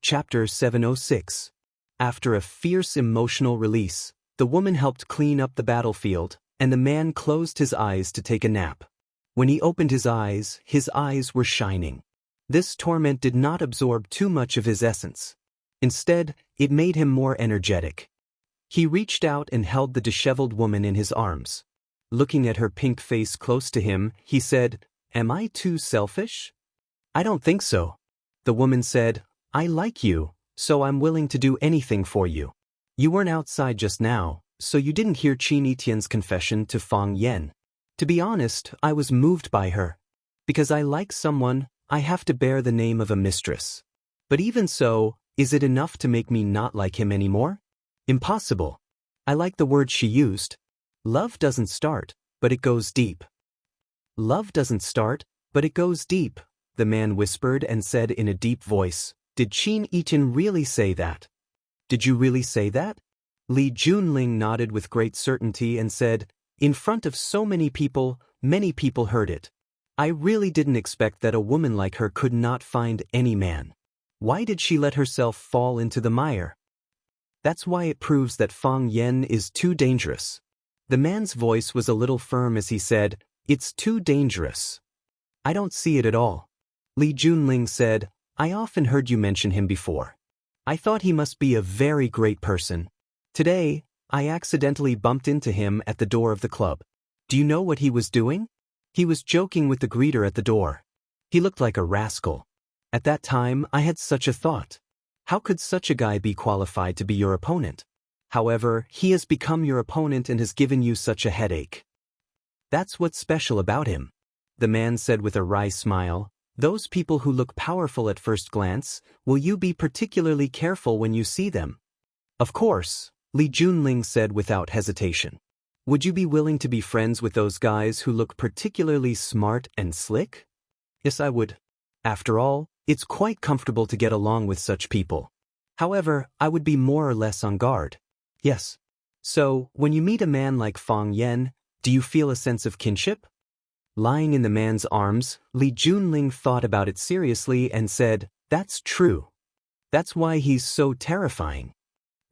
Chapter 706. After a fierce emotional release, the woman helped clean up the battlefield, and the man closed his eyes to take a nap. When he opened his eyes were shining. This torment did not absorb too much of his essence. Instead, it made him more energetic. He reached out and held the disheveled woman in his arms. Looking at her pink face close to him, he said, "Am I too selfish?" "I don't think so." The woman said, "I like you, so I'm willing to do anything for you. You weren't outside just now, so you didn't hear Qin Etienne's confession to Fang Yen. To be honest, I was moved by her. Because I like someone, I have to bear the name of a mistress. But even so, is it enough to make me not like him anymore? Impossible." I like the word she used. Love doesn't start, but it goes deep. Love doesn't start, but it goes deep, the man whispered and said in a deep voice. Did Qin Etienne really say that? Did you really say that? Li Junling nodded with great certainty and said, in front of so many people heard it. I really didn't expect that a woman like her could not find any man. Why did she let herself fall into the mire? That's why it proves that Fang Yen is too dangerous. The man's voice was a little firm as he said, it's too dangerous. I don't see it at all. Li Junling said, I often heard you mention him before. I thought he must be a very great person. Today, I accidentally bumped into him at the door of the club. Do you know what he was doing? He was joking with the greeter at the door. He looked like a rascal. At that time, I had such a thought. How could such a guy be qualified to be your opponent? However, he has become your opponent and has given you such a headache. That's what's special about him. The man said with a wry smile. Those people who look powerful at first glance, will you be particularly careful when you see them? Of course, Li Junling said without hesitation. Would you be willing to be friends with those guys who look particularly smart and slick? Yes, I would. After all, it's quite comfortable to get along with such people. However, I would be more or less on guard. Yes. So, when you meet a man like Fang Yen, do you feel a sense of kinship? Lying in the man's arms, Li Junling thought about it seriously and said, that's true. That's why he's so terrifying.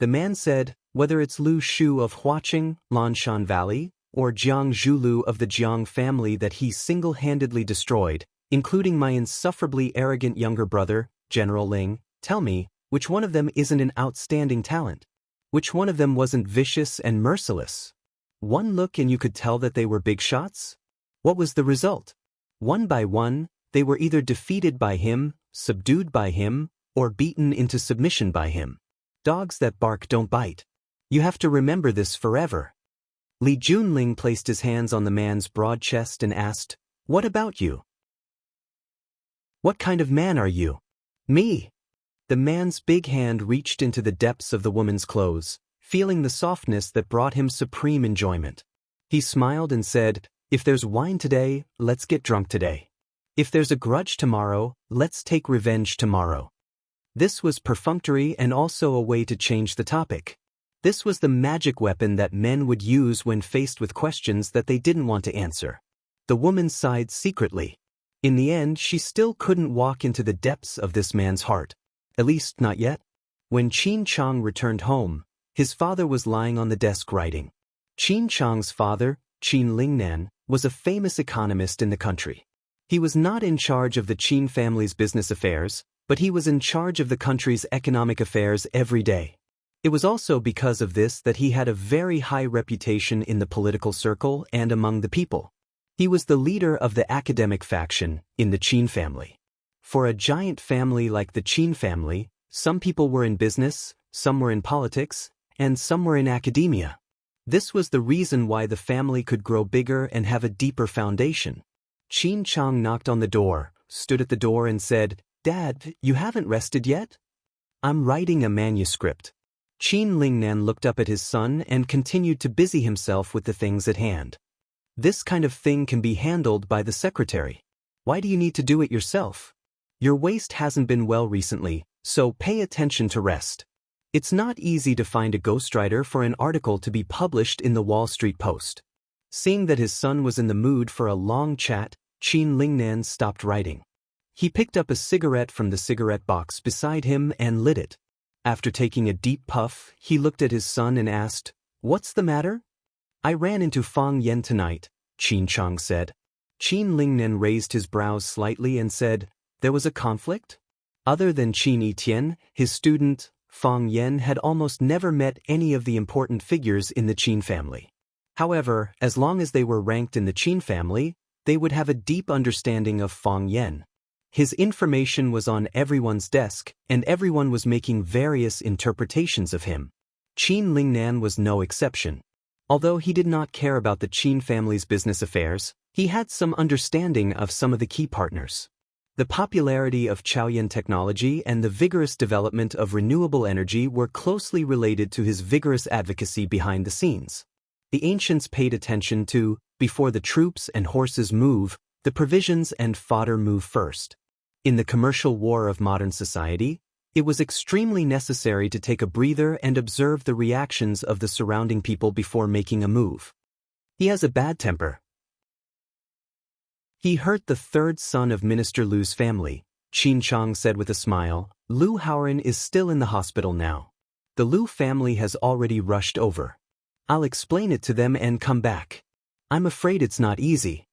The man said, whether it's Lu Shu of Huaqing, Lanshan Valley, or Jiang Zhulu of the Jiang family that he single-handedly destroyed, including my insufferably arrogant younger brother, General Ling, tell me, which one of them isn't an outstanding talent? Which one of them wasn't vicious and merciless? One look and you could tell that they were big shots? What was the result? One by one, they were either defeated by him, subdued by him, or beaten into submission by him. Dogs that bark don't bite. You have to remember this forever. Li Junling placed his hands on the man's broad chest and asked, what about you? What kind of man are you? Me. The man's big hand reached into the depths of the woman's clothes, feeling the softness that brought him supreme enjoyment. He smiled and said, if there's wine today, let's get drunk today. If there's a grudge tomorrow, let's take revenge tomorrow. This was perfunctory and also a way to change the topic. This was the magic weapon that men would use when faced with questions that they didn't want to answer. The woman sighed secretly. In the end, she still couldn't walk into the depths of this man's heart. At least not yet. When Qin Chang returned home, his father was lying on the desk writing. Qin Chang's father, Qin Lingnan, was a famous economist in the country. He was not in charge of the Qin family's business affairs, but he was in charge of the country's economic affairs every day. It was also because of this that he had a very high reputation in the political circle and among the people. He was the leader of the academic faction in the Qin family. For a giant family like the Qin family, some people were in business, some were in politics, and some were in academia. This was the reason why the family could grow bigger and have a deeper foundation. Qin Chang knocked on the door, stood at the door and said, Dad, you haven't rested yet? I'm writing a manuscript. Qin Lingnan looked up at his son and continued to busy himself with the things at hand. This kind of thing can be handled by the secretary. Why do you need to do it yourself? Your waist hasn't been well recently, so pay attention to rest. It's not easy to find a ghostwriter for an article to be published in the Wall Street Post. Seeing that his son was in the mood for a long chat, Qin Lingnan stopped writing. He picked up a cigarette from the cigarette box beside him and lit it. After taking a deep puff, he looked at his son and asked, "What's the matter?" "I ran into Fang Yan tonight," Xianxia said. Qin Lingnan raised his brows slightly and said, "There was a conflict?" Other than Qin Etian, his student, Fang Yan had almost never met any of the important figures in the Qin family. However, as long as they were ranked in the Qin family, they would have a deep understanding of Fang Yan. His information was on everyone's desk, and everyone was making various interpretations of him. Qin Lingnan was no exception. Although he did not care about the Qin family's business affairs, he had some understanding of some of the key partners. The popularity of Chaoyan technology and the vigorous development of renewable energy were closely related to his vigorous advocacy behind the scenes. The ancients paid attention to, before the troops and horses move, the provisions and fodder move first. In the commercial war of modern society, it was extremely necessary to take a breather and observe the reactions of the surrounding people before making a move. "He has a bad temper. He hurt the third son of Minister Lu's family," Qin Chang said with a smile. "Lu Haoren is still in the hospital now. The Lu family has already rushed over. I'll explain it to them and come back. I'm afraid it's not easy."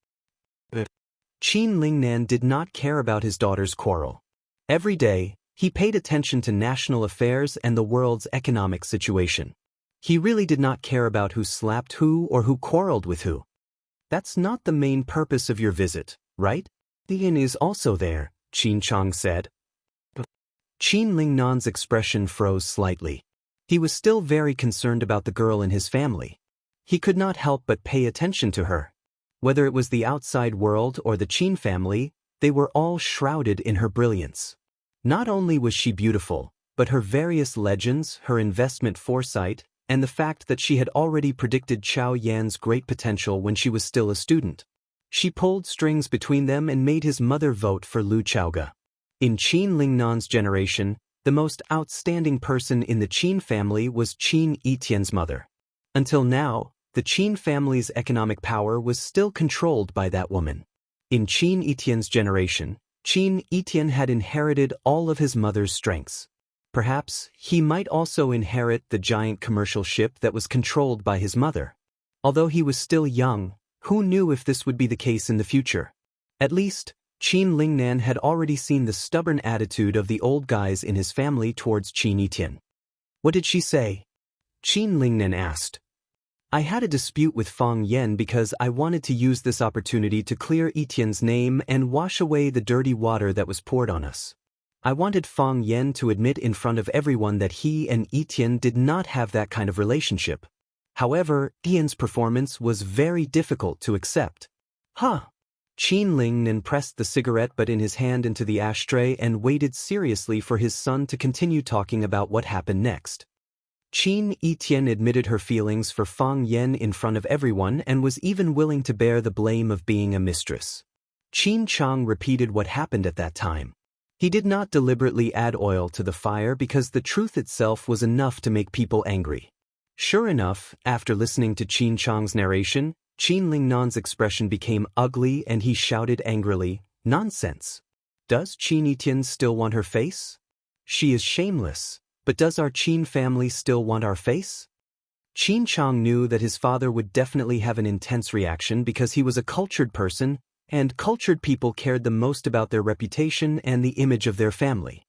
Qin Lingnan did not care about his daughter's quarrel. Every day, he paid attention to national affairs and the world's economic situation. He really did not care about who slapped who or who quarreled with who. "That's not the main purpose of your visit, right? The inn is also there," Qin Chang said. Qin Lingnan's expression froze slightly. He was still very concerned about the girl in his family. He could not help but pay attention to her. Whether it was the outside world or the Qin family, they were all shrouded in her brilliance. Not only was she beautiful, but her various legends, her investment foresight, and the fact that she had already predicted Chao Yan's great potential when she was still a student. She pulled strings between them and made his mother vote for Lu Chaoga. In Qin Lingnan's generation, the most outstanding person in the Qin family was Qin Etian's mother. Until now, the Qin family's economic power was still controlled by that woman. In Qin Etian's generation, Qin Etian had inherited all of his mother's strengths. Perhaps he might also inherit the giant commercial ship that was controlled by his mother. Although he was still young, who knew if this would be the case in the future? At least, Qin Lingnan had already seen the stubborn attitude of the old guys in his family towards Qin Etian. "What did she say?" Qin Lingnan asked. "I had a dispute with Fang Yan because I wanted to use this opportunity to clear Etian's name and wash away the dirty water that was poured on us. I wanted Fang Yan to admit in front of everyone that he and Etian did not have that kind of relationship. However, Etian's performance was very difficult to accept." "Huh." Qin Lingnan pressed the cigarette butt in his hand into the ashtray and waited seriously for his son to continue talking about what happened next. Qin Etian admitted her feelings for Fang Yan in front of everyone and was even willing to bear the blame of being a mistress. Qin Chang repeated what happened at that time. He did not deliberately add oil to the fire because the truth itself was enough to make people angry. Sure enough, after listening to Qin Chang's narration, Qin Lingnan's expression became ugly and he shouted angrily, "Nonsense! Does Qin Etian still want her face? She is shameless, but does our Qin family still want our face?" Qin Chang knew that his father would definitely have an intense reaction because he was a cultured person, and cultured people cared the most about their reputation and the image of their family.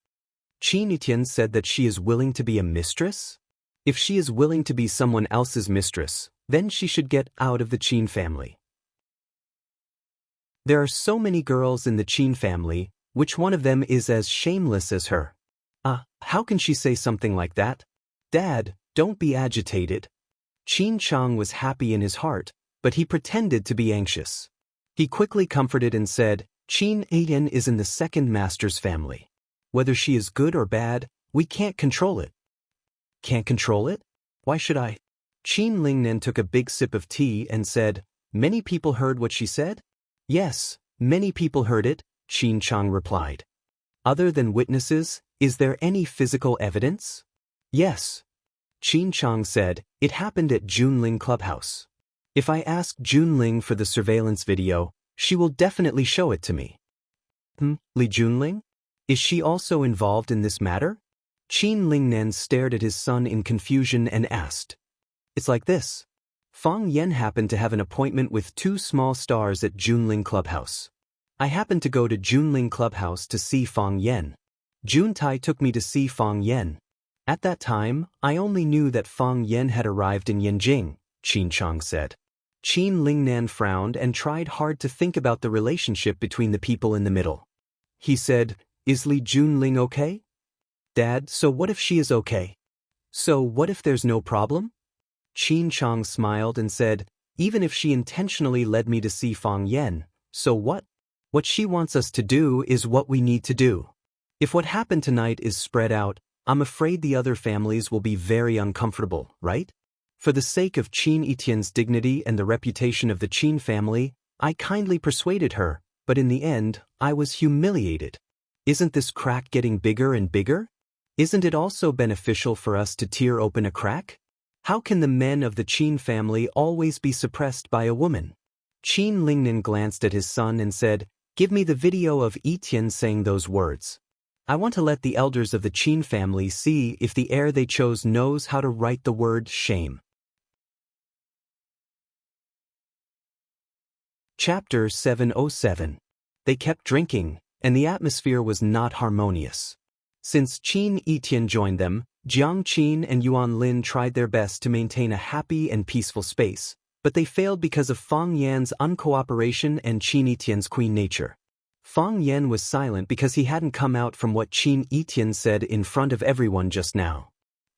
Qin Etian said that she is willing to be a mistress? If she is willing to be someone else's mistress, then she should get out of the Qin family. There are so many girls in the Qin family, which one of them is as shameless as her? How can she say something like that? Dad, don't be agitated. Qin Chang was happy in his heart, but he pretended to be anxious. He quickly comforted and said, "Qin Etian is in the second master's family. Whether she is good or bad, we can't control it." "Can't control it? Why should I?" Qin Lingnan took a big sip of tea and said, "Many people heard what she said?" "Yes, many people heard it," Qin Chang replied. "Other than witnesses, is there any physical evidence?" "Yes." Qin Chang said, "It happened at Junling Clubhouse. If I ask Junling for the surveillance video, she will definitely show it to me." Li Junling? Is she also involved in this matter? Qin Lingnan stared at his son in confusion and asked. It's like this. Fang Yan happened to have an appointment with 2 small stars at Junling Clubhouse. I happened to go to Junling Clubhouse to see Fang Yan. Juntai took me to see Fang Yan. At that time, I only knew that Fang Yan had arrived in Yanjing, Qin Chang said. Qin Lingnan frowned and tried hard to think about the relationship between the people in the middle. He said, Is Li Junling okay? Dad, so what if she is okay? So what if there's no problem? Qin Chang smiled and said, Even if she intentionally led me to see Fang Yan, so what? What she wants us to do is what we need to do. If what happened tonight is spread out, I'm afraid the other families will be very uncomfortable, right? For the sake of Qin Etienne's dignity and the reputation of the Qin family, I kindly persuaded her, but in the end, I was humiliated. Isn't this crack getting bigger and bigger? Isn't it also beneficial for us to tear open a crack? How can the men of the Qin family always be suppressed by a woman? Qin Lingnan glanced at his son and said, Give me the video of Etienne saying those words. I want to let the elders of the Qin family see if the heir they chose knows how to write the word shame. Chapter 707. They kept drinking, and the atmosphere was not harmonious. Since Qin Etienne joined them, Jiang Qin and Yuan Lin tried their best to maintain a happy and peaceful space, but they failed because of Fang Yan's uncooperation and Qin Etienne's queen nature. Fang Yan was silent because he hadn't come out from what Qin Etienne said in front of everyone just now.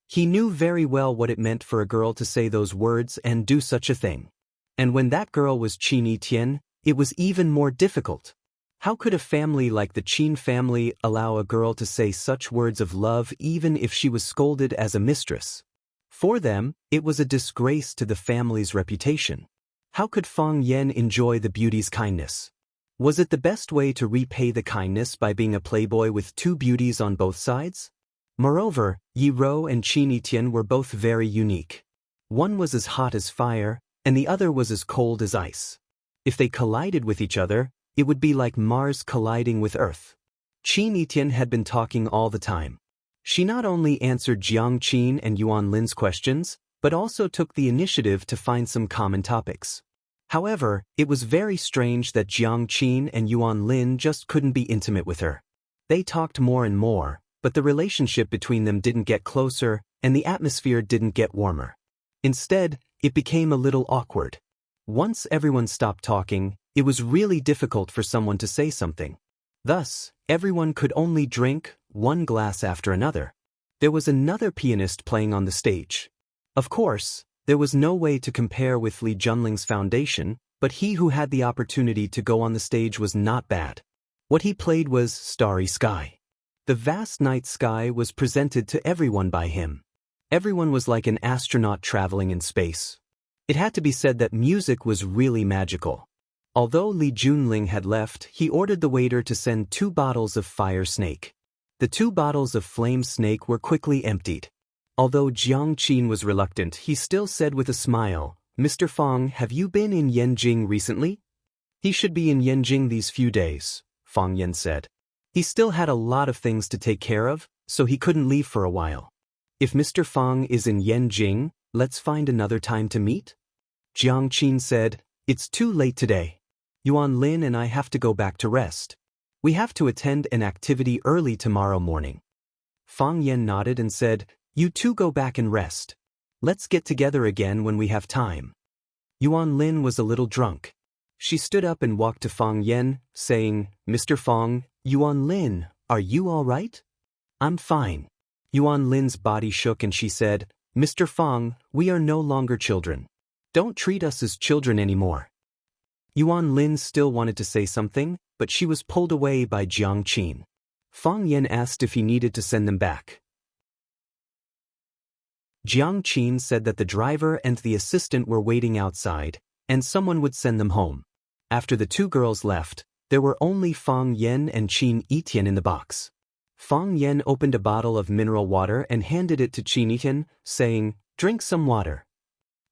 He knew very well what it meant for a girl to say those words and do such a thing. And when that girl was Qin Etienne, it was even more difficult. How could a family like the Qin family allow a girl to say such words of love even if she was scolded as a mistress? For them, it was a disgrace to the family's reputation. How could Fang Yan enjoy the beauty's kindness? Was it the best way to repay the kindness by being a playboy with 2 beauties on both sides? Moreover, Yi Rou and Qin Etienne were both very unique. One was as hot as fire, and the other was as cold as ice. If they collided with each other, it would be like Mars colliding with Earth. Qin Etienne had been talking all the time. She not only answered Jiang Qin and Yuan Lin's questions, but also took the initiative to find some common topics. However, it was very strange that Jiang Qin and Yuan Lin just couldn't be intimate with her. They talked more and more, but the relationship between them didn't get closer, and the atmosphere didn't get warmer. Instead, it became a little awkward. Once everyone stopped talking, it was really difficult for someone to say something. Thus, everyone could only drink 1 glass after another. There was another pianist playing on the stage. Of course, there was no way to compare with Li Junling's foundation, but he who had the opportunity to go on the stage was not bad. What he played was Starry Sky. The vast night sky was presented to everyone by him. Everyone was like an astronaut traveling in space. It had to be said that music was really magical. Although Li Junling had left, he ordered the waiter to send 2 bottles of Fire Snake. The 2 bottles of Flame Snake were quickly emptied. Although Jiang Qin was reluctant, he still said with a smile, Mr. Fang, have you been in Yanjing recently? He should be in Yanjing these few days, Fang Yan said. He still had a lot of things to take care of, so he couldn't leave for a while. If Mr. Fang is in Yanjing, let's find another time to meet? Jiang Qin said, It's too late today. Yuan Lin and I have to go back to rest. We have to attend an activity early tomorrow morning. Fang Yan nodded and said, You 2 go back and rest. Let's get together again when we have time. Yuan Lin was a little drunk. She stood up and walked to Fang Yan, saying, Mr. Fang, Yuan Lin, are you all right? I'm fine. Yuan Lin's body shook and she said, Mr. Fang, we are no longer children. Don't treat us as children anymore. Yuan Lin still wanted to say something, but she was pulled away by Jiang Qin. Fang Yan asked if he needed to send them back. Jiang Qin said that the driver and the assistant were waiting outside, and someone would send them home. After the 2 girls left, there were only Fang Yan and Qin Etienne in the box. Fang Yan opened a bottle of mineral water and handed it to Qin Etienne, saying, Drink some water.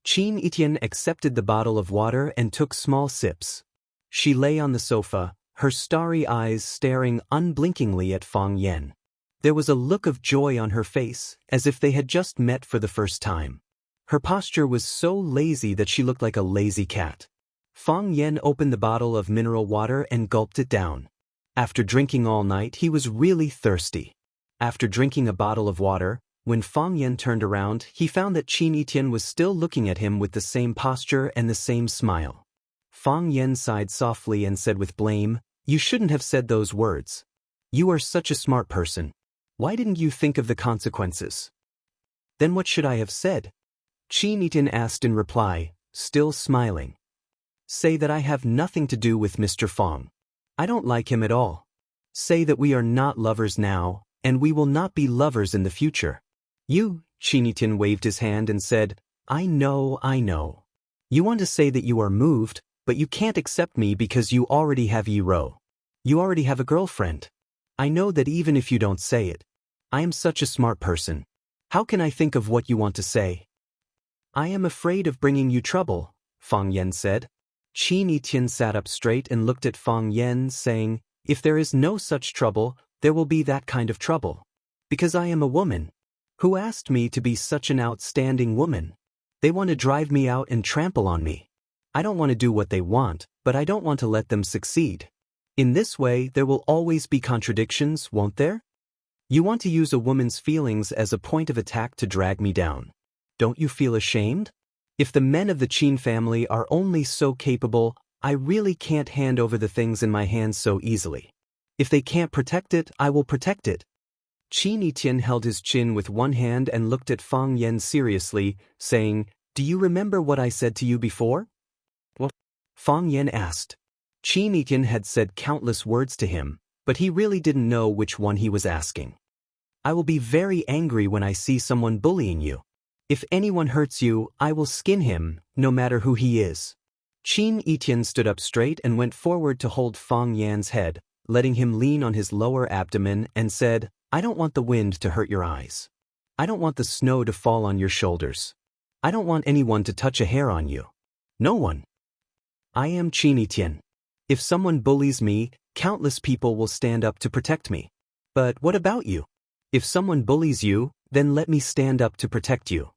Qin Etienne accepted the bottle of water and took small sips. She lay on the sofa, her starry eyes staring unblinkingly at Fang Yan. There was a look of joy on her face, as if they had just met for the first time. Her posture was so lazy that she looked like a lazy cat. Fang Yan opened the bottle of mineral water and gulped it down. After drinking all night, he was really thirsty. After drinking a bottle of water, when Fang Yan turned around, he found that Qin Yitian was still looking at him with the same posture and the same smile. Fang Yan sighed softly and said with blame, "You shouldn't have said those words. You are such a smart person. Why didn't you think of the consequences?" "Then what should I have said?" Qin Yitian asked in reply, still smiling. "Say that I have nothing to do with Mr. Fang. I don't like him at all. Say that we are not lovers now, and we will not be lovers in the future." "You," Qin Yitian waved his hand and said, I know. You want to say that you are moved, but you can't accept me because you already have Yi Ro. You already have a girlfriend. I know that even if you don't say it. I am such a smart person. How can I think of what you want to say?" "I am afraid of bringing you trouble," Fang Yan said. Qin Yitian sat up straight and looked at Fang Yan, saying, "If there is no such trouble, there will be that kind of trouble. Because I am a woman. Who asked me to be such an outstanding woman? They want to drive me out and trample on me. I don't want to do what they want, but I don't want to let them succeed. In this way, there will always be contradictions, won't there? You want to use a woman's feelings as a point of attack to drag me down. Don't you feel ashamed? If the men of the Qin family are only so capable, I really can't hand over the things in my hands so easily. If they can't protect it, I will protect it." Qin Yitian held his chin with one hand and looked at Fang Yan seriously, saying, "Do you remember what I said to you before?" "What?" Fang Yan asked. Qin Yitian had said countless words to him, but he really didn't know which one he was asking. "I will be very angry when I see someone bullying you. If anyone hurts you, I will skin him, no matter who he is." Qin Yitian stood up straight and went forward to hold Fang Yan's head, letting him lean on his lower abdomen, and said, "I don't want the wind to hurt your eyes. I don't want the snow to fall on your shoulders. I don't want anyone to touch a hair on you. No one. I am Qin Yitian. If someone bullies me, countless people will stand up to protect me. But what about you? If someone bullies you, then let me stand up to protect you.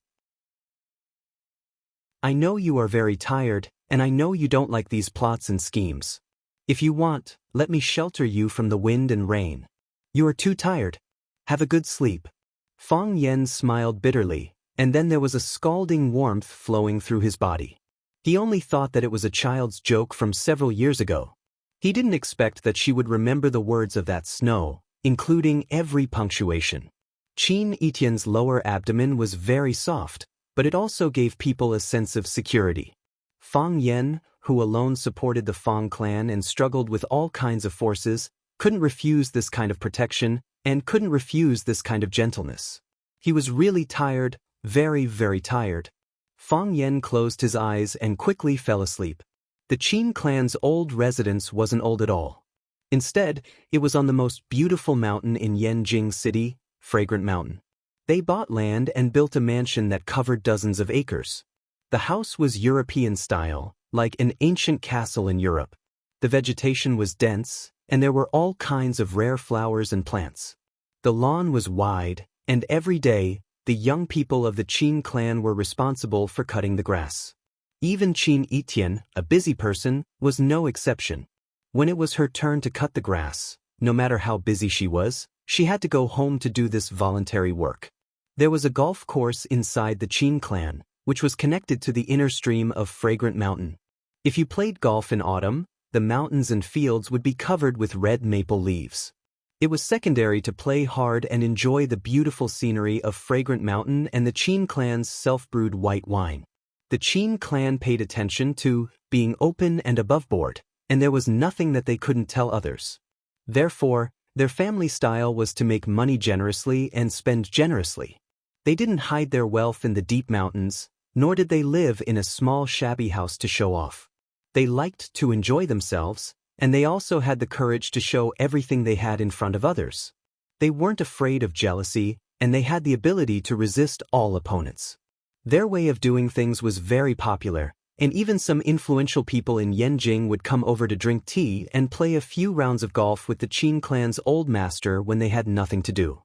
I know you are very tired, and I know you don't like these plots and schemes. If you want, let me shelter you from the wind and rain. You are too tired. Have a good sleep." Fang Yan smiled bitterly, and then there was a scalding warmth flowing through his body. He only thought that it was a child's joke from several years ago. He didn't expect that she would remember the words of that snow, including every punctuation. Qin Yitian's lower abdomen was very soft, but it also gave people a sense of security. Fang Yan, who alone supported the Fang clan and struggled with all kinds of forces, couldn't refuse this kind of protection and couldn't refuse this kind of gentleness. He was really tired, very, very tired. Fang Yan closed his eyes and quickly fell asleep. The Qin clan's old residence wasn't old at all. Instead, it was on the most beautiful mountain in Yanjing City, Fragrant Mountain. They bought land and built a mansion that covered dozens of acres. The house was European style, like an ancient castle in Europe. The vegetation was dense, and there were all kinds of rare flowers and plants. The lawn was wide, and every day, the young people of the Qin clan were responsible for cutting the grass. Even Qin Yitian, a busy person, was no exception. When it was her turn to cut the grass, no matter how busy she was, she had to go home to do this voluntary work. There was a golf course inside the Qin clan, which was connected to the inner stream of Fragrant Mountain. If you played golf in autumn, the mountains and fields would be covered with red maple leaves. It was secondary to play hard and enjoy the beautiful scenery of Fragrant Mountain and the Qin clan's self-brewed white wine. The Qin clan paid attention to being open and above board, and there was nothing that they couldn't tell others. Therefore, their family style was to make money generously and spend generously. They didn't hide their wealth in the deep mountains, nor did they live in a small shabby house to show off. They liked to enjoy themselves, and they also had the courage to show everything they had in front of others. They weren't afraid of jealousy, and they had the ability to resist all opponents. Their way of doing things was very popular, and even some influential people in Yanjing would come over to drink tea and play a few rounds of golf with the Qin clan's old master when they had nothing to do.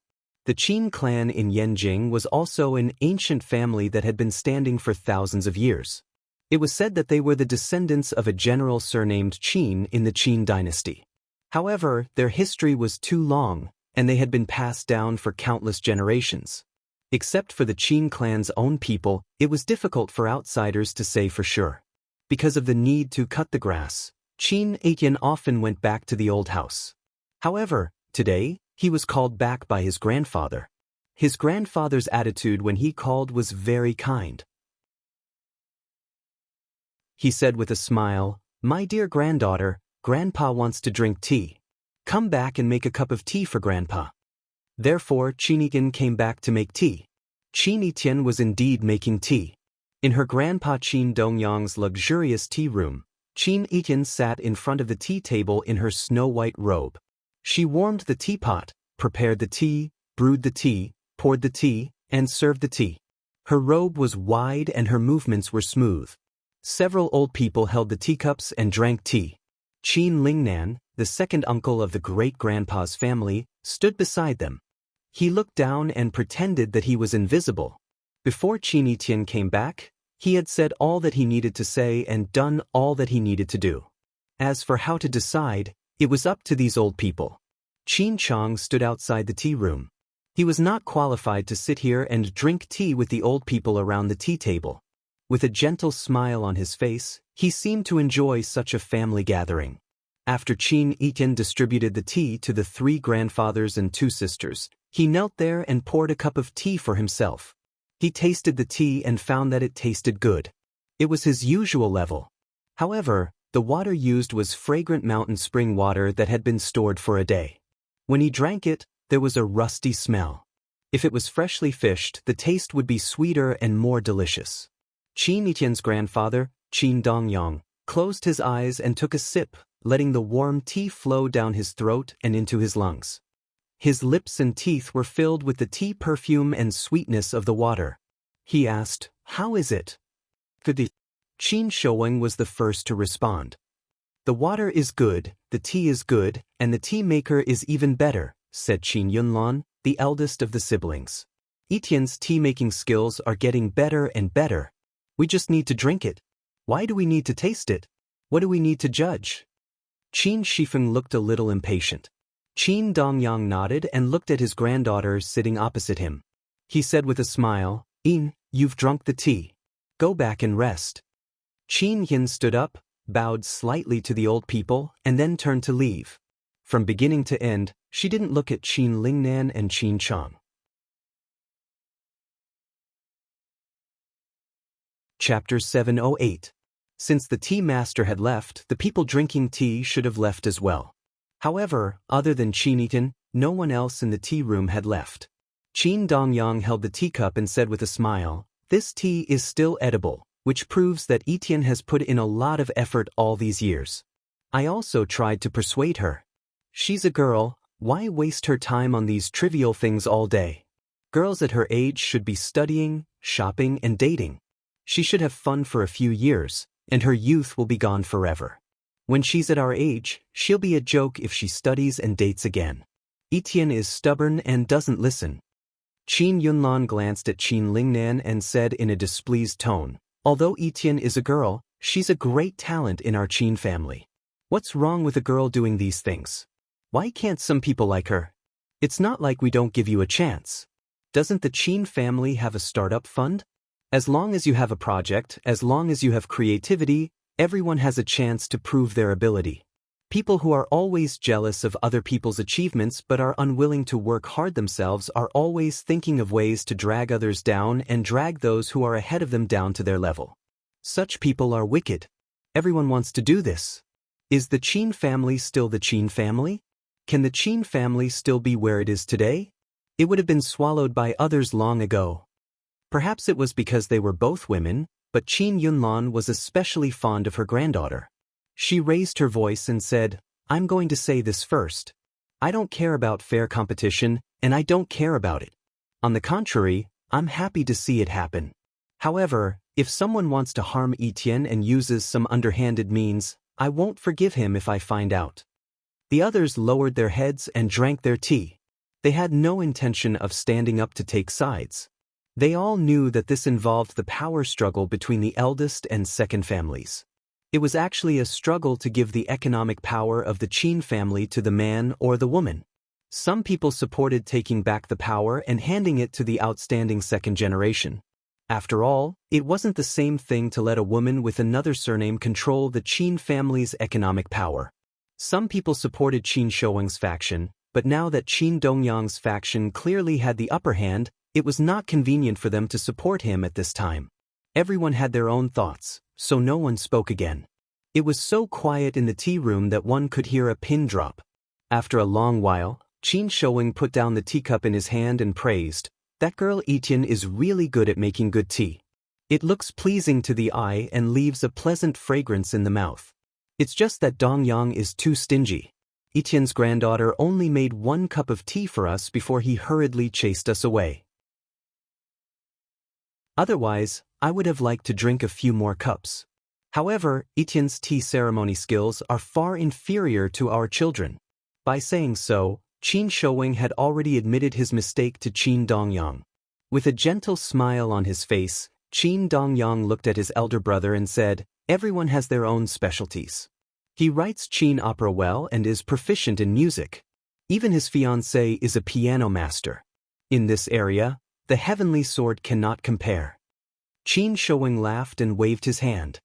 The Qin clan in Yanjing was also an ancient family that had been standing for thousands of years. It was said that they were the descendants of a general surnamed Qin in the Qin dynasty. However, their history was too long, and they had been passed down for countless generations. Except for the Qin clan's own people, it was difficult for outsiders to say for sure. Because of the need to cut the grass, Qin Etian often went back to the old house. However, today, he was called back by his grandfather. His grandfather's attitude when he called was very kind. He said with a smile, "My dear granddaughter, Grandpa wants to drink tea. Come back and make a cup of tea for Grandpa." Therefore, Qin Etian came back to make tea. Qin Etian was indeed making tea. In her Grandpa Qin Dongyang's luxurious tea room, Qin Etian sat in front of the tea table in her snow-white robe. She warmed the teapot, prepared the tea, brewed the tea, poured the tea, and served the tea. Her robe was wide and her movements were smooth. Several old people held the teacups and drank tea. Qin Lingnan, the second uncle of the great-grandpa's family, stood beside them. He looked down and pretended that he was invisible. Before Qin Etian came back, he had said all that he needed to say and done all that he needed to do. As for how to decide, it was up to these old people. Qin Chang stood outside the tea room. He was not qualified to sit here and drink tea with the old people around the tea table. With a gentle smile on his face, he seemed to enjoy such a family gathering. After Qin Etian distributed the tea to the 3 grandfathers and 2 sisters, he knelt there and poured a cup of tea for himself. He tasted the tea and found that it tasted good. It was his usual level. However, the water used was fragrant mountain spring water that had been stored for a day. When he drank it, there was a rusty smell. If it was freshly fished, the taste would be sweeter and more delicious. Qin Etian's grandfather, Qin Dongyang, closed his eyes and took a sip, letting the warm tea flow down his throat and into his lungs. His lips and teeth were filled with the tea perfume and sweetness of the water. He asked, "How is it?" Qin Shouweng was the first to respond. "The water is good, the tea is good, and the tea maker is even better," said Qin Yunlan, the eldest of the siblings. "Etian's tea-making skills are getting better and better. We just need to drink it. Why do we need to taste it? What do we need to judge?" Qin Shifeng looked a little impatient. Qin Dongyang nodded and looked at his granddaughter sitting opposite him. He said with a smile, "In, you've drunk the tea. Go back and rest." Qin Yin stood up, bowed slightly to the old people, and then turned to leave. From beginning to end, she didn't look at Qin Lingnan and Qin Chang. Chapter 708. Since the tea master had left, the people drinking tea should have left as well. However, other than Qin Etian, no one else in the tea room had left. Qin Dongyang held the teacup and said with a smile, "This tea is still edible, which proves that Etian has put in a lot of effort all these years. I also tried to persuade her. She's a girl, why waste her time on these trivial things all day? Girls at her age should be studying, shopping, and dating. She should have fun for a few years, and her youth will be gone forever. When she's at our age, she'll be a joke if she studies and dates again. Etian is stubborn and doesn't listen." Qin Yunlan glanced at Qin Lingnan and said in a displeased tone, "Although Etian is a girl, she's a great talent in our Qin family. What's wrong with a girl doing these things? Why can't some people like her? It's not like we don't give you a chance. Doesn't the Qin family have a startup fund? As long as you have a project, as long as you have creativity, everyone has a chance to prove their ability. People who are always jealous of other people's achievements but are unwilling to work hard themselves are always thinking of ways to drag others down and drag those who are ahead of them down to their level. Such people are wicked. Everyone wants to do this. Is the Qin family still the Qin family? Can the Qin family still be where it is today? It would have been swallowed by others long ago." Perhaps it was because they were both women, but Qin Yunlan was especially fond of her granddaughter. She raised her voice and said, "I'm going to say this first. I don't care about fair competition, and I don't care about it. On the contrary, I'm happy to see it happen. However, If someone wants to harm Etienne and uses some underhanded means, I won't forgive him if I find out. The others lowered their heads and drank their tea. They had no intention of standing up to take sides. They all knew that this involved the power struggle between the eldest and second families. It was actually a struggle to give the economic power of the Qin family to the man or the woman. Some people supported taking back the power and handing it to the outstanding second generation. After all, it wasn't the same thing to let a woman with another surname control the Qin family's economic power. Some people supported Qin Shouweng's faction, but now that Qin Dongyang's faction clearly had the upper hand, it was not convenient for them to support him at this time. Everyone had their own thoughts, so no one spoke again. It was so quiet in the tea room that one could hear a pin drop. After a long while, Qin Shouweng put down the teacup in his hand and praised, "That girl Etienne is really good at making good tea. It looks pleasing to the eye and leaves a pleasant fragrance in the mouth. It's just that Dongyang is too stingy. Etienne's granddaughter only made 1 cup of tea for us before he hurriedly chased us away. Otherwise, I would have liked to drink a few more cups. However, Etienne's tea ceremony skills are far inferior to our children." By saying so, Qin Shouweng had already admitted his mistake to Qin Dongyang. With a gentle smile on his face, Qin Dongyang looked at his elder brother and said, "Everyone has their own specialties. He writes Qin opera well and is proficient in music. Even his fiancée is a piano master. In this area, the heavenly sword cannot compare." Qin Shouweng laughed and waved his hand.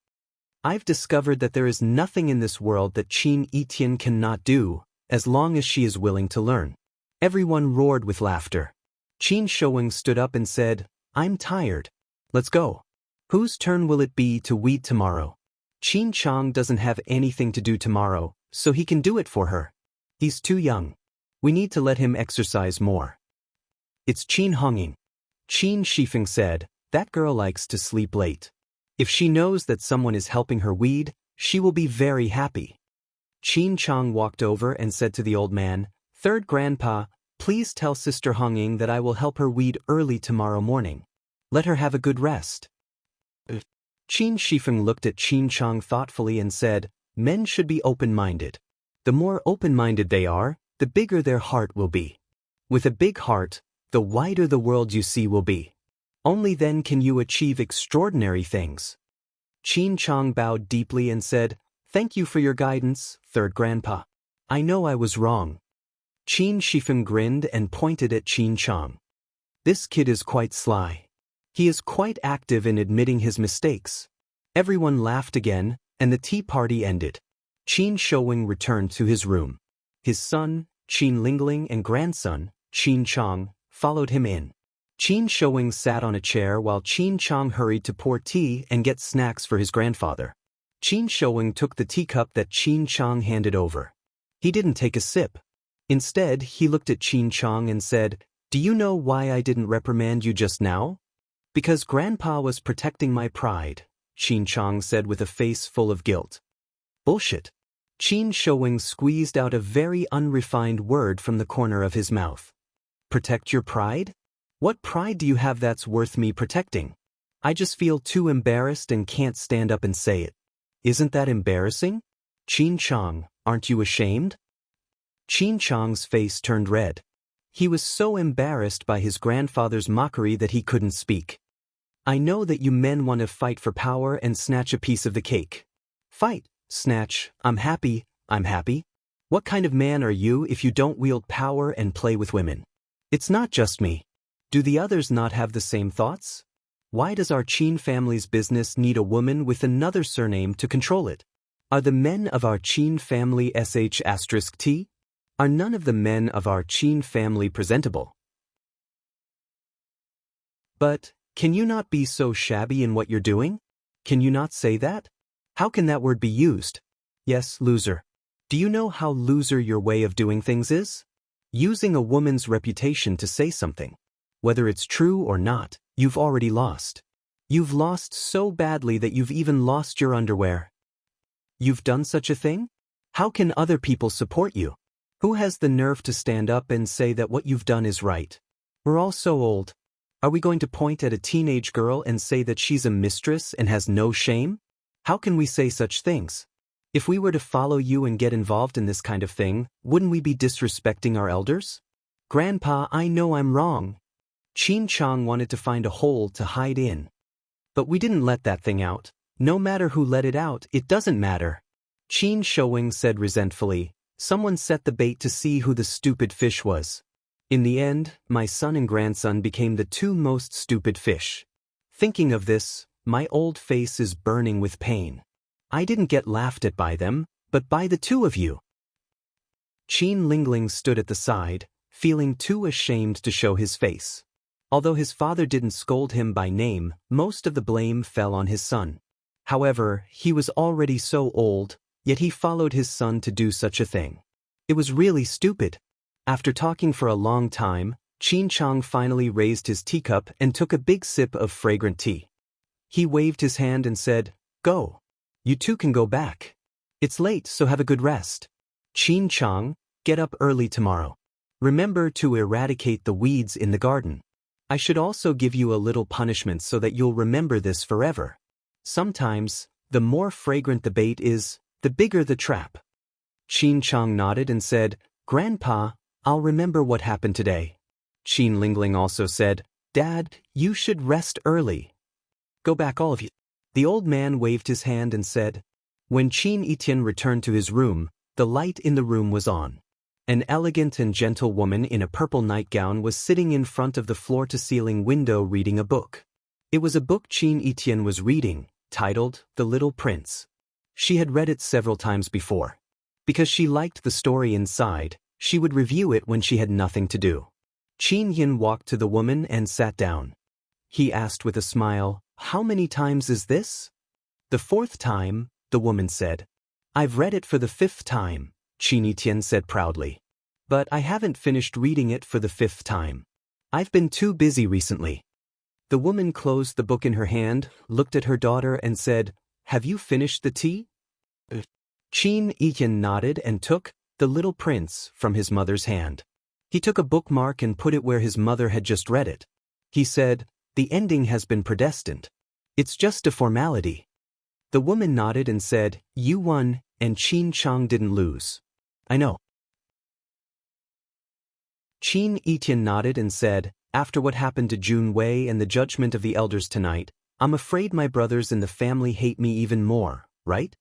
"I've discovered that there is nothing in this world that Qin Etienne cannot do, as long as she is willing to learn." Everyone roared with laughter. Qin Shouweng stood up and said, "I'm tired. Let's go. Whose turn will it be to weed tomorrow? Qin Chang doesn't have anything to do tomorrow, so he can do it for her. He's too young. We need to let him exercise more." "It's Qin Honging." Qin Shifeng said, "That girl likes to sleep late. If she knows that someone is helping her weed, she will be very happy." Qin Chang walked over and said to the old man, "Third grandpa, please tell Sister Honging that I will help her weed early tomorrow morning. Let her have a good rest." Qin Shifeng looked at Qin Chang thoughtfully and said, "Men should be open-minded. The more open-minded they are, the bigger their heart will be. With a big heart, the wider the world you see will be. Only then can you achieve extraordinary things." Qin Chang bowed deeply and said, "Thank you for your guidance, third grandpa. I know I was wrong." Qin Shifeng grinned and pointed at Qin Chang. "This kid is quite sly. He is quite active in admitting his mistakes." Everyone laughed again, and the tea party ended. Qin Shouweng returned to his room. His son, Qin Lingling, and grandson, Qin Chang, followed him in. Qin Shouweng sat on a chair while Qin Chang hurried to pour tea and get snacks for his grandfather. Qin Shouweng took the teacup that Qin Chang handed over. He didn't take a sip. Instead, he looked at Qin Chang and said, "Do you know why I didn't reprimand you just now?" "Because Grandpa was protecting my pride," Qin Chang said with a face full of guilt. "Bullshit." Qin Shouweng squeezed out a very unrefined word from the corner of his mouth. "Protect your pride? What pride do you have that's worth me protecting? I just feel too embarrassed and can't stand up and say it." "Isn't that embarrassing? Qin Chang, aren't you ashamed?" Qin Chang's face turned red. He was so embarrassed by his grandfather's mockery that he couldn't speak. "I know that you men want to fight for power and snatch a piece of the cake. Fight, snatch, I'm happy. What kind of man are you if you don't wield power and play with women? It's not just me. Do the others not have the same thoughts? Why does our Qin family's business need a woman with another surname to control it? Are the men of our Qin family sh*t? Are none of the men of our Qin family presentable? But, can you not be so shabby in what you're doing? Can you not say that? How can that word be used? Yes, loser. Do you know how loser your way of doing things is? Using a woman's reputation to say something. Whether it's true or not, you've already lost. You've lost so badly that you've even lost your underwear. You've done such a thing? How can other people support you? Who has the nerve to stand up and say that what you've done is right? We're all so old. Are we going to point at a teenage girl and say that she's a mistress and has no shame? How can we say such things? If we were to follow you and get involved in this kind of thing, wouldn't we be disrespecting our elders? Grandpa, I know I'm wrong. Qin Chang wanted to find a hole to hide in. But we didn't let that thing out. No matter who let it out, it doesn't matter. Qin Showing said resentfully, someone set the bait to see who the stupid fish was. In the end, my son and grandson became the two most stupid fish. Thinking of this, my old face is burning with pain. I didn't get laughed at by them, but by the two of you. Qin Lingling stood at the side, feeling too ashamed to show his face. Although his father didn't scold him by name, most of the blame fell on his son. However, he was already so old, yet he followed his son to do such a thing. It was really stupid. After talking for a long time, Qin Chang finally raised his teacup and took a big sip of fragrant tea. He waved his hand and said, "Go. You two can go back. It's late, so have a good rest. Qin Chang, get up early tomorrow. Remember to eradicate the weeds in the garden. I should also give you a little punishment so that you'll remember this forever. Sometimes, the more fragrant the bait is, the bigger the trap." Qin Chang nodded and said, "Grandpa, I'll remember what happened today." Qin Lingling also said, "Dad, you should rest early. Go back, all of you." The old man waved his hand and said. When Qin Etienne returned to his room, the light in the room was on. An elegant and gentle woman in a purple nightgown was sitting in front of the floor-to-ceiling window reading a book. It was a book Qin Etienne was reading, titled The Little Prince. She had read it several times before. Because she liked the story inside, she would review it when she had nothing to do. Qin Yin walked to the woman and sat down. He asked with a smile, "How many times is this?" "The 4th time," the woman said. "I've read it for the 5th time," Qin Etienne said proudly. "But I haven't finished reading it for the 5th time. I've been too busy recently." The woman closed the book in her hand, looked at her daughter and said, "Have you finished the tea?" Qin Etienne nodded and took The Little Prince from his mother's hand. He took a bookmark and put it where his mother had just read it. He said, "The ending has been predestined. It's just a formality." The woman nodded and said, "You won, and Qin Chang didn't lose." "I know." Qin Etienne nodded and said, "After what happened to Jun Wei and the judgment of the elders tonight, I'm afraid my brothers in the family hate me even more, right?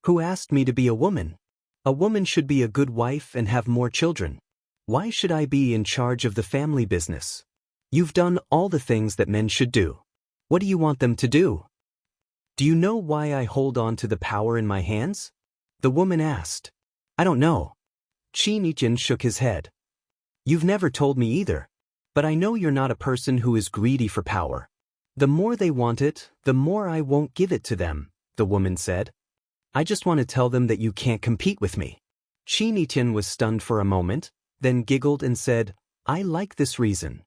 Who asked me to be a woman? A woman should be a good wife and have more children. Why should I be in charge of the family business? You've done all the things that men should do. What do you want them to do? Do you know why I hold on to the power in my hands?" The woman asked. "I don't know." Qin Etienne shook his head. "You've never told me either. But I know you're not a person who is greedy for power. The more they want it, the more I won't give it to them," the woman said. "I just want to tell them that you can't compete with me." Qin Etienne was stunned for a moment, then giggled and said, "I like this reason."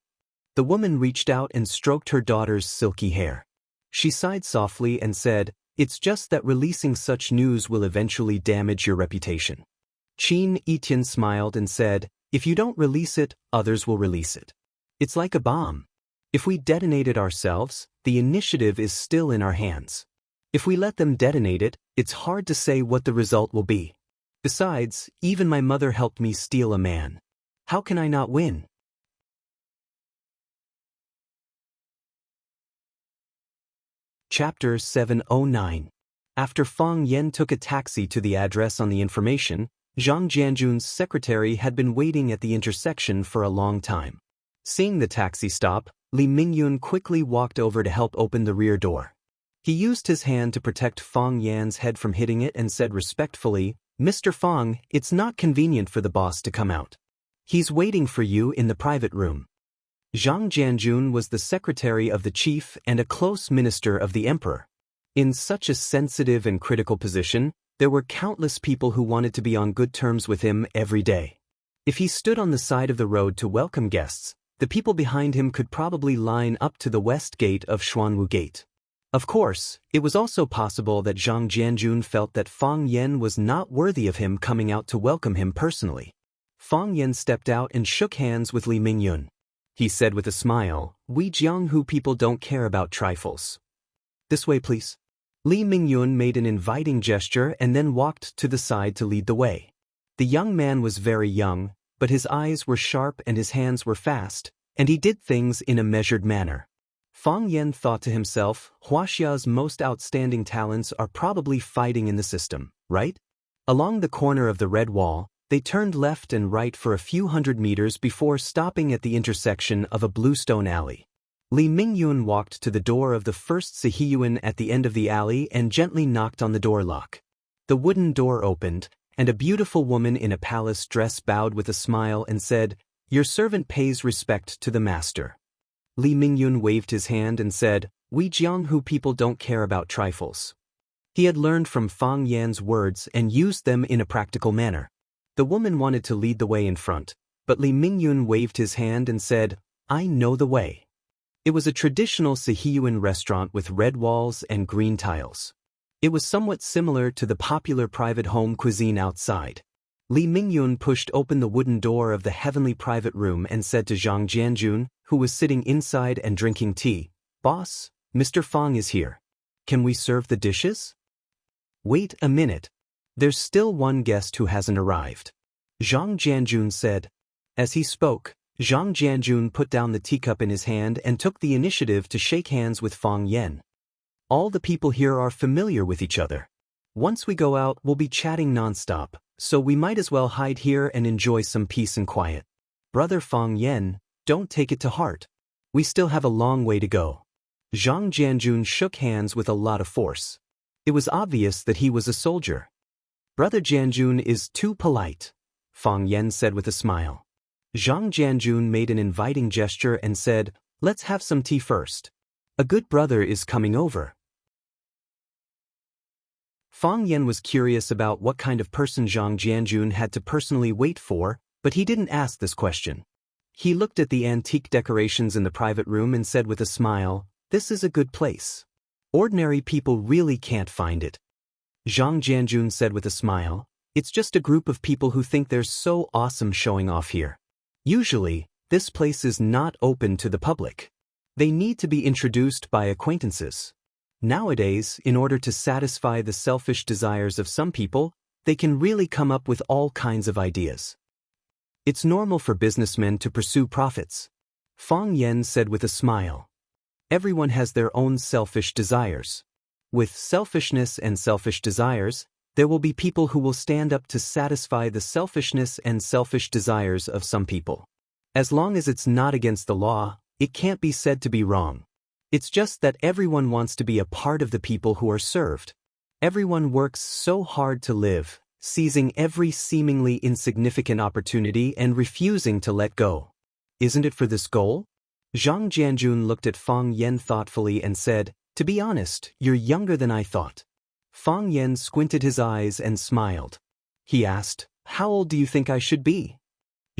The woman reached out and stroked her daughter's silky hair. She sighed softly and said, "It's just that releasing such news will eventually damage your reputation." Qin Etienne smiled and said, "If you don't release it, others will release it. It's like a bomb. If we detonate it ourselves, the initiative is still in our hands. If we let them detonate it, it's hard to say what the result will be. Besides, even my mother helped me steal a man. How can I not win?" Chapter 709. After Fang Yen took a taxi to the address on the information, Zhang Jianjun's secretary had been waiting at the intersection for a long time. Seeing the taxi stop, Li Mingyun quickly walked over to help open the rear door. He used his hand to protect Fang Yan's head from hitting it and said respectfully, "Mr. Fang, it's not convenient for the boss to come out. He's waiting for you in the private room." Zhang Jianjun was the secretary of the chief and a close minister of the emperor. In such a sensitive and critical position, there were countless people who wanted to be on good terms with him every day. If he stood on the side of the road to welcome guests, the people behind him could probably line up to the west gate of Xuanwu Gate. Of course, it was also possible that Zhang Jianjun felt that Fang Yen was not worthy of him coming out to welcome him personally. Fang Yen stepped out and shook hands with Li Mingyun. he said with a smile. We Jianghu people don't care about trifles. This way, please. Li Mingyun made an inviting gesture and then walked to the side to lead the way. The young man was very young, but his eyes were sharp and his hands were fast, and he did things in a measured manner. Fang Yan thought to himself, Huaxia's most outstanding talents are probably fighting in the system, right? Along the corner of the red wall, they turned left and right for a few hundred meters before stopping at the intersection of a bluestone alley. Li Mingyun walked to the door of the first Sihiyuan at the end of the alley and gently knocked on the door lock. The wooden door opened, and a beautiful woman in a palace dress bowed with a smile and said, Your servant pays respect to the master. Li Mingyun waved his hand and said, We Jianghu people don't care about trifles. He had learned from Fang Yan's words and used them in a practical manner. The woman wanted to lead the way in front, but Li Mingyun waved his hand and said, I know the way. It was a traditional Sihiyuan restaurant with red walls and green tiles. It was somewhat similar to the popular private home cuisine outside. Li Mingyun pushed open the wooden door of the heavenly private room and said to Zhang Jianjun, who was sitting inside and drinking tea, Boss, Mr. Fang is here. Can we serve the dishes? Wait a minute. There's still one guest who hasn't arrived. Zhang Jianjun said. As he spoke, Zhang Jianjun put down the teacup in his hand and took the initiative to shake hands with Fang Yan. All the people here are familiar with each other. Once we go out, we'll be chatting nonstop, so we might as well hide here and enjoy some peace and quiet. Brother Fang Yan, don't take it to heart. We still have a long way to go. Zhang Jianjun shook hands with a lot of force. It was obvious that he was a soldier. Brother Jianjun is too polite, Fang Yan said with a smile. Zhang Jianjun made an inviting gesture and said, Let's have some tea first. A good brother is coming over. Fang Yan was curious about what kind of person Zhang Jianjun had to personally wait for, but he didn't ask this question. He looked at the antique decorations in the private room and said with a smile, This is a good place. Ordinary people really can't find it. Zhang Jianjun said with a smile, It's just a group of people who think they're so awesome showing off here. Usually, this place is not open to the public. They need to be introduced by acquaintances. Nowadays, in order to satisfy the selfish desires of some people, they can really come up with all kinds of ideas. It's normal for businessmen to pursue profits. Fang Yan said with a smile. Everyone has their own selfish desires. With selfishness and selfish desires, there will be people who will stand up to satisfy the selfishness and selfish desires of some people. As long as it's not against the law, it can't be said to be wrong. It's just that everyone wants to be a part of the people who are served. Everyone works so hard to live, seizing every seemingly insignificant opportunity and refusing to let go. Isn't it for this goal? Zhang Jianjun looked at Fang Yan thoughtfully and said, To be honest, you're younger than I thought. Fang Yan squinted his eyes and smiled. He asked, How old do you think I should be?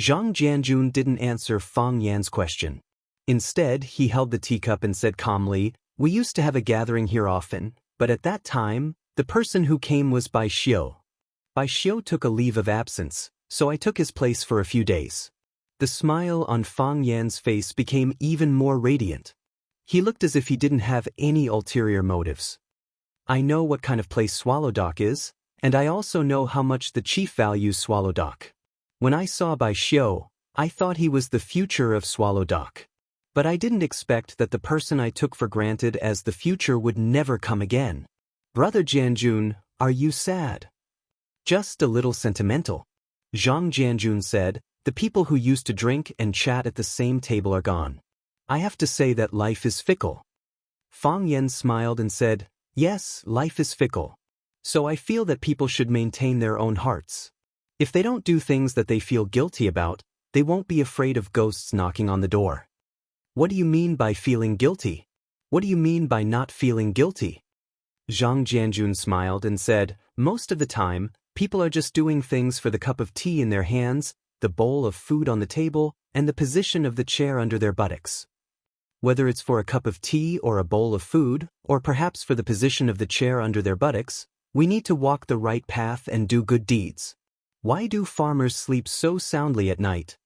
Zhang Jianjun didn't answer Fang Yan's question. Instead, he held the teacup and said calmly, We used to have a gathering here often, but at that time, the person who came was Bai Xiu. Bai Xiu took a leave of absence, so I took his place for a few days. The smile on Fang Yan's face became even more radiant. He looked as if he didn't have any ulterior motives. I know what kind of place Swallow Dock is, and I also know how much the chief values Swallow Dock. When I saw Bai Xiu, I thought he was the future of Swallow Dock. But I didn't expect that the person I took for granted as the future would never come again. Brother Jianjun, are you sad? Just a little sentimental. Zhang Jianjun said, The people who used to drink and chat at the same table are gone. I have to say that life is fickle. Fang Yan smiled and said, Yes, life is fickle. So I feel that people should maintain their own hearts. If they don't do things that they feel guilty about, they won't be afraid of ghosts knocking on the door. What do you mean by feeling guilty? What do you mean by not feeling guilty? Zhang Jianjun smiled and said, Most of the time, people are just doing things for the cup of tea in their hands, the bowl of food on the table, and the position of the chair under their buttocks. Whether it's for a cup of tea or a bowl of food, or perhaps for the position of the chair under their buttocks, we need to walk the right path and do good deeds. Why do farmers sleep so soundly at night?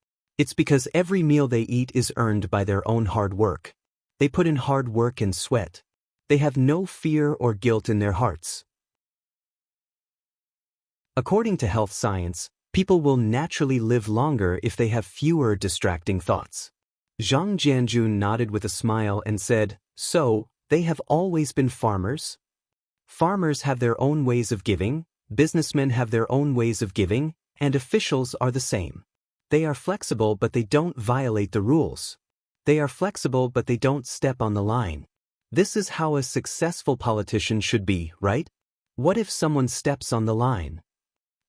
It's because every meal they eat is earned by their own hard work. They put in hard work and sweat. They have no fear or guilt in their hearts. According to health science, people will naturally live longer if they have fewer distracting thoughts. Zhang Jianjun nodded with a smile and said, "So, they have always been farmers? Farmers have their own ways of giving, businessmen have their own ways of giving, and officials are the same. They are flexible but they don't violate the rules. They are flexible but they don't step on the line. This is how a successful politician should be, right? What if someone steps on the line?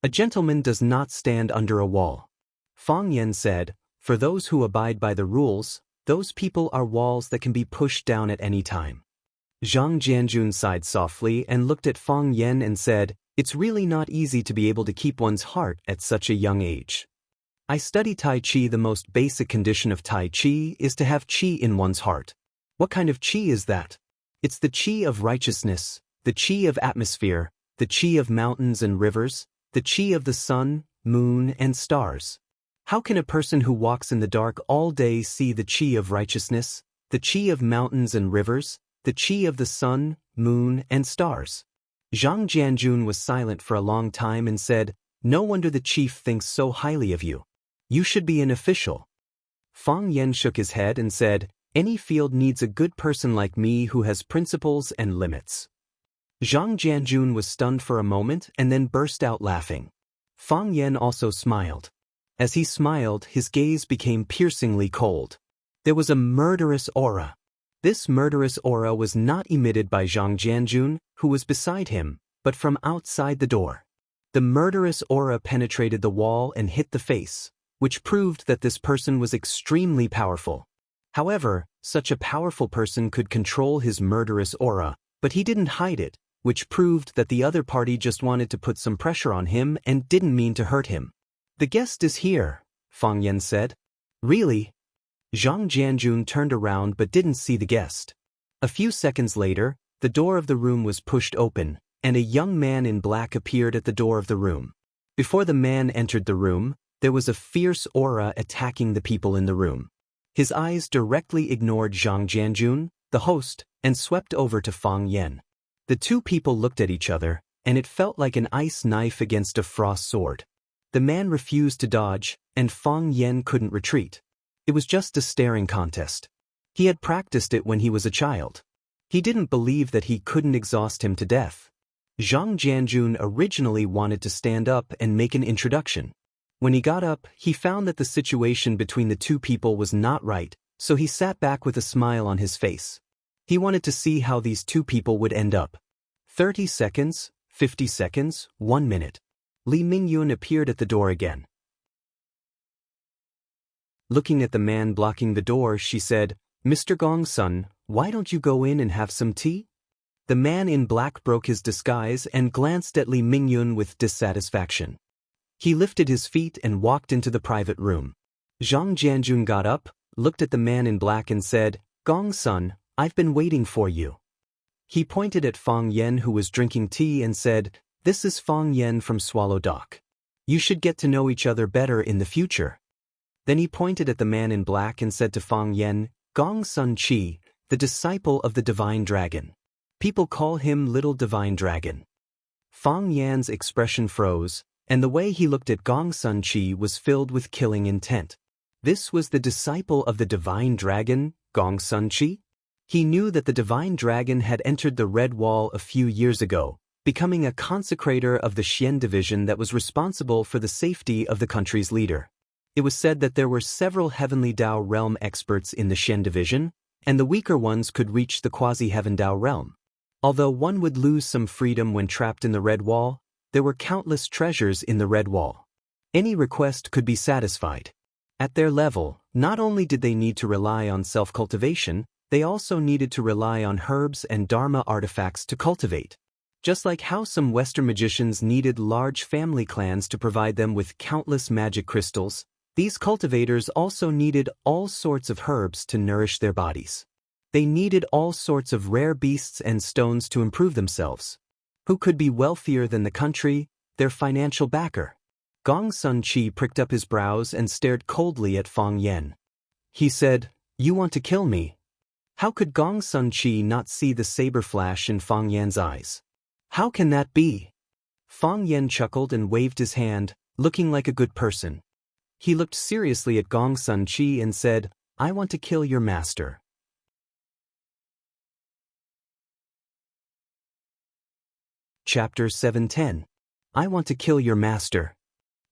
A gentleman does not stand under a wall." Fang Yan said, "For those who abide by the rules, those people are walls that can be pushed down at any time." Zhang Jianjun sighed softly and looked at Fang Yan and said, "It's really not easy to be able to keep one's heart at such a young age. I study Tai Chi. The most basic condition of Tai Chi is to have Chi in one's heart. What kind of Chi is that? It's the Chi of righteousness, the Chi of atmosphere, the Chi of mountains and rivers, the Chi of the sun, moon, and stars. How can a person who walks in the dark all day see the Chi of righteousness, the Chi of mountains and rivers, the Chi of the sun, moon, and stars?" Zhang Jianjun was silent for a long time and said, "No wonder the chief thinks so highly of you. You should be an official." Fang Yan shook his head and said, "Any field needs a good person like me who has principles and limits." Zhang Jianjun was stunned for a moment and then burst out laughing. Fang Yan also smiled. As he smiled, his gaze became piercingly cold. There was a murderous aura. This murderous aura was not emitted by Zhang Jianjun, who was beside him, but from outside the door. The murderous aura penetrated the wall and hit the face, which proved that this person was extremely powerful. However, such a powerful person could control his murderous aura, but he didn't hide it, which proved that the other party just wanted to put some pressure on him and didn't mean to hurt him. "The guest is here," Fang Yan said. "Really?" Zhang Jianjun turned around but didn't see the guest. A few seconds later, the door of the room was pushed open, and a young man in black appeared at the door of the room. Before the man entered the room, there was a fierce aura attacking the people in the room. His eyes directly ignored Zhang Jianjun, the host, and swept over to Fang Yan. The two people looked at each other, and it felt like an ice knife against a frost sword. The man refused to dodge, and Fang Yan couldn't retreat. It was just a staring contest. He had practiced it when he was a child. He didn't believe that he couldn't exhaust him to death. Zhang Jianjun originally wanted to stand up and make an introduction. When he got up, he found that the situation between the two people was not right, so he sat back with a smile on his face. He wanted to see how these two people would end up. 30 seconds, 50 seconds, 1 minute. Li Mingyun appeared at the door again. Looking at the man blocking the door, she said, "Mr. Gongsun, why don't you go in and have some tea?" The man in black broke his disguise and glanced at Li Mingyun with dissatisfaction. He lifted his feet and walked into the private room. Zhang Jianjun got up, looked at the man in black and said, "Gongsun, I've been waiting for you." He pointed at Fang Yan who was drinking tea and said, "This is Fang Yan from Swallow Dock. You should get to know each other better in the future." Then he pointed at the man in black and said to Fang Yan, "Gongsun Qi, the disciple of the Divine Dragon. People call him Little Divine Dragon." Fang Yan's expression froze, and the way he looked at Gongsun Qi was filled with killing intent. This was the disciple of the Divine Dragon, Gongsun Qi? He knew that the Divine Dragon had entered the Red Wall a few years ago, becoming a consecrator of the Xian division that was responsible for the safety of the country's leader. It was said that there were several Heavenly Dao realm experts in the Xian division, and the weaker ones could reach the quasi-Heaven Dao realm. Although one would lose some freedom when trapped in the Red Wall, there were countless treasures in the Red Wall. Any request could be satisfied. At their level, not only did they need to rely on self-cultivation, they also needed to rely on herbs and Dharma artifacts to cultivate. Just like how some Western magicians needed large family clans to provide them with countless magic crystals, these cultivators also needed all sorts of herbs to nourish their bodies. They needed all sorts of rare beasts and stones to improve themselves. Who could be wealthier than the country, their financial backer? Gong Sun Chi pricked up his brows and stared coldly at Fang Yan. He said, "You want to kill me?" How could Gong Sun Chi not see the saber flash in Fang Yan's eyes? How can that be? Fang Yan chuckled and waved his hand, looking like a good person. He looked seriously at Gong Sun Chi and said, "I want to kill your master." Chapter 710. I want to kill your master.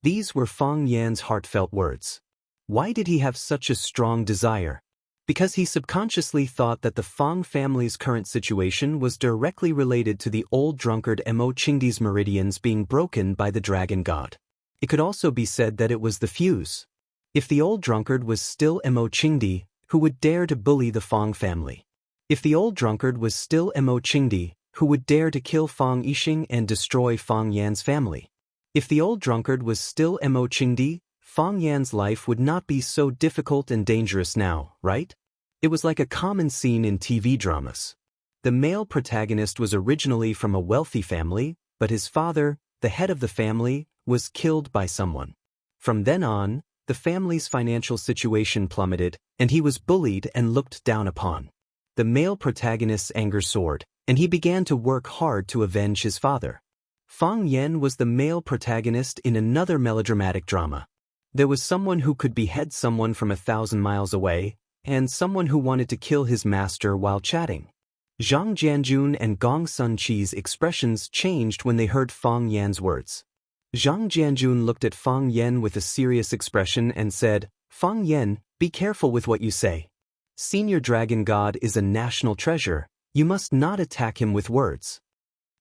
These were Fang Yan's heartfelt words. Why did he have such a strong desire? Because he subconsciously thought that the Fang family's current situation was directly related to the old drunkard Mo Qingdi's meridians being broken by the dragon god. It could also be said that it was the fuse. If the old drunkard was still Mo Qingdi, who would dare to bully the Fang family? If the old drunkard was still Mo Qingdi, who would dare to kill Fang Yixing and destroy Fang Yan's family? If the old drunkard was still Mo Qingdi, Fang Yan's life would not be so difficult and dangerous now, right? It was like a common scene in TV dramas. The male protagonist was originally from a wealthy family, but his father, the head of the family, was killed by someone. From then on, the family's financial situation plummeted, and he was bullied and looked down upon. The male protagonist's anger soared, and he began to work hard to avenge his father. Fang Yan was the male protagonist in another melodramatic drama. There was someone who could behead someone from 1,000 miles away, and someone who wanted to kill his master while chatting. Zhang Jianjun and Gong Sun Chi's expressions changed when they heard Fang Yan's words. Zhang Jianjun looked at Fang Yan with a serious expression and said, "Fang Yan, be careful with what you say. Senior Dragon God is a national treasure. You must not attack him with words."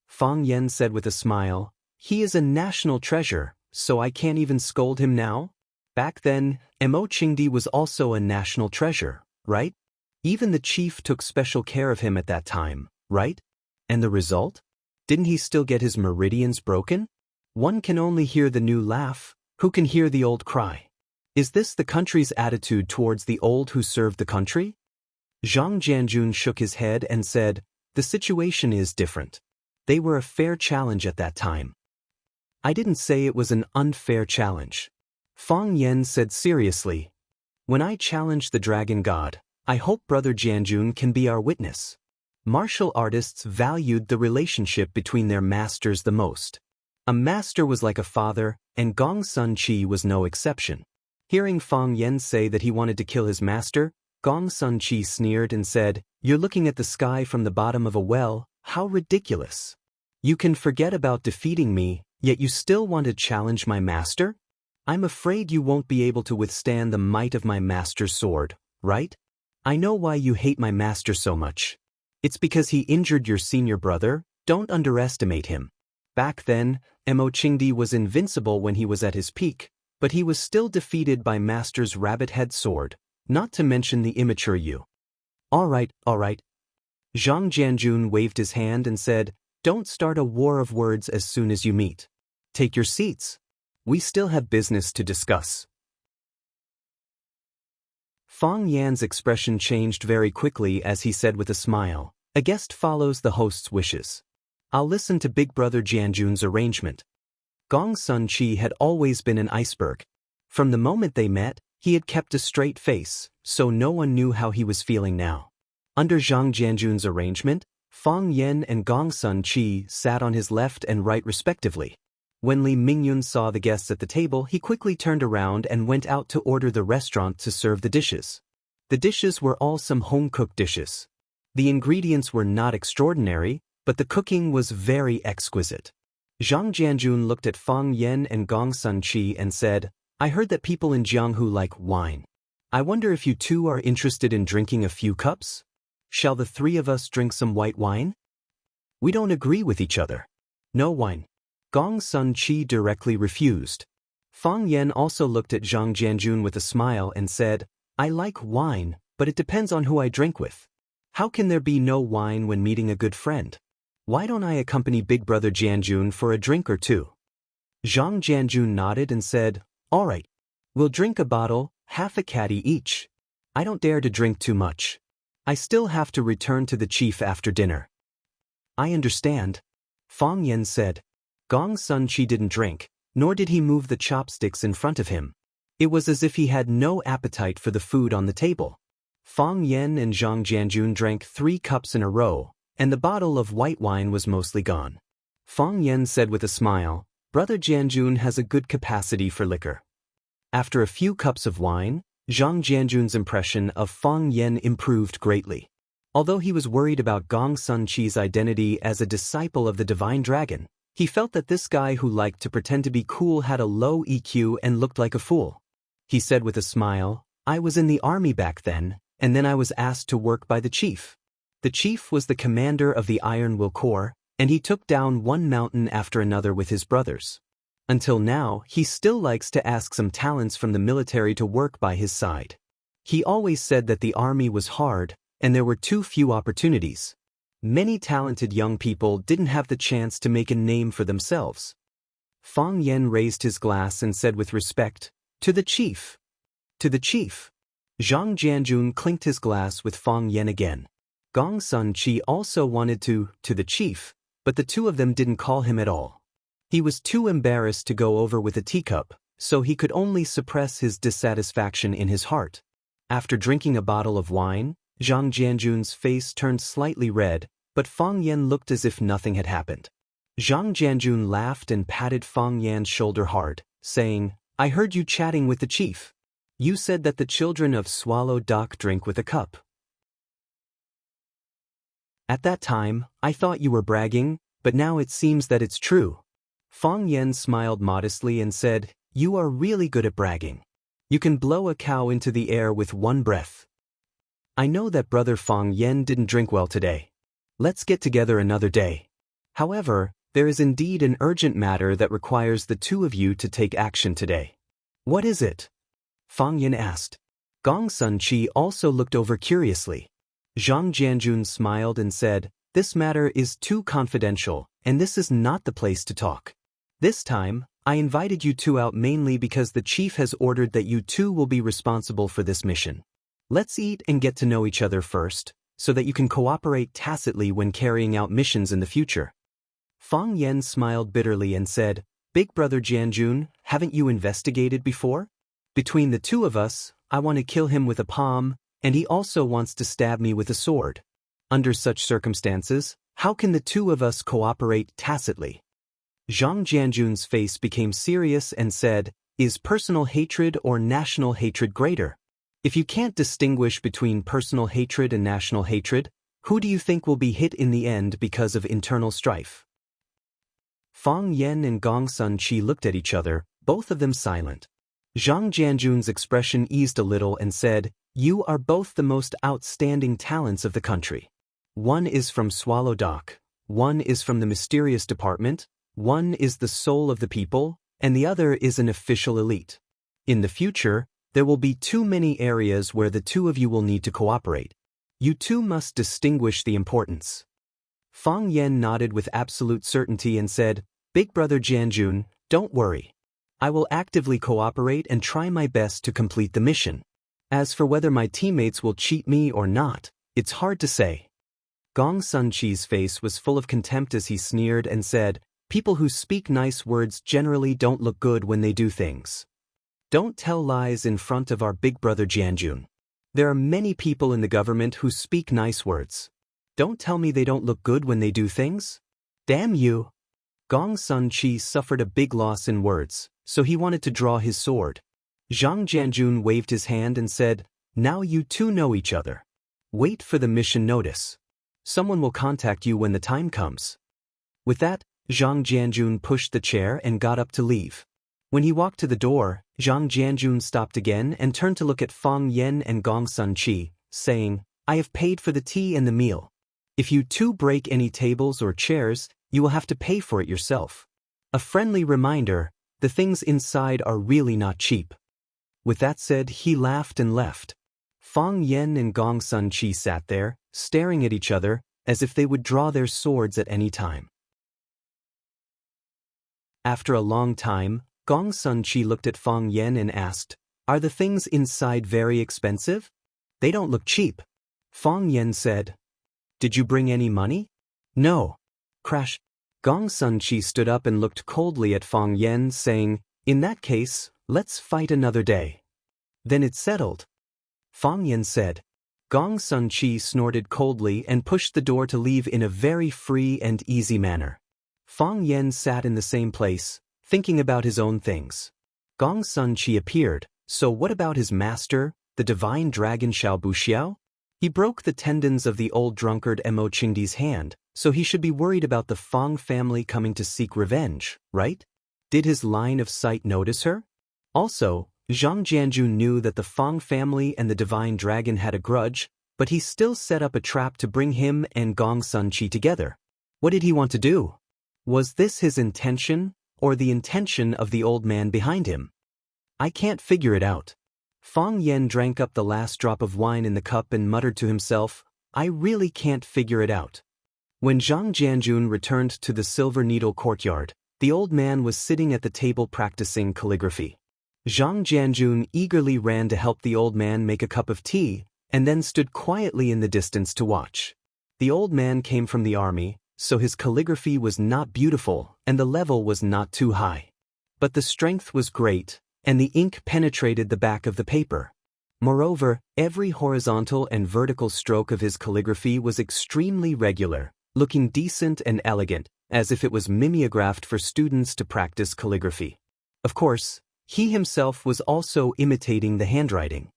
Fang Yan said with a smile, "He is a national treasure, so I can't even scold him now?" Back then, Mo Qingdi was also a national treasure, right? Even the chief took special care of him at that time, right? And the result? Didn't he still get his meridians broken? One can only hear the new laugh. Who can hear the old cry? Is this the country's attitude towards the old who served the country? Zhang Jianjun shook his head and said, "The situation is different. They were a fair challenge at that time." "I didn't say it was an unfair challenge." Fang Yan said seriously, "When I challenge the dragon god, I hope Brother Jianjun can be our witness." Martial artists valued the relationship between their masters the most. A master was like a father, and Gong Sun Chi was no exception. Hearing Fang Yan say that he wanted to kill his master, Gong Sun Chi sneered and said, "You're looking at the sky from the bottom of a well, how ridiculous. You can forget about defeating me, yet you still want to challenge my master? I'm afraid you won't be able to withstand the might of my master's sword, right? I know why you hate my master so much. It's because he injured your senior brother. Don't underestimate him." Back then, Mo Qingdi was invincible when he was at his peak, but he was still defeated by master's rabbit-head sword, not to mention the immature you. All right. Zhang Jianjun waved his hand and said, "Don't start a war of words as soon as you meet. Take your seats. We still have business to discuss." Fang Yan's expression changed very quickly as he said with a smile, "A guest follows the host's wishes. I'll listen to Big Brother Jianjun's arrangement." Gong Sun Chi had always been an iceberg. From the moment they met, he had kept a straight face, so no one knew how he was feeling now. Under Zhang Jianjun's arrangement, Fang Yan and Gong Sun Chi sat on his left and right respectively. When Li Mingyun saw the guests at the table, he quickly turned around and went out to order the restaurant to serve the dishes. The dishes were all some home-cooked dishes. The ingredients were not extraordinary, but the cooking was very exquisite. Zhang Jianjun looked at Fang Yan and Gong Sun Chi and said, "I heard that people in Jianghu like wine. I wonder if you two are interested in drinking a few cups? Shall the three of us drink some white wine? We don't agree with each other. No wine." Gong Sun Chi directly refused. Fang Yan also looked at Zhang Jianjun with a smile and said, "I like wine, but it depends on who I drink with. How can there be no wine when meeting a good friend? Why don't I accompany Big Brother Jianjun for a drink or two?" Zhang Jianjun nodded and said, "All right. We'll drink a bottle, half a caddy each. I don't dare to drink too much. I still have to return to the chief after dinner." "I understand," Fang Yan said. Gong Sun Chi didn't drink, nor did he move the chopsticks in front of him. It was as if he had no appetite for the food on the table. Fang Yan and Zhang Jianjun drank 3 cups in a row, and the bottle of white wine was mostly gone. Fang Yan said with a smile, "Brother Jianjun has a good capacity for liquor." After a few cups of wine, Zhang Jianjun's impression of Fang Yan improved greatly. Although he was worried about Gong Sun Qi's identity as a disciple of the Divine Dragon, he felt that this guy who liked to pretend to be cool had a low EQ and looked like a fool. He said with a smile, "I was in the army back then, and then I was asked to work by the chief. The chief was the commander of the Iron Will Corps, and he took down one mountain after another with his brothers. Until now, he still likes to ask some talents from the military to work by his side. He always said that the army was hard, and there were too few opportunities. Many talented young people didn't have the chance to make a name for themselves." Fang Yan raised his glass and said with respect, "To the chief." "To the chief." Zhang Jianjun clinked his glass with Fang Yan again. Gong Sun Qi also wanted to the chief, but the two of them didn't call him at all. He was too embarrassed to go over with a teacup, so he could only suppress his dissatisfaction in his heart. After drinking a bottle of wine, Zhang Jianjun's face turned slightly red, but Fang Yan looked as if nothing had happened. Zhang Jianjun laughed and patted Fang Yan's shoulder hard, saying, "I heard you chatting with the chief. You said that the children of Swallow Dock drink with a cup. At that time, I thought you were bragging, but now it seems that it's true." Fang Yan smiled modestly and said, "You are really good at bragging. You can blow a cow into the air with one breath." "I know that Brother Fang Yan didn't drink well today. Let's get together another day. However, there is indeed an urgent matter that requires the two of you to take action today." "What is it?" Fang Yan asked. Gong Sun Qi also looked over curiously. Zhang Jianjun smiled and said, "This matter is too confidential, and this is not the place to talk. This time, I invited you two out mainly because the chief has ordered that you two will be responsible for this mission. Let's eat and get to know each other first, so that you can cooperate tacitly when carrying out missions in the future." Fang Yan smiled bitterly and said, "Big Brother Jianjun, haven't you investigated before? Between the two of us, I want to kill him with a palm, and he also wants to stab me with a sword. Under such circumstances, how can the two of us cooperate tacitly?" Zhang Jianjun's face became serious and said, "Is personal hatred or national hatred greater? If you can't distinguish between personal hatred and national hatred, who do you think will be hit in the end because of internal strife?" Fang Yan and Gong Sun Qi looked at each other, both of them silent. Zhang Jianjun's expression eased a little and said, "You are both the most outstanding talents of the country. One is from Swallow Dock, one is from the mysterious department, one is the soul of the people, and the other is an official elite. In the future, there will be too many areas where the two of you will need to cooperate. You two must distinguish the importance." Fang Yan nodded with absolute certainty and said, "Big Brother Jianjun, don't worry. I will actively cooperate and try my best to complete the mission. As for whether my teammates will cheat me or not, it's hard to say." Gong Sun Qi's face was full of contempt as he sneered and said, "People who speak nice words generally don't look good when they do things. Don't tell lies in front of our Big Brother Jianjun. There are many people in the government who speak nice words. Don't tell me they don't look good when they do things. Damn you." Gong Sun Qi suffered a big loss in words, so he wanted to draw his sword. Zhang Jianjun waved his hand and said, "Now you two know each other. Wait for the mission notice. Someone will contact you when the time comes." With that, Zhang Jianjun pushed the chair and got up to leave. When he walked to the door, Zhang Jianjun stopped again and turned to look at Fang Yan and Gong Sun Qi, saying, "I have paid for the tea and the meal. If you two break any tables or chairs, you will have to pay for it yourself. A friendly reminder, the things inside are really not cheap." With that said, he laughed and left. Fang Yan and Gong Sun Qi sat there, staring at each other, as if they would draw their swords at any time. After a long time, Gong Sun Qi looked at Fang Yan and asked, "Are the things inside very expensive? They don't look cheap." Fang Yan said, "Did you bring any money?" "No." Crash. Gong Sunqi stood up and looked coldly at Fang Yan, saying, "In that case, let's fight another day." "Then it's settled," Fang Yan said. Gong Sunqi snorted coldly and pushed the door to leave in a very free and easy manner. Fang Yan sat in the same place, thinking about his own things. Gong Sunqi appeared. So what about his master, the divine dragon Xiao Buxiao? He broke the tendons of the old drunkard Mo Qingdi's hand, so he should be worried about the Fang family coming to seek revenge, right? Did his line of sight notice her? Also, Zhang Jianjun knew that the Fang family and the divine dragon had a grudge, but he still set up a trap to bring him and Gong Sunqi together. What did he want to do? Was this his intention, or the intention of the old man behind him? I can't figure it out. Fang Yan drank up the last drop of wine in the cup and muttered to himself, I really can't figure it out. When Zhang Jianjun returned to the Silver Needle courtyard, the old man was sitting at the table practicing calligraphy. Zhang Jianjun eagerly ran to help the old man make a cup of tea, and then stood quietly in the distance to watch. The old man came from the army, so his calligraphy was not beautiful and the level was not too high. But the strength was great, and the ink penetrated the back of the paper. Moreover, every horizontal and vertical stroke of his calligraphy was extremely regular, looking decent and elegant, as if it was mimeographed for students to practice calligraphy. Of course, he himself was also imitating the handwriting.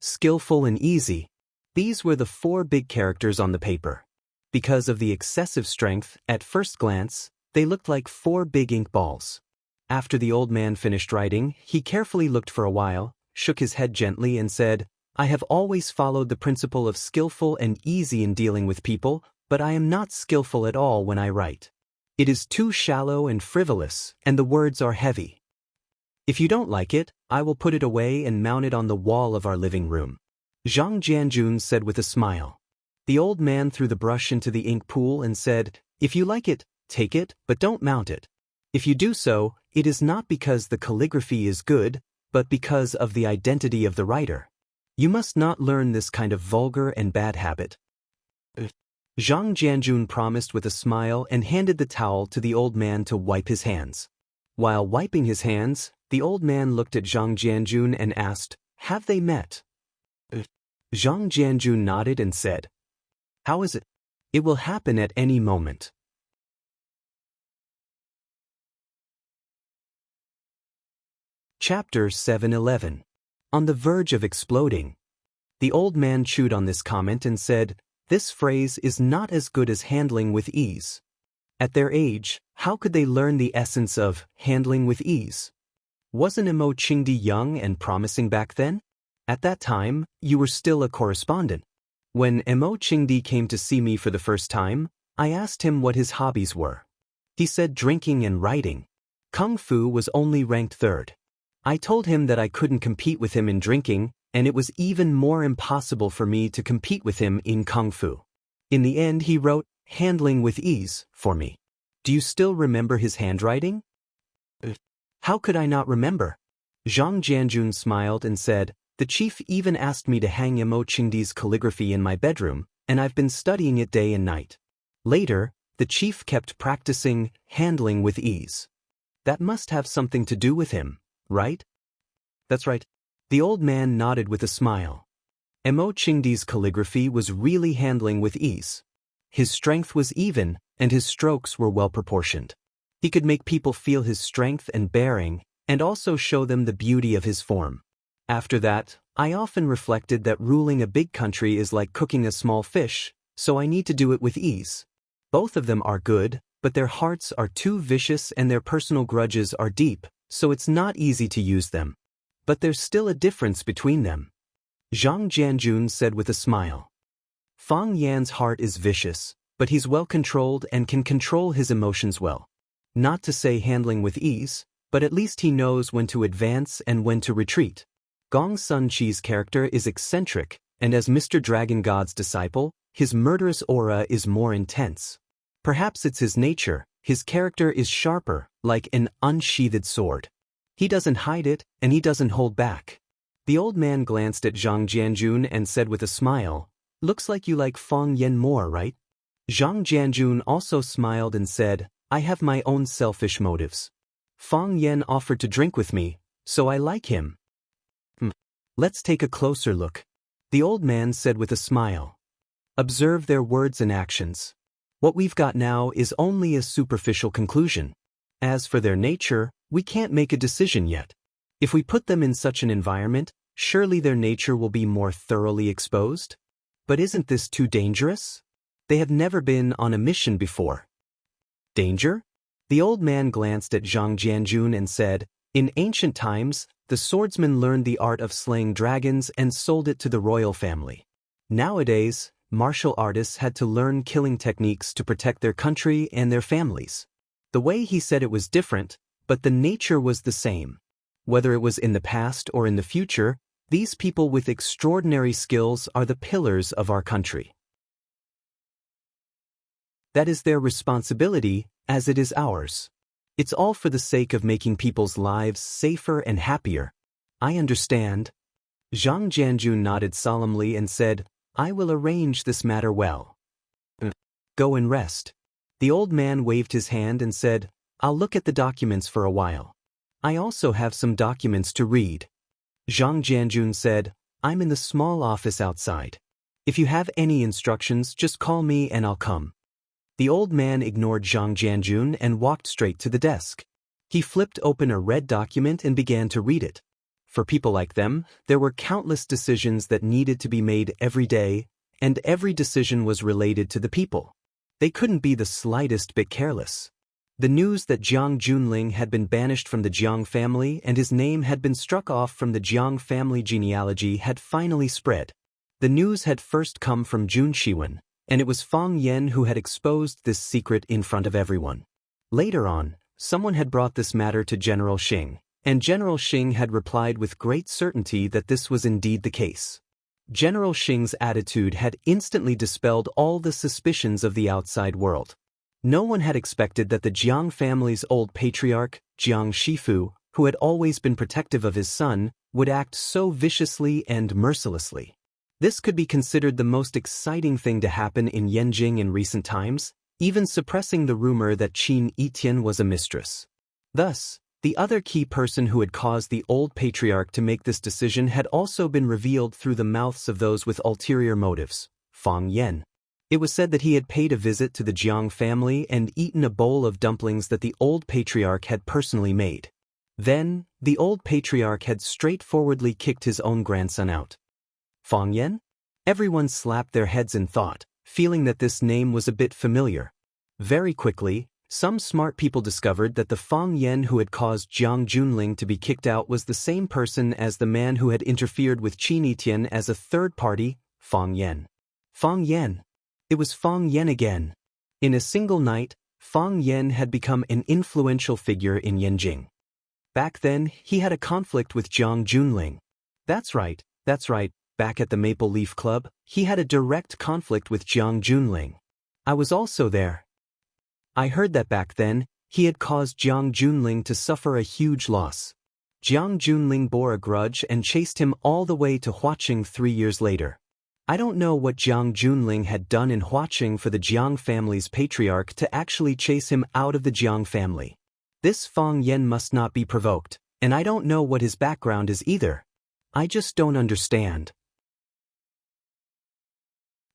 Skillful and easy. These were the four big characters on the paper. Because of the excessive strength, at first glance, they looked like four big ink balls. After the old man finished writing, he carefully looked for a while, shook his head gently and said, I have always followed the principle of skillful and easy in dealing with people, but I am not skillful at all when I write. It is too shallow and frivolous, and the words are heavy. If you don't like it, I will put it away and mount it on the wall of our living room. Zhang Jianjun said with a smile. The old man threw the brush into the ink pool and said, If you like it, take it, but don't mount it. If you do so, it is not because the calligraphy is good, but because of the identity of the writer. You must not learn this kind of vulgar and bad habit. Zhang Jianjun promised with a smile and handed the towel to the old man to wipe his hands. While wiping his hands, the old man looked at Zhang Jianjun and asked, Have they met? Zhang Jianjun nodded and said, How is it? It will happen at any moment. Chapter 7:11. On the verge of exploding. The old man chewed on this comment and said, This phrase is not as good as handling with ease. At their age, how could they learn the essence of handling with ease? Wasn't Mo Qingdi young and promising back then? At that time, you were still a correspondent. When Mo Qingdi came to see me for the first time, I asked him what his hobbies were. He said drinking and writing. Kung Fu was only ranked third. I told him that I couldn't compete with him in drinking, and it was even more impossible for me to compete with him in Kung Fu. In the end, he wrote, handling with ease, for me. Do you still remember his handwriting? How could I not remember? Zhang Jianjun smiled and said, The chief even asked me to hang Mo Qingdi's calligraphy in my bedroom, and I've been studying it day and night. Later, the chief kept practicing handling with ease. That must have something to do with him. Right? That's right. The old man nodded with a smile. Mo Qingdi's calligraphy was really handling with ease. His strength was even, and his strokes were well proportioned. He could make people feel his strength and bearing, and also show them the beauty of his form. After that, I often reflected that ruling a big country is like cooking a small fish, so I need to do it with ease. Both of them are good, but their hearts are too vicious and their personal grudges are deep, so it's not easy to use them. But there's still a difference between them. Zhang Jianjun said with a smile. Fang Yan's heart is vicious, but he's well controlled and can control his emotions well. Not to say handling with ease, but at least he knows when to advance and when to retreat. Gong Sunqi's character is eccentric, and as Mr. Dragon God's disciple, his murderous aura is more intense. Perhaps it's his nature. His character is sharper, like an unsheathed sword. He doesn't hide it, and he doesn't hold back. The old man glanced at Zhang Jianjun and said with a smile, Looks like you like Fang Yan more, right? Zhang Jianjun also smiled and said, I have my own selfish motives. Fang Yan offered to drink with me, so I like him. Let's take a closer look, the old man said with a smile. Observe their words and actions. What we've got now is only a superficial conclusion. As for their nature, we can't make a decision yet. If we put them in such an environment, surely their nature will be more thoroughly exposed? But isn't this too dangerous? They have never been on a mission before. Danger? The old man glanced at Zhang Jianjun and said, in ancient times, the swordsman learned the art of slaying dragons and sold it to the royal family. Nowadays, martial artists had to learn killing techniques to protect their country and their families. The way he said it was different, but the nature was the same. Whether it was in the past or in the future, these people with extraordinary skills are the pillars of our country. That is their responsibility, as it is ours. It's all for the sake of making people's lives safer and happier. I understand. Zhang Jianjun nodded solemnly and said, I will arrange this matter well. Go and rest. The old man waved his hand and said, I'll look at the documents for a while. I also have some documents to read. Zhang Jianjun said, I'm in the small office outside. If you have any instructions, just call me and I'll come. The old man ignored Zhang Jianjun and walked straight to the desk. He flipped open a red document and began to read it. For people like them, there were countless decisions that needed to be made every day, and every decision was related to the people. They couldn't be the slightest bit careless. The news that Jiang Junling had been banished from the Jiang family and his name had been struck off from the Jiang family genealogy had finally spread. The news had first come from Jun Shiwen, and it was Fang Yan who had exposed this secret in front of everyone. Later on, someone had brought this matter to General Xing, and General Xing had replied with great certainty that this was indeed the case. General Xing's attitude had instantly dispelled all the suspicions of the outside world. No one had expected that the Jiang family's old patriarch, Jiang Shifu, who had always been protective of his son, would act so viciously and mercilessly. This could be considered the most exciting thing to happen in Yanjing in recent times, even suppressing the rumor that Qin Yitian was a mistress. Thus, the other key person who had caused the old patriarch to make this decision had also been revealed through the mouths of those with ulterior motives, Fang Yan. It was said that he had paid a visit to the Jiang family and eaten a bowl of dumplings that the old patriarch had personally made. Then, the old patriarch had straightforwardly kicked his own grandson out. Fang Yan? Everyone slapped their heads in thought, feeling that this name was a bit familiar. Very quickly, some smart people discovered that the Fang Yan who had caused Jiang Junling to be kicked out was the same person as the man who had interfered with Qin Yitian as a third party, Fang Yan. Fang Yan. It was Fang Yan again. In a single night, Fang Yan had become an influential figure in Yanjing. Back then, he had a conflict with Jiang Junling. That's right. Back at the Maple Leaf Club, he had a direct conflict with Jiang Junling. I was also there. I heard that back then, he had caused Jiang Junling to suffer a huge loss. Jiang Junling bore a grudge and chased him all the way to Huaqing 3 years later. I don't know what Jiang Junling had done in Huaqing for the Jiang family's patriarch to actually chase him out of the Jiang family. This Fang Yan must not be provoked, and I don't know what his background is either. I just don't understand.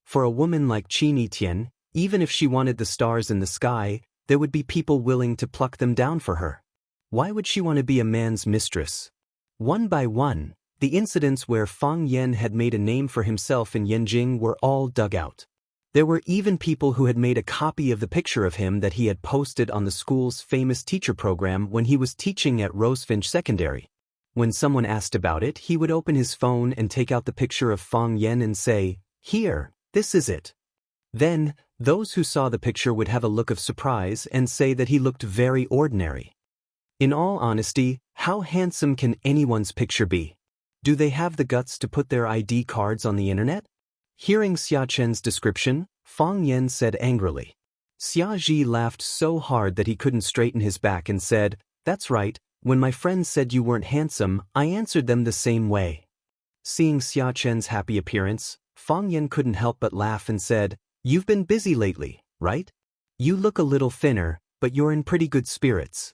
For a woman like Qin Yitian, even if she wanted the stars in the sky, there would be people willing to pluck them down for her. Why would she want to be a man's mistress? One by one, the incidents where Fang Yan had made a name for himself in Yanjing were all dug out. There were even people who had made a copy of the picture of him that he had posted on the school's famous teacher program when he was teaching at Rosefinch Secondary. When someone asked about it, he would open his phone and take out the picture of Fang Yan and say, "Here, this is it." Then, those who saw the picture would have a look of surprise and say that he looked very ordinary. In all honesty, how handsome can anyone's picture be? Do they have the guts to put their ID cards on the internet? Hearing Xia Chen's description, Fang Yan said angrily. Xia Ji laughed so hard that he couldn't straighten his back and said, "That's right, when my friends said you weren't handsome, I answered them the same way." Seeing Xia Chen's happy appearance, Fang Yan couldn't help but laugh and said, "You've been busy lately, right? You look a little thinner, but you're in pretty good spirits.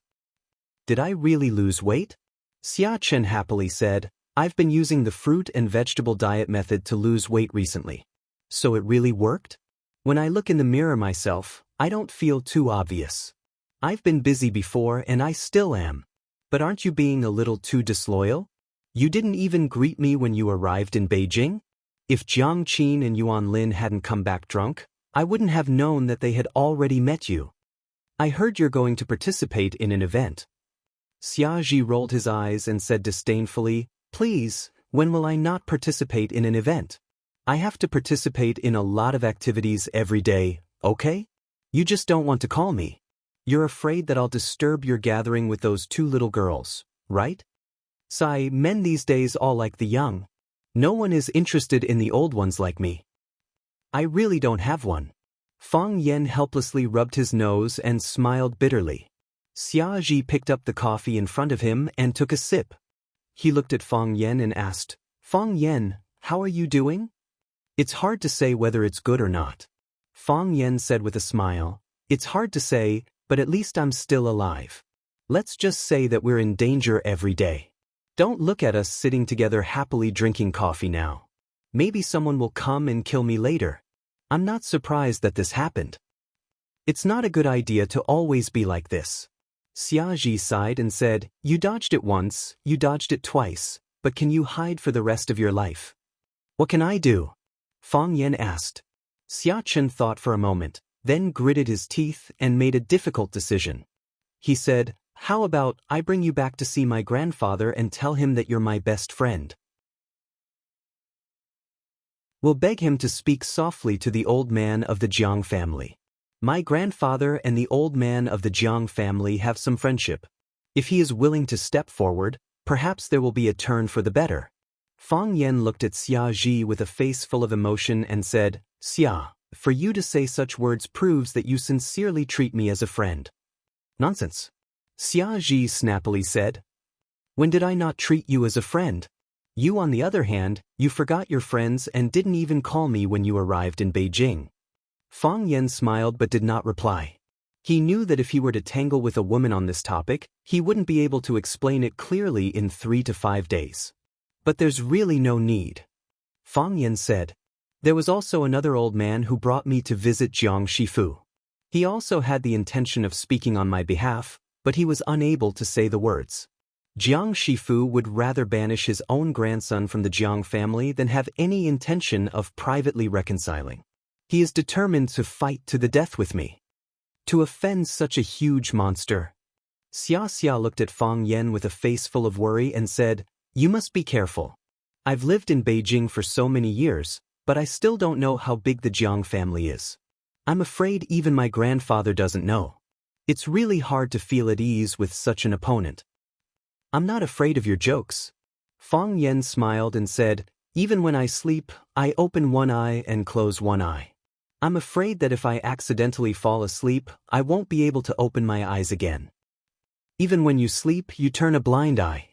Did I really lose weight? Xia Chen happily said, I've been using the fruit and vegetable diet method to lose weight recently. So it really worked? When I look in the mirror myself, I don't feel too obvious. I've been busy before and I still am. But aren't you being a little too disloyal? You didn't even greet me when you arrived in Beijing? If Jiang Qin and Wang Lin hadn't come back drunk, I wouldn't have known that they had already met you. I heard you're going to participate in an event. Xia Ji rolled his eyes and said disdainfully, Please, when will I not participate in an event? I have to participate in a lot of activities every day, okay? You just don't want to call me. You're afraid that I'll disturb your gathering with those two little girls, right? Sai, men these days all like the young. No one is interested in the old ones like me. I really don't have one. Fang Yan helplessly rubbed his nose and smiled bitterly. Xia Ji picked up the coffee in front of him and took a sip. He looked at Fang Yan and asked, Fang Yan, how are you doing? It's hard to say whether it's good or not. Fang Yan said with a smile, It's hard to say, but at least I'm still alive. Let's just say that we're in danger every day. Don't look at us sitting together happily drinking coffee now. Maybe someone will come and kill me later. I'm not surprised that this happened. It's not a good idea to always be like this. Xia Ji sighed and said, You dodged it once, you dodged it twice, but can you hide for the rest of your life? What can I do? Fang Yan asked. Xia Chen thought for a moment, then gritted his teeth and made a difficult decision. He said, How about I bring you back to see my grandfather and tell him that you're my best friend? We'll beg him to speak softly to the old man of the Jiang family. My grandfather and the old man of the Jiang family have some friendship. If he is willing to step forward, perhaps there will be a turn for the better. Fang Yan looked at Xia Ji with a face full of emotion and said, Xia, for you to say such words proves that you sincerely treat me as a friend. Nonsense. Xia Ji snappily said. When did I not treat you as a friend? You, on the other hand, you forgot your friends and didn't even call me when you arrived in Beijing. Fang Yan smiled but did not reply. He knew that if he were to tangle with a woman on this topic, he wouldn't be able to explain it clearly in 3 to 5 days. But there's really no need. Fang Yan said. There was also another old man who brought me to visit Jiang Shifu. He also had the intention of speaking on my behalf, but he was unable to say the words. Jiang Shifu would rather banish his own grandson from the Jiang family than have any intention of privately reconciling. He is determined to fight to the death with me. To offend such a huge monster. Xiaxia looked at Fang Yan with a face full of worry and said, You must be careful. I've lived in Beijing for so many years, but I still don't know how big the Jiang family is. I'm afraid even my grandfather doesn't know. It's really hard to feel at ease with such an opponent. I'm not afraid of your jokes. Fang Yan smiled and said, Even when I sleep, I open one eye and close one eye. I'm afraid that if I accidentally fall asleep, I won't be able to open my eyes again. Even when you sleep, you turn a blind eye.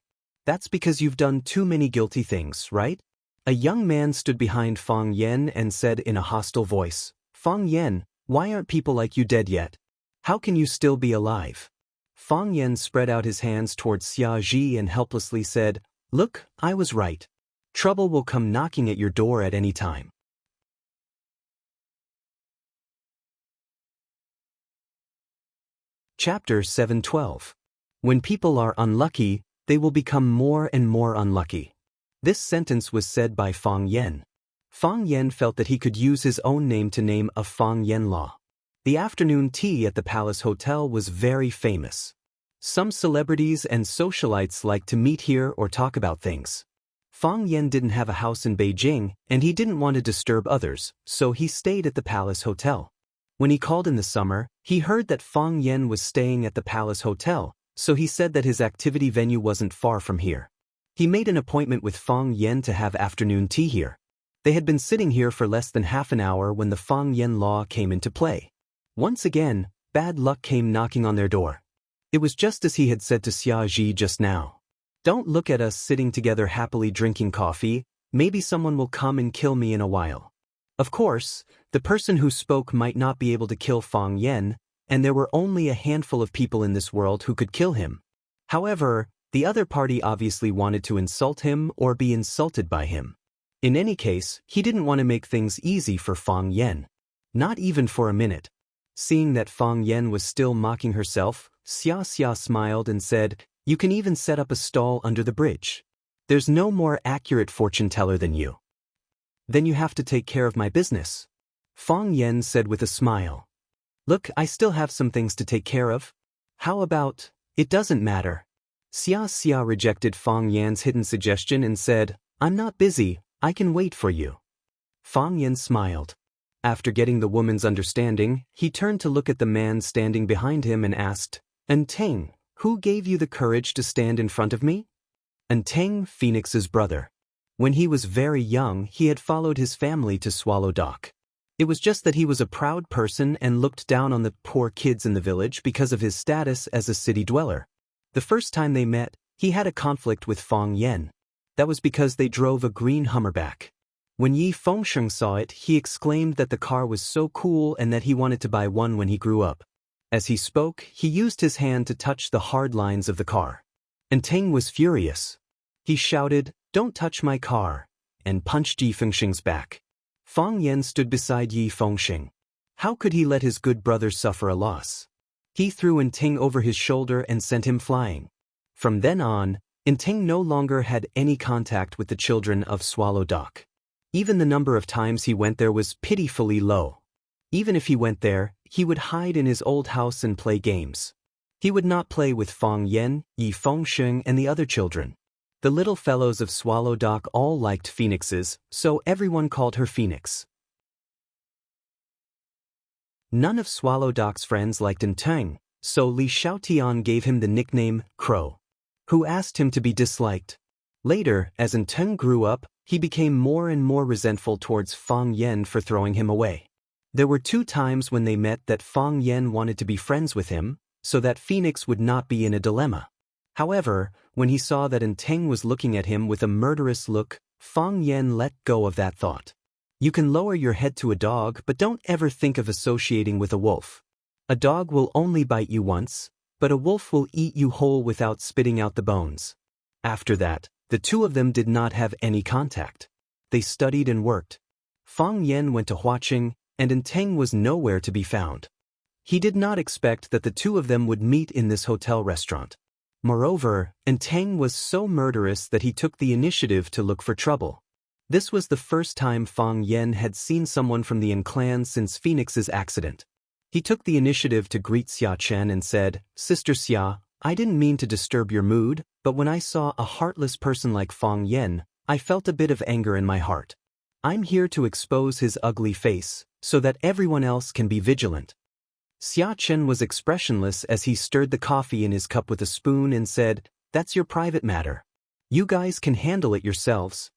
That's because you've done too many guilty things, right? A young man stood behind Fang Yan and said in a hostile voice, Fang Yan, why aren't people like you dead yet? How can you still be alive? Fang Yan spread out his hands towards Xia Ji and helplessly said, Look, I was right. Trouble will come knocking at your door at any time. Chapter 7:12. When people are unlucky, they will become more and more unlucky. This sentence was said by Fang Yan. Fang Yan felt that he could use his own name to name a Fang Yan law. The afternoon tea at the Palace Hotel was very famous. Some celebrities and socialites liked to meet here or talk about things. Fang Yan didn't have a house in Beijing, and he didn't want to disturb others, so he stayed at the Palace Hotel. When he called in the summer, he heard that Fang Yan was staying at the Palace Hotel, so he said that his activity venue wasn't far from here. He made an appointment with Fang Yan to have afternoon tea here. They had been sitting here for less than half an hour when the Fang Yan law came into play. Once again, bad luck came knocking on their door. It was just as he had said to Xia Ji just now. Don't look at us sitting together happily drinking coffee, maybe someone will come and kill me in a while. Of course, the person who spoke might not be able to kill Fang Yan, and there were only a handful of people in this world who could kill him. However, the other party obviously wanted to insult him or be insulted by him. In any case, he didn't want to make things easy for Fang Yan. Not even for a minute. Seeing that Fang Yan was still mocking herself, Xiaxia smiled and said, "You can even set up a stall under the bridge. There's no more accurate fortune teller than you. Then you have to take care of my business." Fang Yan said with a smile. "Look, I still have some things to take care of. How about, it doesn't matter." Xiaxia rejected Fang Yan's hidden suggestion and said, "I'm not busy, I can wait for you." Fang Yan smiled. After getting the woman's understanding, he turned to look at the man standing behind him and asked, "Enteng, who gave you the courage to stand in front of me?" Enteng, Phoenix's brother. When he was very young, he had followed his family to Swallow Dock. It was just that he was a proud person and looked down on the poor kids in the village because of his status as a city dweller. The first time they met, he had a conflict with Fang Yan. That was because they drove a green Hummerback. When Yi Fengsheng saw it, he exclaimed that the car was so cool and that he wanted to buy one when he grew up. As he spoke, he used his hand to touch the hard lines of the car. Enteng was furious. He shouted, "Don't touch my car," and punched Yi Fengsheng's back. Fang Yan stood beside Yi Fengsheng. How could he let his good brother suffer a loss? He threw Enteng over his shoulder and sent him flying. From then on, Enteng no longer had any contact with the children of Swallow Dock. Even the number of times he went there was pitifully low. Even if he went there, he would hide in his old house and play games. He would not play with Fang Yan, Yi Fengsheng, and the other children. The little fellows of Swallow Dock all liked phoenixes, so everyone called her Phoenix. None of Swallow Dock's friends liked Enteng, so Li Xiaotian gave him the nickname Crow, who asked him to be disliked. Later, as Enteng grew up, he became more and more resentful towards Fang Yan for throwing him away. There were 2 times when they met that Fang Yan wanted to be friends with him, so that Phoenix would not be in a dilemma. However, when he saw that Enteng was looking at him with a murderous look, Fang Yan let go of that thought. You can lower your head to a dog, but don't ever think of associating with a wolf. A dog will only bite you once, but a wolf will eat you whole without spitting out the bones. After that, the 2 of them did not have any contact. They studied and worked. Fang Yan went to Huaqing, and Enteng was nowhere to be found. He did not expect that the 2 of them would meet in this hotel restaurant. Moreover, Enteng was so murderous that he took the initiative to look for trouble. This was the first time Fang Yan had seen someone from the Yin clan since Phoenix's accident. He took the initiative to greet Xia Chen and said, "Sister Xia, I didn't mean to disturb your mood, but when I saw a heartless person like Fang Yan, I felt a bit of anger in my heart. I'm here to expose his ugly face, so that everyone else can be vigilant." Xia Chen was expressionless as he stirred the coffee in his cup with a spoon and said, "That's your private matter. You guys can handle it yourselves."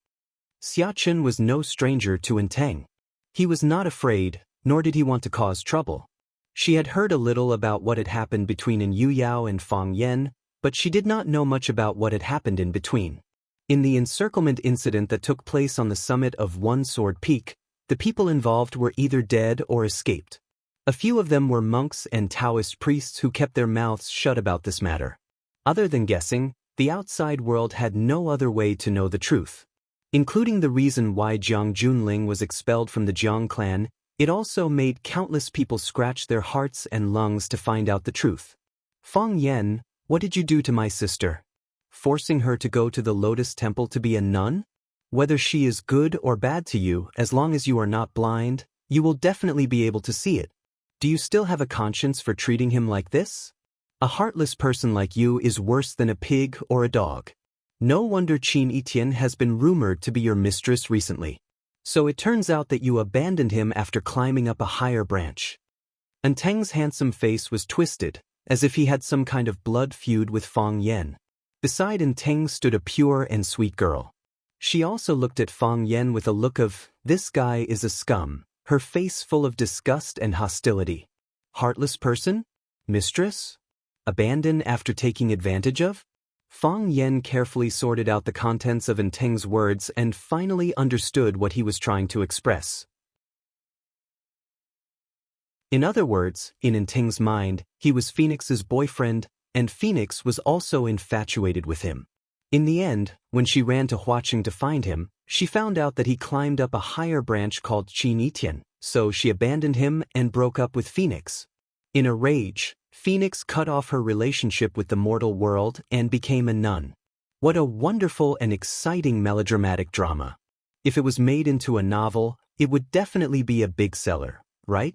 Xia Chen was no stranger to Enteng. He was not afraid, nor did he want to cause trouble. She had heard a little about what had happened between Yu Yao and Fang Yan, but she did not know much about what had happened in between. In the encirclement incident that took place on the summit of One Sword Peak, the people involved were either dead or escaped. A few of them were monks and Daoist priests who kept their mouths shut about this matter. Other than guessing, the outside world had no other way to know the truth. Including the reason why Jiang Junling was expelled from the Jiang clan, it also made countless people scratch their hearts and lungs to find out the truth. "Fang Yan, what did you do to my sister? Forcing her to go to the Lotus Temple to be a nun? Whether she is good or bad to you, as long as you are not blind, you will definitely be able to see it. Do you still have a conscience for treating him like this? A heartless person like you is worse than a pig or a dog. No wonder Qin Etienne has been rumored to be your mistress recently. So it turns out that you abandoned him after climbing up a higher branch." Enteng's handsome face was twisted, as if he had some kind of blood feud with Fang Yan. Beside Enteng stood a pure and sweet girl. She also looked at Fang Yan with a look of, "This guy is a scum," her face full of disgust and hostility. Heartless person? Mistress? Abandoned after taking advantage of? Fang Yan carefully sorted out the contents of Enteng's words and finally understood what he was trying to express. In other words, in Ting's mind, he was Phoenix's boyfriend, and Phoenix was also infatuated with him. In the end, when she ran to Huaqing to find him, she found out that he climbed up a higher branch called Qinitian, so she abandoned him and broke up with Phoenix. In a rage, Phoenix cut off her relationship with the mortal world and became a nun. What a wonderful and exciting melodramatic drama. If it was made into a novel, it would definitely be a big seller, right?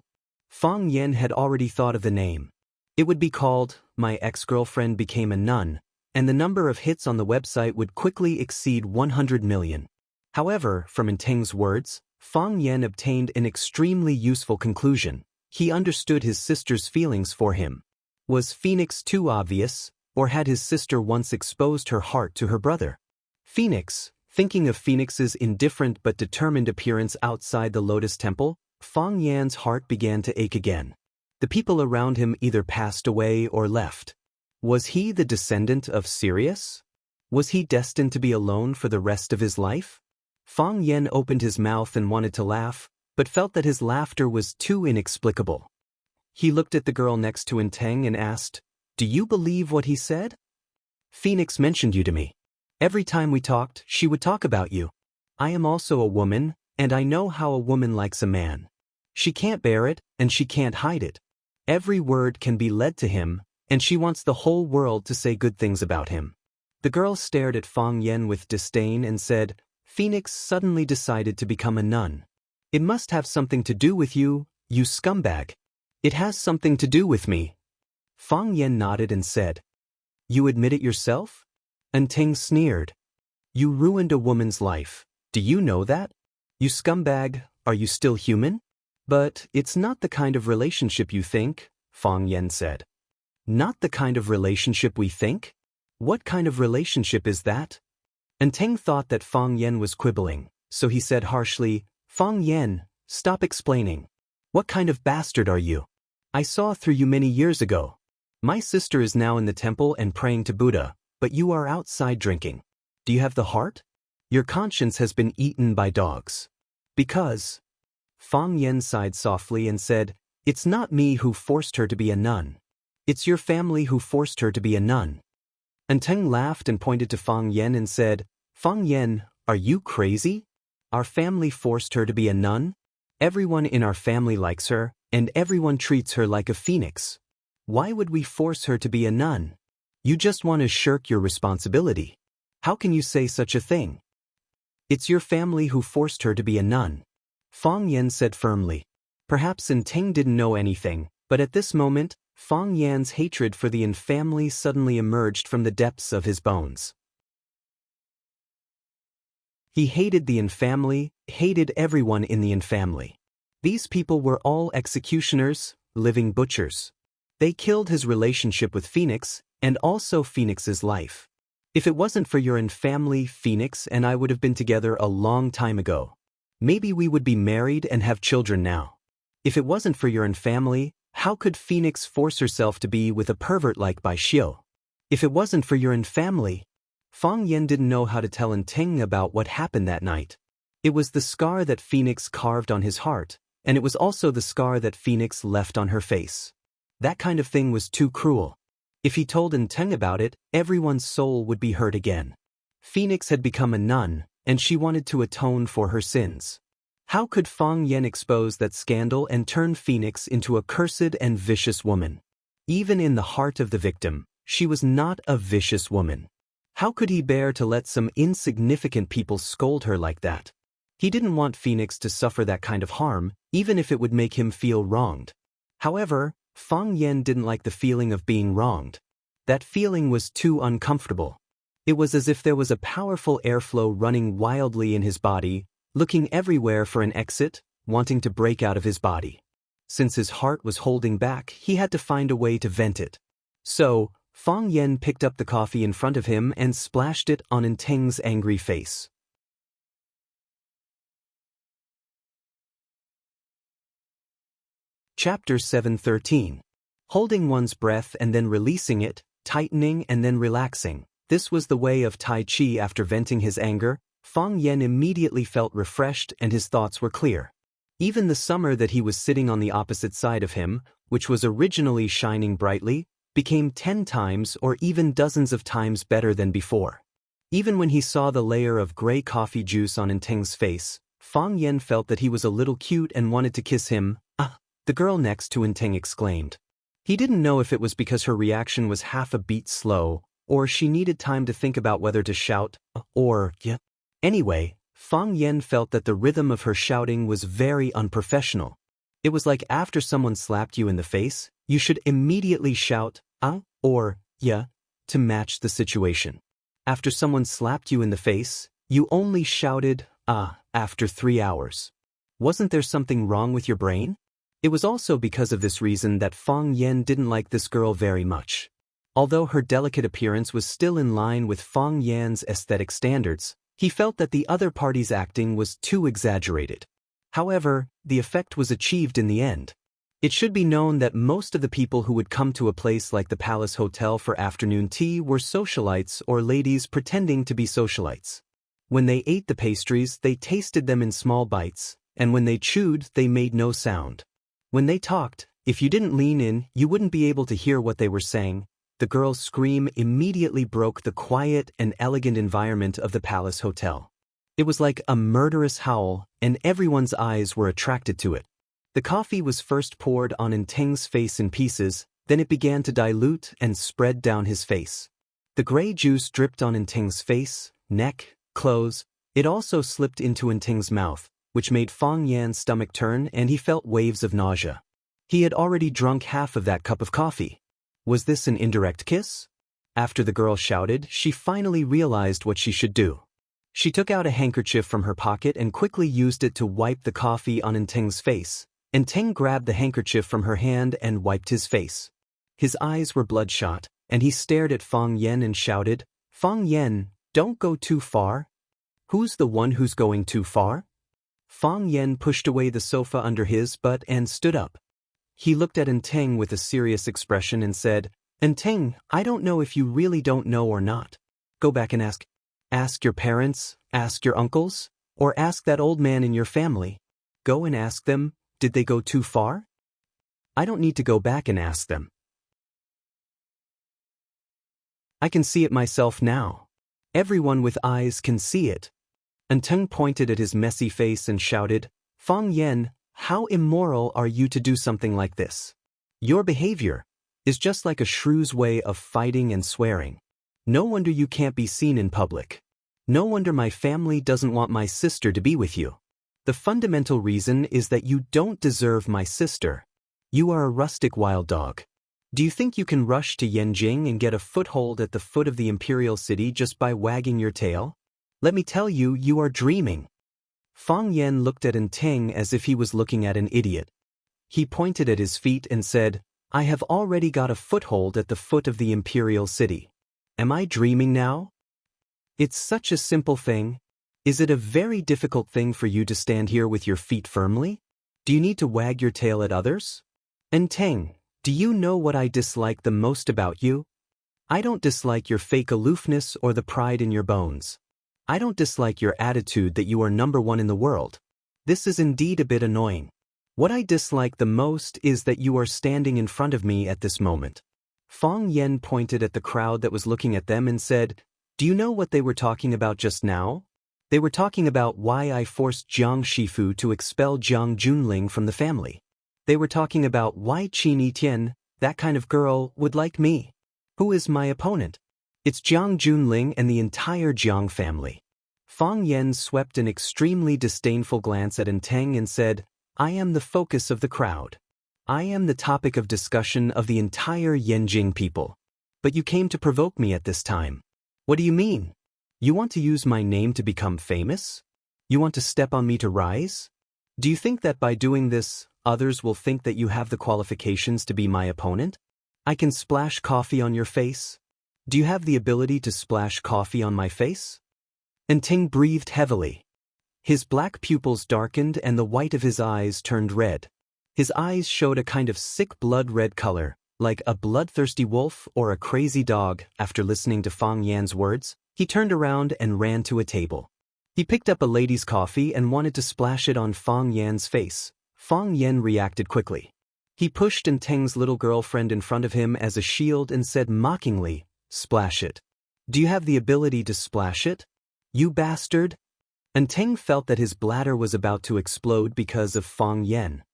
Fang Yen had already thought of the name. It would be called My Ex-Girlfriend Became a Nun, and the number of hits on the website would quickly exceed 100 million. However, from Ting's words, Fang Yen obtained an extremely useful conclusion. He understood his sister's feelings for him. Was Phoenix too obvious, or had his sister once exposed her heart to her brother? Phoenix, thinking of Phoenix's indifferent but determined appearance outside the Lotus Temple, Fang Yan's heart began to ache again. The people around him either passed away or left. Was he the descendant of Sirius? Was he destined to be alone for the rest of his life? Fang Yen opened his mouth and wanted to laugh, but felt that his laughter was too inexplicable. He looked at the girl next to Nteng and asked, "Do you believe what he said? Phoenix mentioned you to me. Every time we talked, she would talk about you. I am also a woman, and I know how a woman likes a man. She can't bear it, and she can't hide it. Every word can be led to him, and she wants the whole world to say good things about him." The girl stared at Fang Yen with disdain and said, "Phoenix suddenly decided to become a nun. It must have something to do with you, you scumbag." "It has something to do with me." Fang Yen nodded and said, "You admit it yourself?" Nteng sneered. "You ruined a woman's life. Do you know that? You scumbag, are you still human?" "But it's not the kind of relationship you think," Fang Yen said. "Not the kind of relationship we think? What kind of relationship is that?" Nteng thought that Fang Yen was quibbling, so he said harshly, "Fang Yen, stop explaining. What kind of bastard are you? I saw through you many years ago. My sister is now in the temple and praying to Buddha, but you are outside drinking. Do you have the heart? Your conscience has been eaten by dogs. Because..." Fang Yen sighed softly and said, "It's not me who forced her to be a nun. It's your family who forced her to be a nun." Nteng laughed and pointed to Fang Yen and said, "Fang Yen, are you crazy? Our family forced her to be a nun? Everyone in our family likes her, and everyone treats her like a phoenix. Why would we force her to be a nun? You just want to shirk your responsibility. How can you say such a thing? It's your family who forced her to be a nun." Fang Yen said firmly. Perhaps Nteng didn't know anything, but at this moment, Fang Yan's hatred for the Yin family suddenly emerged from the depths of his bones. He hated the Yin family, hated everyone in the Yin family. These people were all executioners, living butchers. They killed his relationship with Phoenix, and also Phoenix's life. If it wasn't for your Yin family, Phoenix and I would have been together a long time ago. Maybe we would be married and have children now. If it wasn't for your Yin family, how could Phoenix force herself to be with a pervert like Bai Xiu? If it wasn't for your Yin family... Fang Yen didn't know how to tell Nteng about what happened that night. It was the scar that Phoenix carved on his heart, and it was also the scar that Phoenix left on her face. That kind of thing was too cruel. If he told Nteng about it, everyone's soul would be hurt again. Phoenix had become a nun, and she wanted to atone for her sins. How could Fang Yen expose that scandal and turn Phoenix into a cursed and vicious woman? Even in the heart of the victim, she was not a vicious woman. How could he bear to let some insignificant people scold her like that? He didn't want Phoenix to suffer that kind of harm, even if it would make him feel wronged. However, Fang Yen didn't like the feeling of being wronged. That feeling was too uncomfortable. It was as if there was a powerful airflow running wildly in his body, looking everywhere for an exit, wanting to break out of his body. Since his heart was holding back, he had to find a way to vent it. So, Fang Yen picked up the coffee in front of him and splashed it on Nteng's angry face. Chapter 7:13. Holding one's breath and then releasing it, tightening and then relaxing. This was the way of Tai Chi. After venting his anger, Fang Yen immediately felt refreshed and his thoughts were clear. Even the summer that he was sitting on the opposite side of him, which was originally shining brightly, became 10 times or even dozens of times better than before. Even when he saw the layer of gray coffee juice on Enteng's face, Fang Yen felt that he was a little cute and wanted to kiss him. "Ah!" the girl next to Enteng exclaimed. He didn't know if it was because her reaction was half a beat slow, or she needed time to think about whether to shout, or yeah. Anyway, Fang Yen felt that the rhythm of her shouting was very unprofessional. It was like after someone slapped you in the face, you should immediately shout, "Ah," or "yeah," to match the situation. After someone slapped you in the face, you only shouted, "Ah," after 3 hours. Wasn't there something wrong with your brain? It was also because of this reason that Fang Yen didn't like this girl very much. Although her delicate appearance was still in line with Fang Yan's aesthetic standards, he felt that the other party's acting was too exaggerated. However, the effect was achieved in the end. It should be known that most of the people who would come to a place like the Palace Hotel for afternoon tea were socialites or ladies pretending to be socialites. When they ate the pastries, they tasted them in small bites, and when they chewed, they made no sound. When they talked, if you didn't lean in, you wouldn't be able to hear what they were saying. The girl's scream immediately broke the quiet and elegant environment of the Palace Hotel. It was like a murderous howl, and everyone's eyes were attracted to it. The coffee was first poured on Enteng's face in pieces, then it began to dilute and spread down his face. The gray juice dripped on Enteng's face, neck, clothes. It also slipped into Enteng's mouth, which made Fang Yan's stomach turn and he felt waves of nausea. He had already drunk half of that cup of coffee. Was this an indirect kiss? After the girl shouted, she finally realized what she should do. She took out a handkerchief from her pocket and quickly used it to wipe the coffee on Enteng's face. Enteng grabbed the handkerchief from her hand and wiped his face. His eyes were bloodshot, and he stared at Fang Yen and shouted, "Fang Yen, don't go too far." "Who's the one who's going too far?" Fang Yen pushed away the sofa under his butt and stood up. He looked at Enteng with a serious expression and said, "Enteng, I don't know if you really don't know or not. Go back and ask. Ask your parents, ask your uncles, or ask that old man in your family. Go and ask them, did they go too far? I don't need to go back and ask them. I can see it myself now. Everyone with eyes can see it." Enteng pointed at his messy face and shouted, "Fang Yen, how immoral are you to do something like this? Your behavior is just like a shrew's way of fighting and swearing. No wonder you can't be seen in public. No wonder my family doesn't want my sister to be with you. The fundamental reason is that you don't deserve my sister. You are a rustic wild dog. Do you think you can rush to Yanjing and get a foothold at the foot of the imperial city just by wagging your tail? Let me tell you, you are dreaming." Fang Yen looked at Enteng as if he was looking at an idiot. He pointed at his feet and said, "I have already got a foothold at the foot of the imperial city. Am I dreaming now? It's such a simple thing. Is it a very difficult thing for you to stand here with your feet firmly? Do you need to wag your tail at others? Enteng, do you know what I dislike the most about you? I don't dislike your fake aloofness or the pride in your bones. I don't dislike your attitude that you are number one in the world. This is indeed a bit annoying. What I dislike the most is that you are standing in front of me at this moment." Fang Yen pointed at the crowd that was looking at them and said, "Do you know what they were talking about just now? They were talking about why I forced Jiang Shifu to expel Jiang Junling from the family. They were talking about why Qin Yitian, that kind of girl, would like me. Who is my opponent? It's Jiang Junling and the entire Jiang family." Fang Yen swept an extremely disdainful glance at Enteng and said, "I am the focus of the crowd. I am the topic of discussion of the entire Yanjing people. But you came to provoke me at this time. What do you mean? You want to use my name to become famous? You want to step on me to rise? Do you think that by doing this, others will think that you have the qualifications to be my opponent? I can splash coffee on your face. Do you have the ability to splash coffee on my face?" Enteng breathed heavily. His black pupils darkened and the white of his eyes turned red. His eyes showed a kind of sick blood-red color, like a bloodthirsty wolf or a crazy dog. After listening to Fang Yan's words, he turned around and ran to a table. He picked up a lady's coffee and wanted to splash it on Fang Yan's face. Fang Yan reacted quickly. He pushed Teng's little girlfriend in front of him as a shield and said mockingly, "Splash it. Do you have the ability to splash it? You bastard?" Teng felt that his bladder was about to explode because of Fang Yan.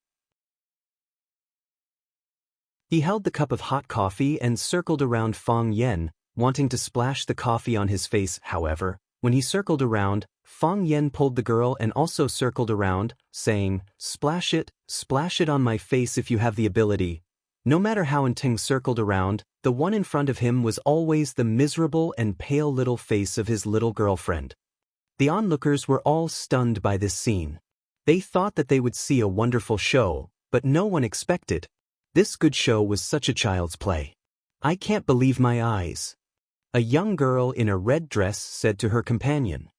He held the cup of hot coffee and circled around Fang Yan, wanting to splash the coffee on his face. However, when he circled around, Fang Yan pulled the girl and also circled around, saying, splash it on my face if you have the ability." No matter how Teng circled around, the one in front of him was always the miserable and pale little face of his little girlfriend. The onlookers were all stunned by this scene. They thought that they would see a wonderful show, but no one expected. This good show was such a child's play. "I can't believe my eyes," a young girl in a red dress said to her companion.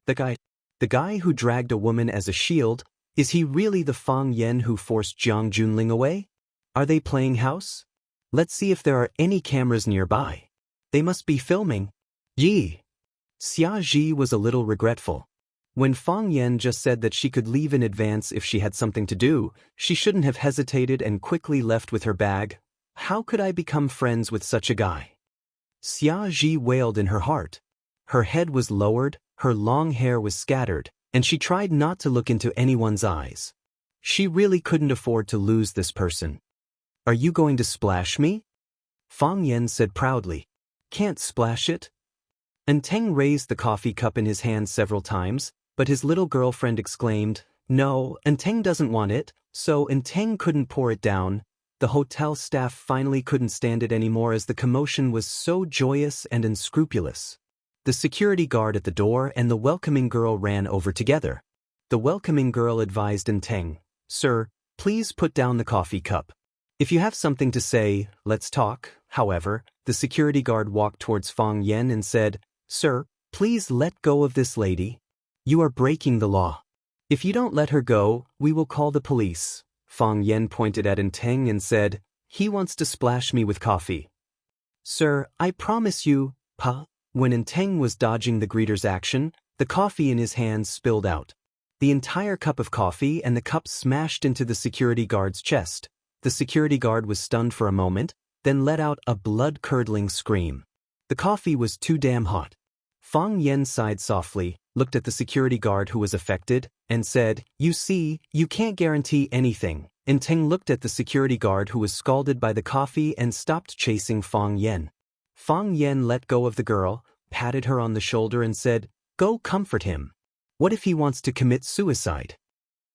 The guy who dragged a woman as a shield, is he really the Fang Yan who forced Jiang Junling away? Are they playing house? Let's see if there are any cameras nearby. They must be filming. Yi. Xia Ji was a little regretful. When Fang Yan just said that she could leave in advance if she had something to do, she shouldn't have hesitated and quickly left with her bag. How could I become friends with such a guy? Xia Ji wailed in her heart. Her head was lowered, her long hair was scattered, and she tried not to look into anyone's eyes. She really couldn't afford to lose this person. "Are you going to splash me?" Fang Yan said proudly. "Can't splash it?" Teng raised the coffee cup in his hand several times, but his little girlfriend exclaimed, "No, Teng doesn't want it," so Teng couldn't pour it down. The hotel staff finally couldn't stand it anymore as the commotion was so joyous and unscrupulous. The security guard at the door and the welcoming girl ran over together. The welcoming girl advised Teng, "Sir, please put down the coffee cup. If you have something to say, let's talk." However, the security guard walked towards Fang Yan and said, "Sir, please let go of this lady. You are breaking the law. If you don't let her go, we will call the police." Fang Yan pointed at Teng and said, "He wants to splash me with coffee." "Sir, I promise you, pa." When Teng was dodging the greeter's action, the coffee in his hands spilled out. The entire cup of coffee and the cup smashed into the security guard's chest. The security guard was stunned for a moment, then let out a blood-curdling scream. The coffee was too damn hot. Fang Yan sighed softly, looked at the security guard who was affected, and said, "You see, you can't guarantee anything." Teng looked at the security guard who was scalded by the coffee and stopped chasing Fang Yan. Fang Yan let go of the girl, patted her on the shoulder and said, "Go comfort him. What if he wants to commit suicide?"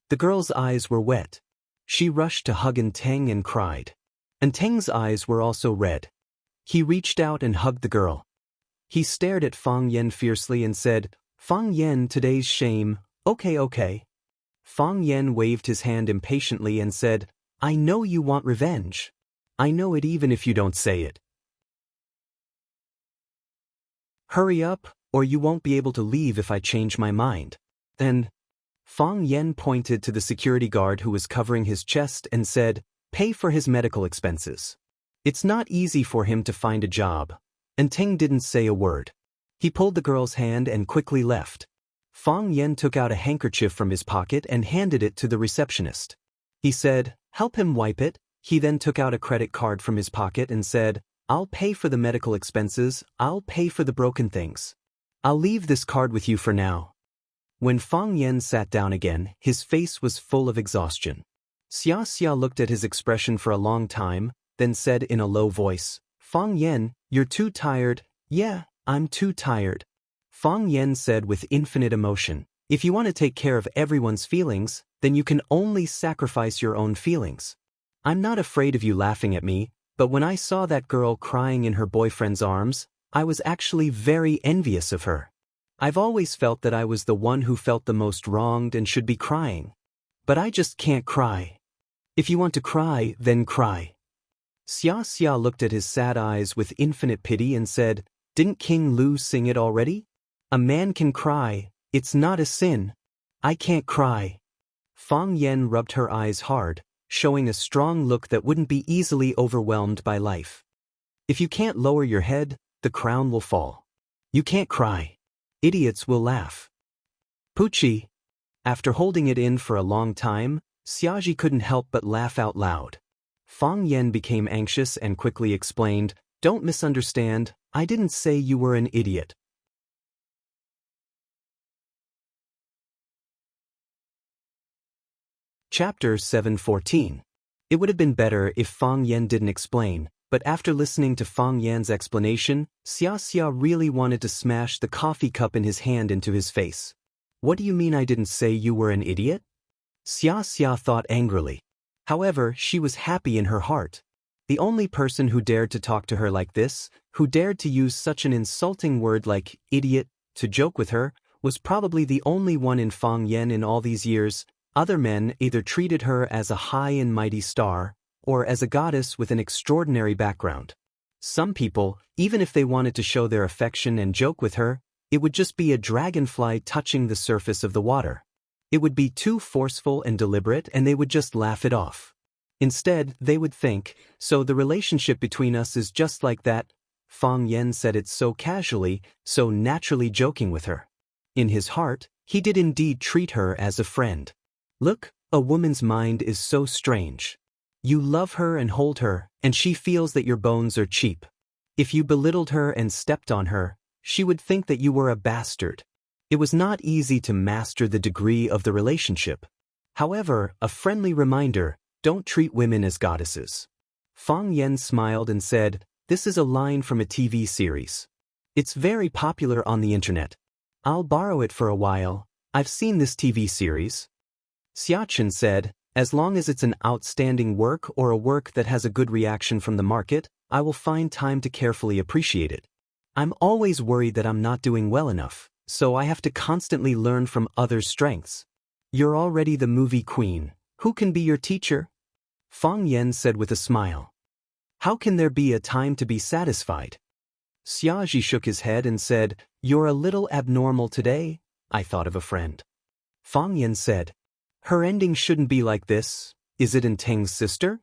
The girl's eyes were wet. She rushed to hug Teng and cried. Teng's eyes were also red. He reached out and hugged the girl. He stared at Fang Yan fiercely and said, "Fang Yan, today's shame, okay." Fang Yan waved his hand impatiently and said, "I know you want revenge. I know it even if you don't say it. Hurry up, or you won't be able to leave if I change my mind." Then, Fang Yan pointed to the security guard who was covering his chest and said, "Pay for his medical expenses. It's not easy for him to find a job." Teng didn't say a word. He pulled the girl's hand and quickly left. Fang Yan took out a handkerchief from his pocket and handed it to the receptionist. He said, "Help him wipe it." He then took out a credit card from his pocket and said, "I'll pay for the medical expenses, I'll pay for the broken things. I'll leave this card with you for now." When Fang Yan sat down again, his face was full of exhaustion. Xianxia looked at his expression for a long time, then said in a low voice, "Fang Yan, you're too tired." "Yeah, I'm too tired." Fang Yan said with infinite emotion, "If you want to take care of everyone's feelings, then you can only sacrifice your own feelings. I'm not afraid of you laughing at me, but when I saw that girl crying in her boyfriend's arms, I was actually very envious of her. I've always felt that I was the one who felt the most wronged and should be crying. But I just can't cry. If you want to cry, then cry." Xia looked at his sad eyes with infinite pity and said, "Didn't King Lu sing it already? A man can cry, it's not a sin. I can't cry." Fang Yan rubbed her eyes hard, showing a strong look that wouldn't be easily overwhelmed by life. "If you can't lower your head, the crown will fall. You can't cry. Idiots will laugh." Pucci. After holding it in for a long time, Xiaji couldn't help but laugh out loud. Fang Yan became anxious and quickly explained, "Don't misunderstand, I didn't say you were an idiot." Chapter 714. It would have been better if Fang Yan didn't explain, but after listening to Fang Yan's explanation, Xiaxia really wanted to smash the coffee cup in his hand into his face. "What do you mean I didn't say you were an idiot?" Xiaxia thought angrily. However, she was happy in her heart. The only person who dared to talk to her like this, who dared to use such an insulting word like idiot to joke with her, was probably the only one in Fang Yan in all these years. Other men either treated her as a high and mighty star, or as a goddess with an extraordinary background. Some people, even if they wanted to show their affection and joke with her, it would just be a dragonfly touching the surface of the water. It would be too forceful and deliberate and they would just laugh it off. Instead, they would think, "So the relationship between us is just like that." Fang Yan said it so casually, so naturally joking with her. In his heart, he did indeed treat her as a friend. Look, a woman's mind is so strange. You love her and hold her, and she feels that your bones are cheap. If you belittled her and stepped on her, she would think that you were a bastard. It was not easy to master the degree of the relationship. However, a friendly reminder, don't treat women as goddesses. Fang Yan smiled and said, "This is a line from a TV series. It's very popular on the internet. I'll borrow it for a while. I've seen this TV series." Xiachen said, "As long as it's an outstanding work or a work that has a good reaction from the market, I will find time to carefully appreciate it. I'm always worried that I'm not doing well enough, so I have to constantly learn from others' strengths. You're already the movie queen. Who can be your teacher?" Fang Yan said with a smile. "How can there be a time to be satisfied?" Xiaji shook his head and said, "You're a little abnormal today. I thought of a friend." Fang Yan said, "Her ending shouldn't be like this. Is it Teng's sister?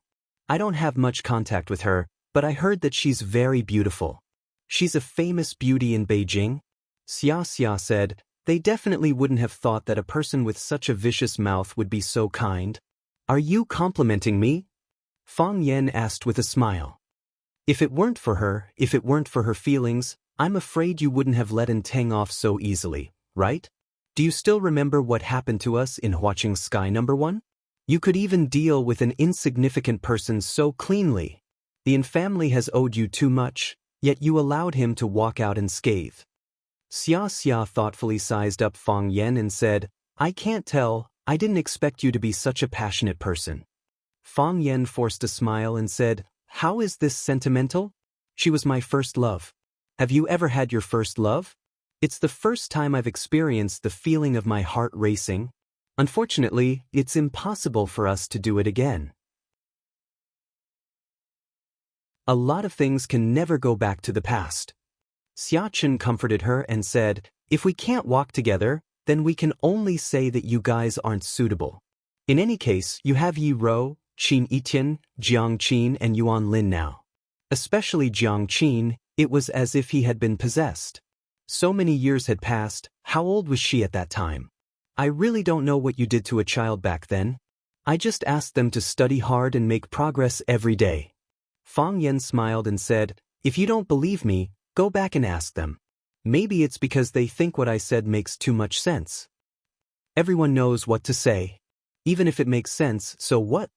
I don't have much contact with her, but I heard that she's very beautiful. She's a famous beauty in Beijing." Xiaxia said, "They definitely wouldn't have thought that a person with such a vicious mouth would be so kind." "Are you complimenting me?" Fang Yan asked with a smile. If it weren't for her feelings, I'm afraid you wouldn't have let Teng off so easily, right? Do you still remember what happened to us in Watching Sky No. 1? You could even deal with an insignificant person so cleanly. The family has owed you too much, yet you allowed him to walk out unscathed. Xiaxia thoughtfully sized up Fang Yan and said, "I can't tell, I didn't expect you to be such a passionate person." Fang Yan forced a smile and said, "How is this sentimental? She was my first love. Have you ever had your first love? It's the first time I've experienced the feeling of my heart racing. Unfortunately, it's impossible for us to do it again. A lot of things can never go back to the past." Xiachen comforted her and said, "If we can't walk together, then we can only say that you guys aren't suitable. In any case, you have Yi Rou, Qin Yitian, Jiang Qin and Yuan Lin now. Especially Jiang Qin, it was as if he had been possessed. So many years had passed. How old was she at that time? I really don't know what you did to a child back then. I just asked them to study hard and make progress every day." Fang Yan smiled and said, "If you don't believe me, go back and ask them. Maybe it's because they think what I said makes too much sense. Everyone knows what to say. Even if it makes sense, so what?"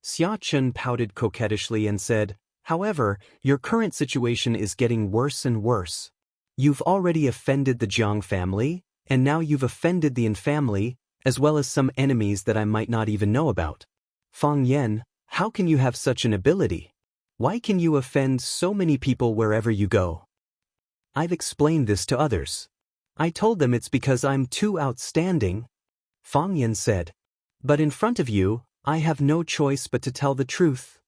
Xiachen pouted coquettishly and said, "However, your current situation is getting worse and worse. You've already offended the Jiang family, and now you've offended the Yin family, as well as some enemies that I might not even know about. Fang Yan, how can you have such an ability? Why can you offend so many people wherever you go?" "I've explained this to others. I told them it's because I'm too outstanding," Fang Yan said. "But in front of you, I have no choice but to tell the truth."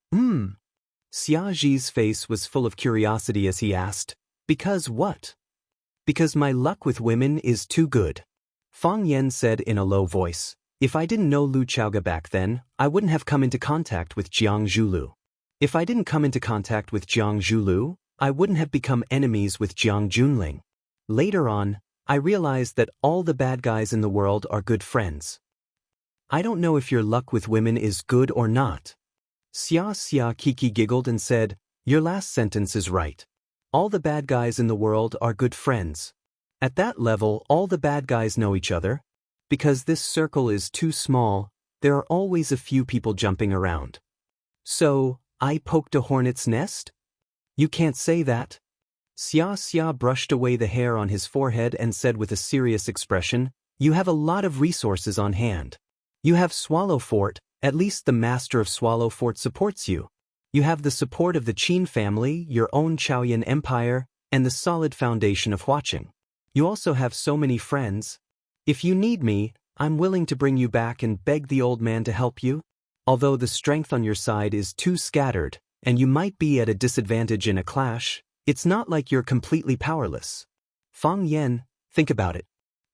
Xiaji's face was full of curiosity as he asked, "Because what?" "Because my luck with women is too good," Fang Yan said in a low voice. "If I didn't know Lu Chaoga back then, I wouldn't have come into contact with Jiang Zhulu. If I didn't come into contact with Jiang Zhulu, I wouldn't have become enemies with Jiang Junling. Later on, I realized that all the bad guys in the world are good friends. I don't know if your luck with women is good or not. Xianxia Kiki giggled and said, your last sentence is right. All the bad guys in the world are good friends. At that level, all the bad guys know each other. Because this circle is too small, there are always a few people jumping around. So, I poked a hornet's nest? You can't say that. Xianxia brushed away the hair on his forehead and said with a serious expression, you have a lot of resources on hand. You have Swallow Fort, at least the master of Swallow Fort supports you. You have the support of the Qin family, your own Chaoyan empire, and the solid foundation of Huaqing. You also have so many friends. If you need me, I'm willing to bring you back and beg the old man to help you. Although the strength on your side is too scattered, and you might be at a disadvantage in a clash, it's not like you're completely powerless. Fang Yan, think about it.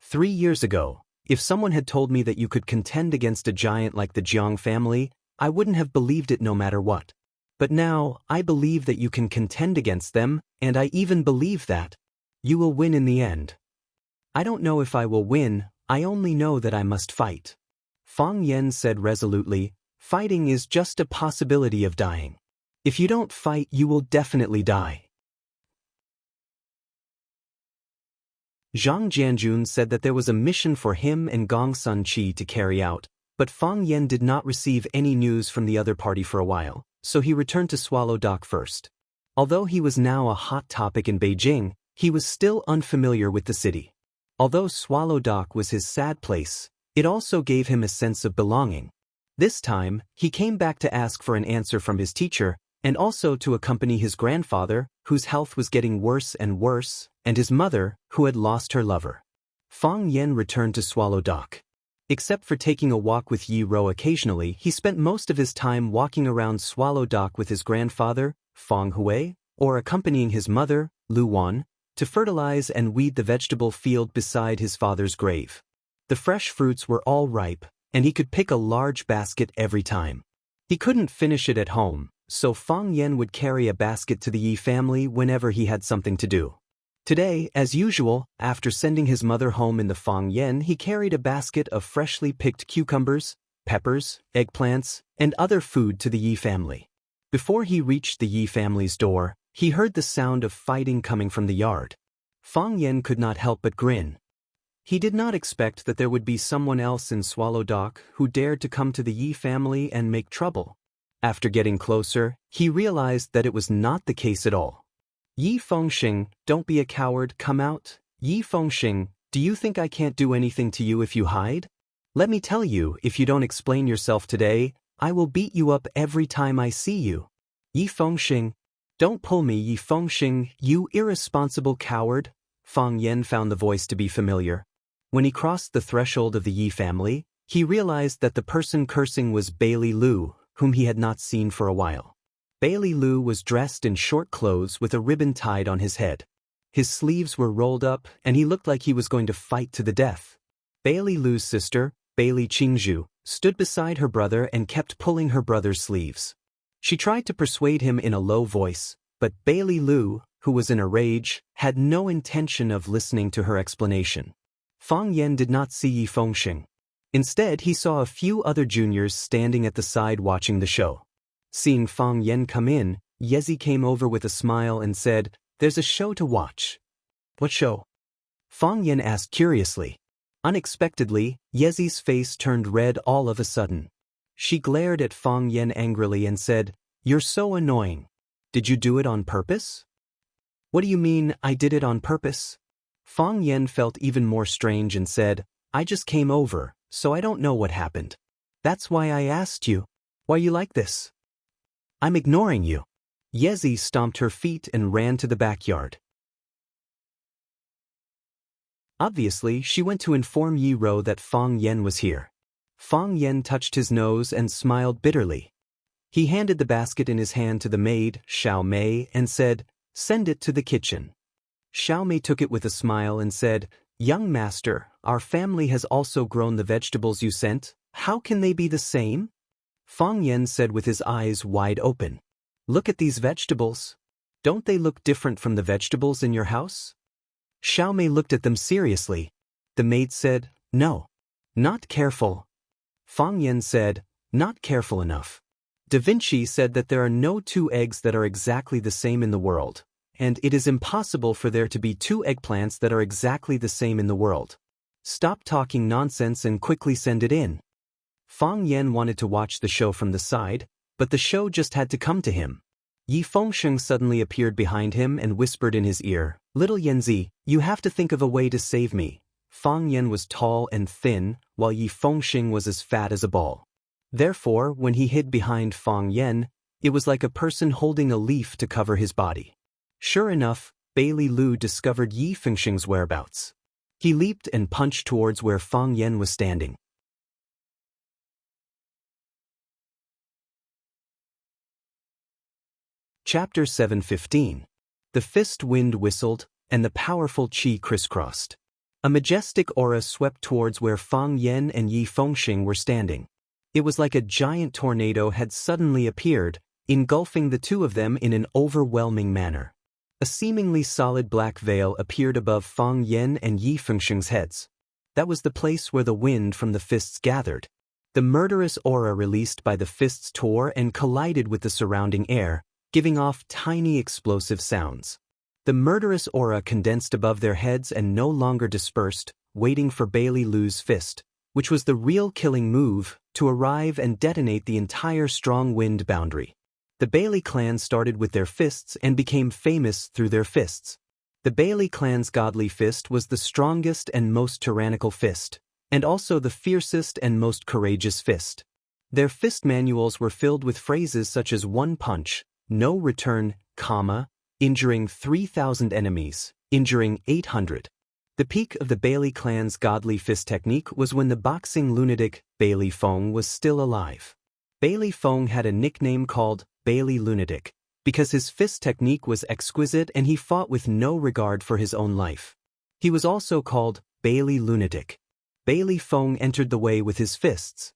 3 years ago, if someone had told me that you could contend against a giant like the Jiang family, I wouldn't have believed it no matter what. But now, I believe that you can contend against them, and I even believe that you will win in the end. I don't know if I will win, I only know that I must fight. Fang Yan said resolutely, fighting is just a possibility of dying. If you don't fight, you will definitely die. Zhang Jianjun said that there was a mission for him and Gong Sun Qi to carry out, but Fang Yan did not receive any news from the other party for a while, so he returned to Swallow Dock first. Although he was now a hot topic in Beijing, he was still unfamiliar with the city. Although Swallow Dock was his sad place, it also gave him a sense of belonging. This time, he came back to ask for an answer from his teacher, and also to accompany his grandfather, whose health was getting worse and worse, and his mother, who had lost her lover. Fang Yan returned to Swallow Dock. Except for taking a walk with Yi Ro occasionally, he spent most of his time walking around Swallow Dock with his grandfather, Fang Hui, or accompanying his mother, Lu Wan, to fertilize and weed the vegetable field beside his father's grave. The fresh fruits were all ripe, and he could pick a large basket every time. He couldn't finish it at home, so Fang Yan would carry a basket to the Yi family whenever he had something to do. Today, as usual, after sending his mother home in the Fang Yan, he carried a basket of freshly picked cucumbers, peppers, eggplants, and other food to the Yi family. Before he reached the Yi family's door, he heard the sound of fighting coming from the yard. Fang Yan could not help but grin. He did not expect that there would be someone else in Swallow Dock who dared to come to the Yi family and make trouble. After getting closer, he realized that it was not the case at all. Yi Fengxing, don't be a coward, come out. Yi Fengxing, do you think I can't do anything to you if you hide? Let me tell you, if you don't explain yourself today, I will beat you up every time I see you. Yi Fengxing, don't pull me, Yi Fengxing, you irresponsible coward. Fang Yan found the voice to be familiar. When he crossed the threshold of the Yi family, he realized that the person cursing was Bailey Lu, whom he had not seen for a while. Bailey Lu was dressed in short clothes with a ribbon tied on his head. His sleeves were rolled up, and he looked like he was going to fight to the death. Bailey Lu's sister, Bailey Qingzhu, stood beside her brother and kept pulling her brother's sleeves. She tried to persuade him in a low voice, but Bailey Lu, who was in a rage, had no intention of listening to her explanation. Fang Yan did not see Yi Fengxing. Instead, he saw a few other juniors standing at the side watching the show. Seeing Fang Yan come in, Yezi came over with a smile and said, "There's a show to watch." "What show?" Fang Yan asked curiously. Unexpectedly, Yezi's face turned red all of a sudden. She glared at Fang Yan angrily and said, "You're so annoying. Did you do it on purpose?" "What do you mean, I did it on purpose?" Fang Yan felt even more strange and said, "I just came over, so I don't know what happened. That's why I asked you. Why you like this?" "I'm ignoring you." Yezi stomped her feet and ran to the backyard. Obviously, she went to inform Yi Ro that Fang Yan was here. Fang Yan touched his nose and smiled bitterly. He handed the basket in his hand to the maid, Xiao Mei, and said, "Send it to the kitchen." Xiao Mei took it with a smile and said, "Young master, our family has also grown the vegetables you sent. How can they be the same?" Fang Yan said with his eyes wide open, "Look at these vegetables. Don't they look different from the vegetables in your house?" Xiaomei looked at them seriously. The maid said, "No. Not careful." Fang Yan said, "Not careful enough." Da Vinci said that there are no two eggs that are exactly the same in the world, and it is impossible for there to be two eggplants that are exactly the same in the world. Stop talking nonsense and quickly send it in. Fang Yan wanted to watch the show from the side, but the show just had to come to him. Yi Fengsheng suddenly appeared behind him and whispered in his ear, "Little Yanzi, you have to think of a way to save me." Fang Yan was tall and thin, while Yi Fengsheng was as fat as a ball. Therefore, when he hid behind Fang Yan, it was like a person holding a leaf to cover his body. Sure enough, Bailey Lu discovered Yi Fengsheng's whereabouts. He leaped and punched towards where Fang Yan was standing. Chapter 7:15. The fist wind whistled, and the powerful qi crisscrossed. A majestic aura swept towards where Fang Yan and Yi Fengsheng were standing. It was like a giant tornado had suddenly appeared, engulfing the two of them in an overwhelming manner. A seemingly solid black veil appeared above Fang Yan and Yi Fengsheng's heads. That was the place where the wind from the fists gathered. The murderous aura released by the fists tore and collided with the surrounding air, giving off tiny explosive sounds. The murderous aura condensed above their heads and no longer dispersed, waiting for Bailey Lu's fist, which was the real killing move, to arrive and detonate the entire strong wind boundary. The Bailey clan started with their fists and became famous through their fists. The Bailey clan's godly fist was the strongest and most tyrannical fist, and also the fiercest and most courageous fist. Their fist manuals were filled with phrases such as "one punch," "no return," injuring 3,000 enemies, injuring 800. The peak of the Bailey clan's godly fist technique was when the boxing lunatic, Bailey Feng, was still alive. Bailey Feng had a nickname called Bailey Lunatic, because his fist technique was exquisite and he fought with no regard for his own life. He was also called Bailey Lunatic. Bailey Feng entered the way with his fists.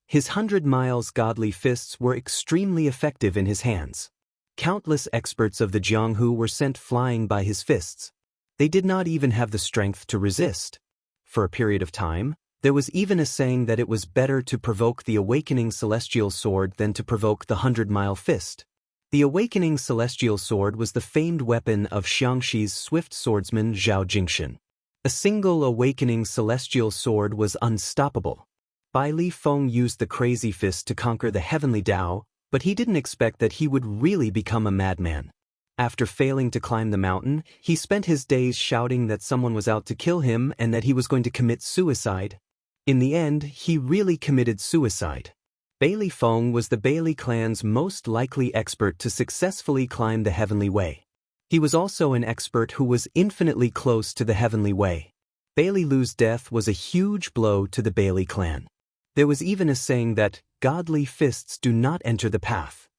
His 100 miles godly fists were extremely effective in his hands. Countless experts of the Jianghu were sent flying by his fists. They did not even have the strength to resist. For a period of time, there was even a saying that it was better to provoke the awakening celestial sword than to provoke the 100-mile fist. The awakening celestial sword was the famed weapon of Xiangxi's swift swordsman Zhao Jingshan. A single awakening celestial sword was unstoppable. Bailey Feng used the crazy fist to conquer the heavenly Tao, but he didn't expect that he would really become a madman. After failing to climb the mountain, he spent his days shouting that someone was out to kill him and that he was going to commit suicide. In the end, he really committed suicide. Bailey Feng was the Bailey clan's most likely expert to successfully climb the heavenly way. He was also an expert who was infinitely close to the heavenly way. Bailey Lu's death was a huge blow to the Bailey clan. There was even a saying that godly fists do not enter the path.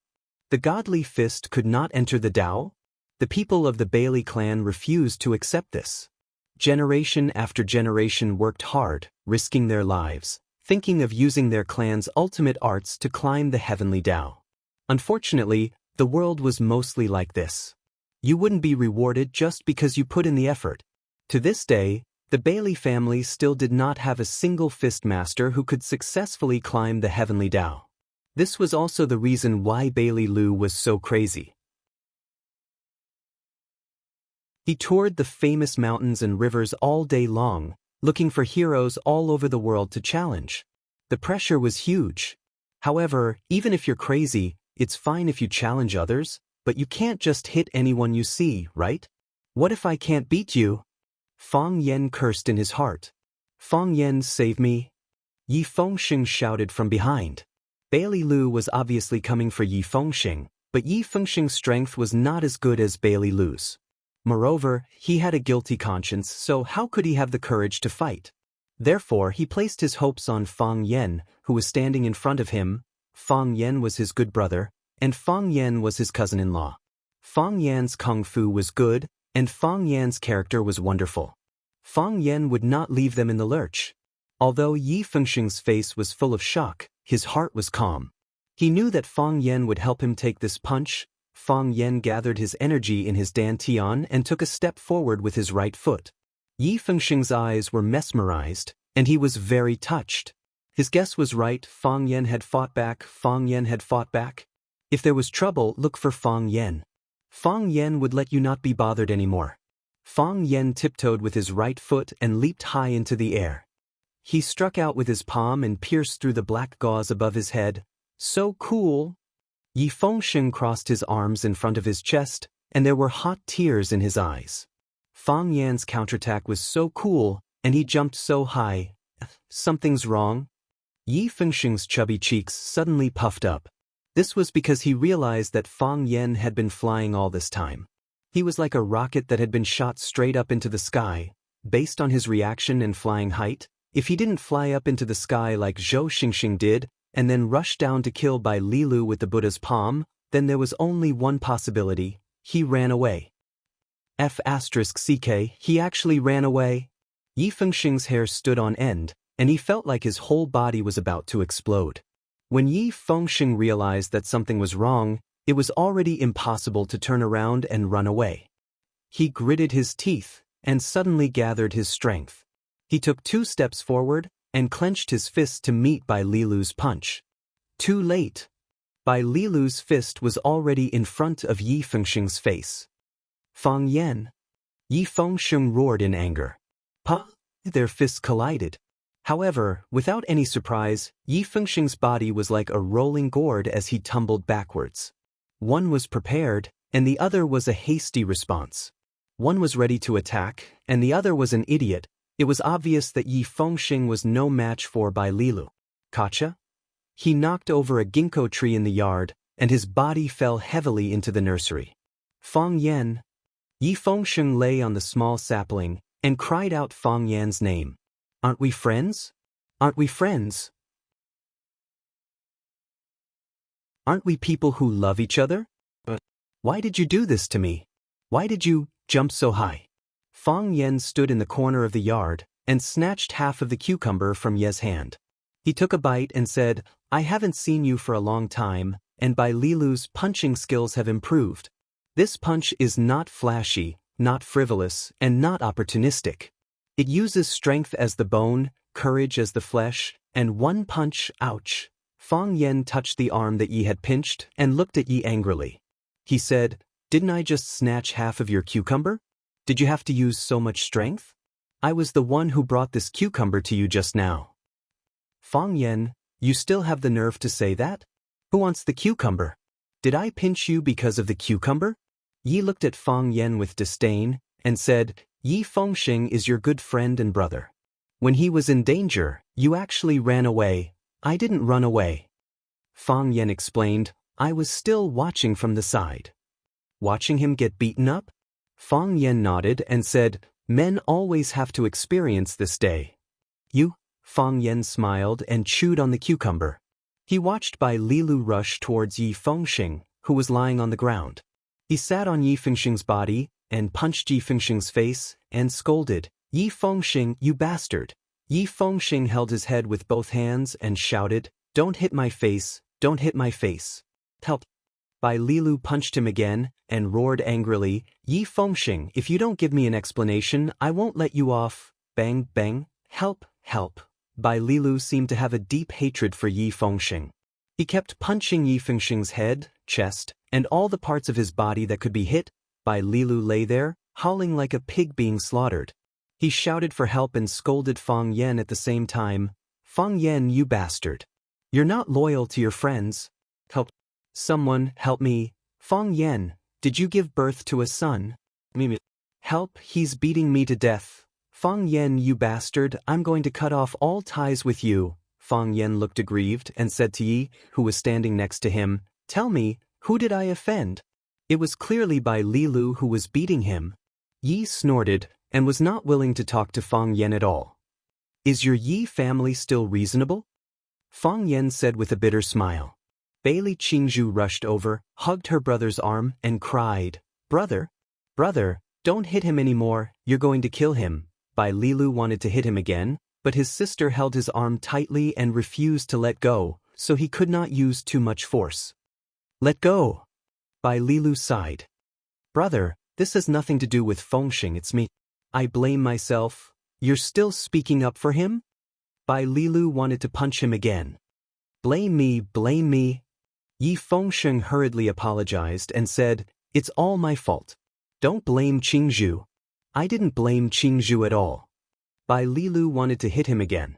The godly fist could not enter the Tao? The people of the Bailey clan refused to accept this. Generation after generation worked hard, risking their lives, thinking of using their clan's ultimate arts to climb the heavenly Tao. Unfortunately, the world was mostly like this. You wouldn't be rewarded just because you put in the effort. To this day, the Bailey family still did not have a single fist master who could successfully climb the heavenly Tao. This was also the reason why Bailey Lu was so crazy. He toured the famous mountains and rivers all day long, looking for heroes all over the world to challenge. The pressure was huge. However, even if you're crazy, it's fine if you challenge others, but you can't just hit anyone you see, right? What if I can't beat you? Fang Yan cursed in his heart. Fang Yan, save me! Yi Fengsheng shouted from behind. Bailey Lu was obviously coming for Yi Fengsheng, but Yi Fengsheng's strength was not as good as Bailey Lu's. Moreover, he had a guilty conscience, so how could he have the courage to fight? Therefore, he placed his hopes on Fang Yan, who was standing in front of him. Fang Yan was his good brother, and Fang Yan was his cousin-in-law. Fang Yan's kung fu was good, and Fang Yan's character was wonderful. Fang Yan would not leave them in the lurch. Although Yi Fengsheng's face was full of shock, his heart was calm. He knew that Fang Yan would help him take this punch, Fang Yan gathered his energy in his dantian and took a step forward with his right foot. Yi Fengxing's eyes were mesmerized, and he was very touched. His guess was right. Fang Yan had fought back. Fang Yan had fought back. If there was trouble, look for Fang Yan. Fang Yan would let you not be bothered anymore. Fang Yan tiptoed with his right foot and leaped high into the air. He struck out with his palm and pierced through the black gauze above his head. So cool! Yi Fengxing crossed his arms in front of his chest, and there were hot tears in his eyes. Fang Yan's counterattack was so cool, and he jumped so high. Something's wrong? Yi Fengxing's chubby cheeks suddenly puffed up. This was because he realized that Fang Yan had been flying all this time. He was like a rocket that had been shot straight up into the sky. Based on his reaction and flying height, if he didn't fly up into the sky like Zhou Xingxing did, and then rush down to kill Bai Lilu with the Buddha's palm, then there was only one possibility: he ran away. F***ck, he actually ran away? Yi Fengxing's hair stood on end, and he felt like his whole body was about to explode. When Yi Fengxing realized that something was wrong, it was already impossible to turn around and run away. He gritted his teeth and suddenly gathered his strength. He took 2 steps forward and clenched his fist to meet Bai Lilu's punch. Too late. Bai Lilu's fist was already in front of Yi Fengxing's face. Fang Yan! Yi Fengxing roared in anger. Pa! Their fists collided. However, without any surprise, Yi Fengxing's body was like a rolling gourd as he tumbled backwards. One was prepared, and the other was a hasty response. One was ready to attack, and the other was an idiot. It was obvious that Yi Fengxing was no match for Bai Lilu. Kacha? He knocked over a ginkgo tree in the yard, and his body fell heavily into the nursery. Fang Yan! Yi Fengxing lay on the small sapling and cried out Fang Yan's name. Aren't we friends? Aren't we friends? Aren't we people who love each other? But why did you do this to me? Why did you jump so high? Fang Yan stood in the corner of the yard and snatched half of the cucumber from Ye's hand. He took a bite and said, I haven't seen you for a long time, and Bai Lilu's punching skills have improved. This punch is not flashy, not frivolous, and not opportunistic. It uses strength as the bone, courage as the flesh, and one punch, ouch. Fang Yan touched the arm that Yi had pinched and looked at Yi angrily. He said, Didn't I just snatch half of your cucumber? Did you have to use so much strength? I was the one who brought this cucumber to you just now. Fang Yan, you still have the nerve to say that? Who wants the cucumber? Did I pinch you because of the cucumber? Yi looked at Fang Yan with disdain and said, Yi Fengxing is your good friend and brother. When he was in danger, you actually ran away. I didn't run away. Fang Yan explained, I was still watching from the side. Watching him get beaten up? Fang Yan nodded and said, Men always have to experience this day. You? Fang Yan smiled and chewed on the cucumber. He watched Bai Lilu rush towards Yi Fengxing, who was lying on the ground. He sat on Yi Fengxing's body and punched Yi Fengxing's face and scolded, Yi Fengxing, you bastard. Yi Fengxing held his head with both hands and shouted, Don't hit my face, don't hit my face. Help. Bai Lilu punched him again and roared angrily, Yi Fengxing, if you don't give me an explanation, I won't let you off. Bang, bang, help, help. Bai Lilu seemed to have a deep hatred for Yi Fengxing. He kept punching Yi Fengxing's head, chest, and all the parts of his body that could be hit. Bai Lilu lay there, howling like a pig being slaughtered. He shouted for help and scolded Fang Yan at the same time. Fang Yan, you bastard. You're not loyal to your friends. Help. Someone, help me. Fang Yan, did you give birth to a son? Mimi. Help, he's beating me to death. Fang Yan, you bastard, I'm going to cut off all ties with you. Fang Yan looked aggrieved and said to Yi, who was standing next to him, Tell me, who did I offend? It was clearly Bai Lilu who was beating him. Yi snorted and was not willing to talk to Fang Yan at all. Is your Yi family still reasonable? Fang Yan said with a bitter smile. Bailey Qingzhu rushed over, hugged her brother's arm, and cried, Brother, brother, don't hit him anymore, you're going to kill him. Bai Lilu wanted to hit him again, but his sister held his arm tightly and refused to let go, so he could not use too much force. Let go. Bai Lilu sighed. Brother, this has nothing to do with Fengxing, it's me. I blame myself. You're still speaking up for him? Bai Lilu wanted to punch him again. Blame me, blame me. Yi Fengxing hurriedly apologized and said, it's all my fault. Don't blame Qingzhu. I didn't blame Qingzhu at all. Bai Lilu wanted to hit him again.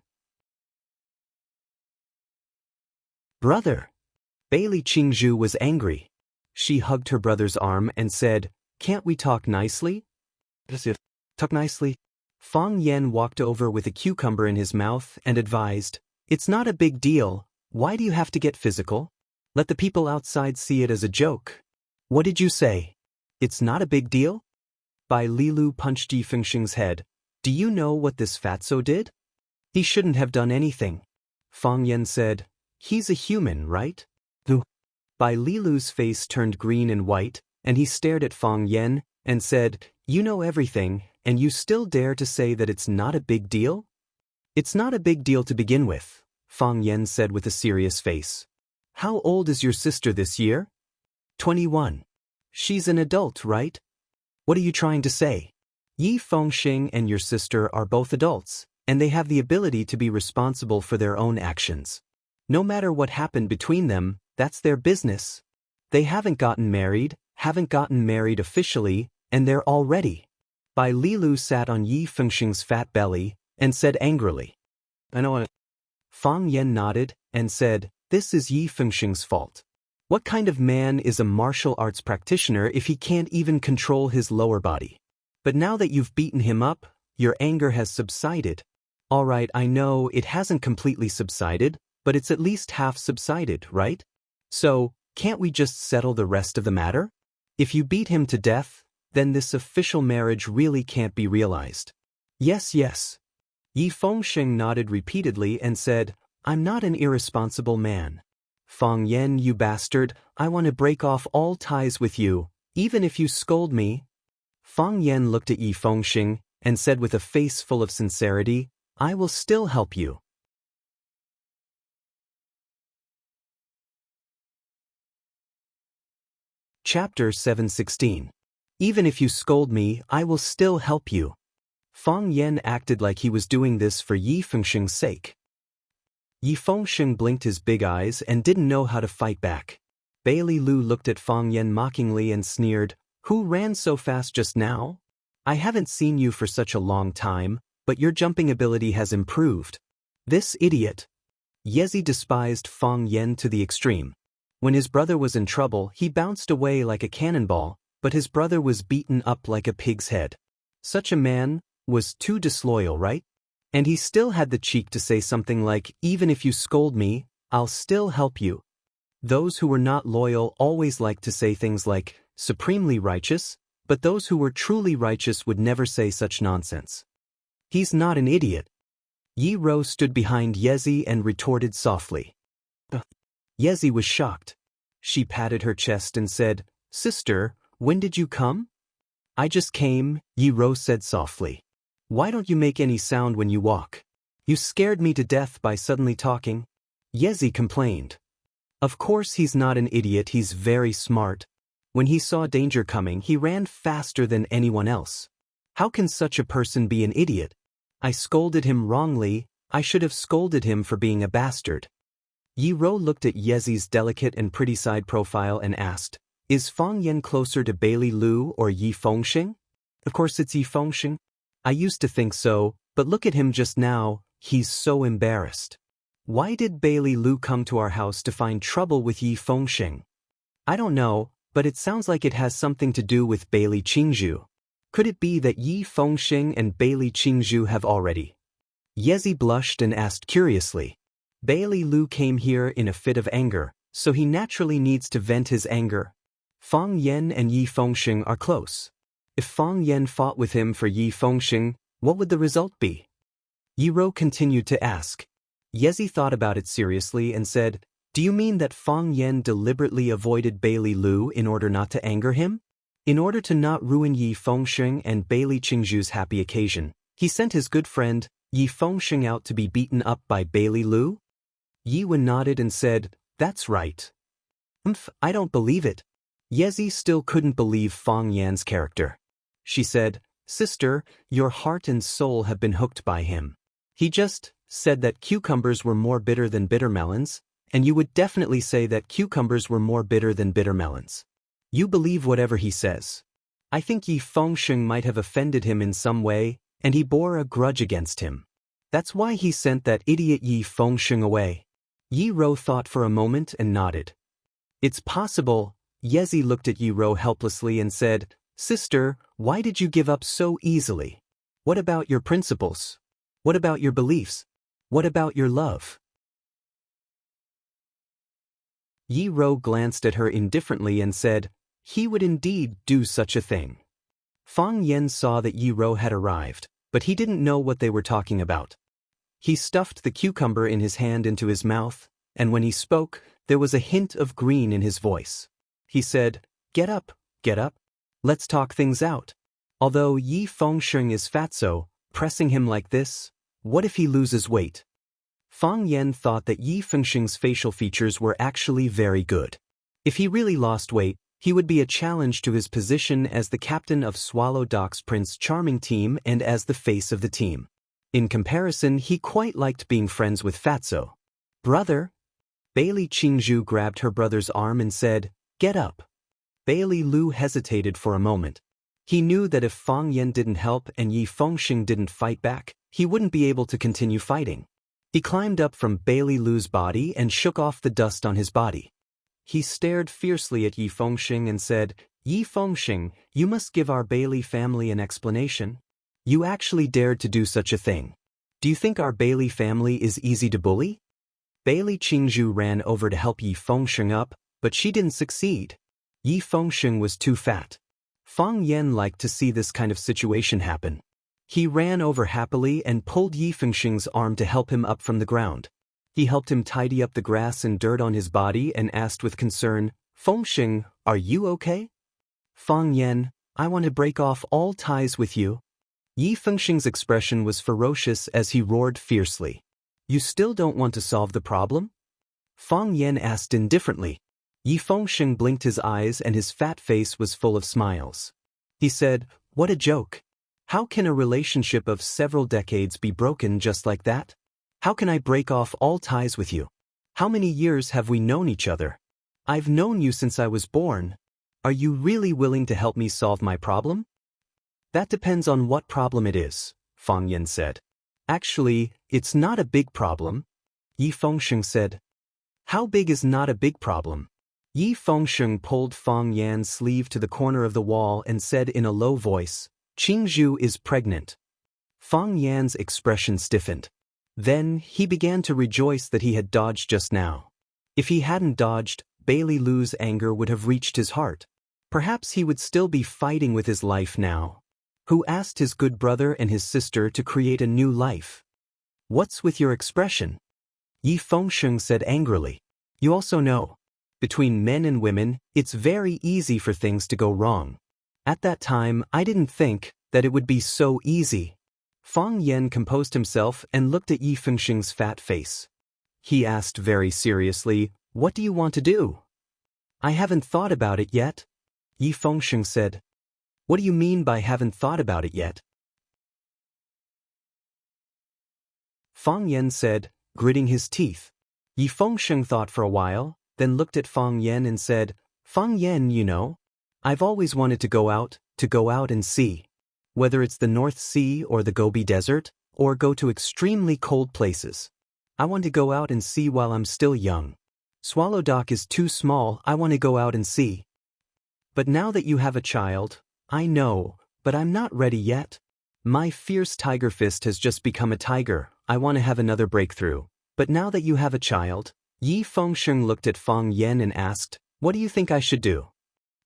Brother! Bailey Qingzhu was angry. She hugged her brother's arm and said, can't we talk nicely? Talk nicely? Fang Yan walked over with a cucumber in his mouth and advised, it's not a big deal, why do you have to get physical? Let the people outside see it as a joke. What did you say? It's not a big deal? Bai Lilu punched Yi Fengxing's head. Do you know what this fatso did? He shouldn't have done anything. Fang Yan said, he's a human, right? Bai Lilu's face turned green and white, and he stared at Fang Yan and said, you know everything, and you still dare to say that it's not a big deal? It's not a big deal to begin with, Fang Yan said with a serious face. How old is your sister this year? 21. She's an adult, right? What are you trying to say? Yi Fengxing and your sister are both adults, and they have the ability to be responsible for their own actions. No matter what happened between them, that's their business. They haven't gotten married officially, and they're already. Bai Lilu sat on Yi Fengxing's fat belly and said angrily. I know it. Fang Yan nodded and said, this is Yi Fengxing's fault. What kind of man is a martial arts practitioner if he can't even control his lower body? But now that you've beaten him up, your anger has subsided. All right, I know it hasn't completely subsided, but it's at least half subsided, right? So, can't we just settle the rest of the matter? If you beat him to death, then this official marriage really can't be realized. Yes, yes. Yi Fengxing nodded repeatedly and said, I'm not an irresponsible man. Fang Yan, you bastard, I want to break off all ties with you, even if you scold me. Fang Yan looked at Yi Fengxing and said with a face full of sincerity, I will still help you. Chapter 716. Even if you scold me, I will still help you. Fang Yan acted like he was doing this for Yi Fengxing's sake. Yi Fengxing blinked his big eyes and didn't know how to fight back. Bailey Lu looked at Fang Yan mockingly and sneered, who ran so fast just now? I haven't seen you for such a long time, but your jumping ability has improved. This idiot. Yezi despised Fang Yan to the extreme. When his brother was in trouble, he bounced away like a cannonball, but his brother was beaten up like a pig's head. Such a man was too disloyal, right? And he still had the cheek to say something like, even if you scold me, I'll still help you. Those who were not loyal always liked to say things like, supremely righteous, but those who were truly righteous would never say such nonsense. He's not an idiot. Yi Ro stood behind Yezi and retorted softly. Yezi was shocked. She patted her chest and said, Sister, when did you come? I just came, Yi Ro said softly. Why don't you make any sound when you walk? You scared me to death by suddenly talking. Yezi complained. Of course he's not an idiot, he's very smart. When he saw danger coming, he ran faster than anyone else. How can such a person be an idiot? I scolded him wrongly, I should have scolded him for being a bastard. Yi Ro looked at Yezi's delicate and pretty side profile and asked, is Fang Yan closer to Bailey Lu or Yi Fengxing? Of course it's Yi Fengxing. I used to think so, but look at him just now, he's so embarrassed. Why did Bailey Lu come to our house to find trouble with Yi Fengxing? I don't know, but it sounds like it has something to do with Bailey Qingzhu. Could it be that Yi Fengxing and Bailey Qingzhu have already? Yezi blushed and asked curiously. Bailey Lu came here in a fit of anger, so he naturally needs to vent his anger. Fang Yan and Yi Fengxing are close. If Fang Yan fought with him for Yi Fengxing, what would the result be? Yi Ro continued to ask. Yezi thought about it seriously and said, do you mean that Fang Yan deliberately avoided Bailey Lu in order not to anger him? In order to not ruin Yi Fengxing and Bailey Qingzhu's happy occasion, he sent his good friend, Yi Fengxing out to be beaten up by Bailey Lu? Yi Wen nodded and said, that's right. I don't believe it. Yezi still couldn't believe Fang Yan's character. She said, "Sister, your heart and soul have been hooked by him. He just said that cucumbers were more bitter than bitter melons, and you would definitely say that cucumbers were more bitter than bitter melons. You believe whatever he says. I think Yi Fengsheng might have offended him in some way, and he bore a grudge against him. That's why he sent that idiot Yi Fengsheng away." Yi Ro thought for a moment and nodded. "It's possible." Yezi looked at Yi Ro helplessly and said, "Sister, why did you give up so easily? What about your principles? What about your beliefs? What about your love?" Yi Ro glanced at her indifferently and said, "He would indeed do such a thing." Fang Yan saw that Yi Ro had arrived, but he didn't know what they were talking about. He stuffed the cucumber in his hand into his mouth, and when he spoke, there was a hint of green in his voice. He said, get up, let's talk things out. Although Yi Fengsheng is fatso, pressing him like this, what if he loses weight?" Fang Yan thought that Yi Fengsheng's facial features were actually very good. If he really lost weight, he would be a challenge to his position as the captain of Swallow Doc's Prince Charming team and as the face of the team. In comparison, he quite liked being friends with Fatso. "Brother?" Bailey Qingzhu grabbed her brother's arm and said, "Get up." Bailey Lu hesitated for a moment. He knew that if Fang Yan didn't help and Yi Fengsheng didn't fight back, he wouldn't be able to continue fighting. He climbed up from Bailey Lu's body and shook off the dust on his body. He stared fiercely at Yi Fengsheng and said, "Yi Fengsheng, you must give our Bailey family an explanation. You actually dared to do such a thing. Do you think our Bailey family is easy to bully?" Bailey Qingzhu ran over to help Yi Fengsheng up, but she didn't succeed. Yi Fengsheng was too fat. Fang Yan liked to see this kind of situation happen. He ran over happily and pulled Yi Fengsheng's arm to help him up from the ground. He helped him tidy up the grass and dirt on his body and asked with concern, "Fengsheng, are you okay?" "Fang Yan, I want to break off all ties with you." Yi Fengsheng's expression was ferocious as he roared fiercely. "You still don't want to solve the problem?" Fang Yan asked indifferently. Yi Fengsheng blinked his eyes and his fat face was full of smiles. He said, "What a joke. How can a relationship of several decades be broken just like that? How can I break off all ties with you? How many years have we known each other? I've known you since I was born. Are you really willing to help me solve my problem?" "That depends on what problem it is," Fang Yan said. "Actually, it's not a big problem," Yi Fengsheng said. "How big is not a big problem?" Yi Fengsheng pulled Fang Yan's sleeve to the corner of the wall and said in a low voice, "Qingzhu is pregnant." Fang Yan's expression stiffened. Then, he began to rejoice that he had dodged just now. If he hadn't dodged, Bailey Lu's anger would have reached his heart. Perhaps he would still be fighting with his life now. Who asked his good brother and his sister to create a new life? "What's with your expression?" Yi Fengsheng said angrily. "You also know, between men and women, it's very easy for things to go wrong. At that time, I didn't think that it would be so easy." Fang Yan composed himself and looked at Yi Fengsheng's fat face. He asked very seriously, "What do you want to do?" "I haven't thought about it yet," Yi Fengsheng said. "What do you mean by haven't thought about it yet?" Fang Yan said, gritting his teeth. Yi Fengsheng thought for a while, then looked at Fang Yan and said, "Fang Yan, you know, I've always wanted to go out and see. Whether it's the North Sea or the Gobi Desert, or go to extremely cold places. I want to go out and see while I'm still young. Swallow Dock is too small, I want to go out and see. But now that you have a child, I know, but I'm not ready yet. My fierce tiger fist has just become a tiger, I want to have another breakthrough. But now that you have a child," Yi Fengsheng looked at Fang Yan and asked, "What do you think I should do?"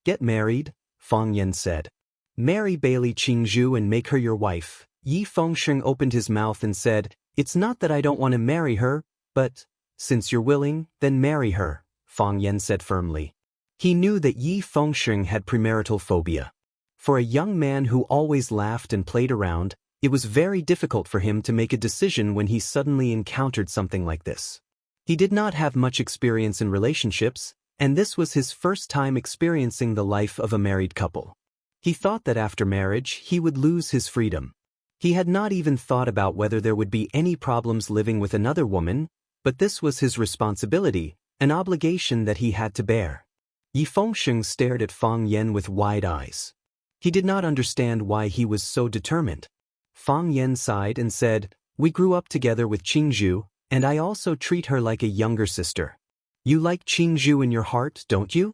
"Get married," Fang Yan said. "Marry Bailey Qingzhu and make her your wife." Yi Fengsheng opened his mouth and said, "It's not that I don't want to marry her, but, since you're willing, then marry her," Fang Yan said firmly. He knew that Yi Fengsheng had premarital phobia. For a young man who always laughed and played around, it was very difficult for him to make a decision when he suddenly encountered something like this. He did not have much experience in relationships, and this was his first time experiencing the life of a married couple. He thought that after marriage he would lose his freedom. He had not even thought about whether there would be any problems living with another woman, but this was his responsibility, an obligation that he had to bear. Yi Fengsheng stared at Fang Yan with wide eyes. He did not understand why he was so determined. Fang Yan sighed and said, "We grew up together with Qingzhu, and I also treat her like a younger sister. You like Qingzhu in your heart, don't you?"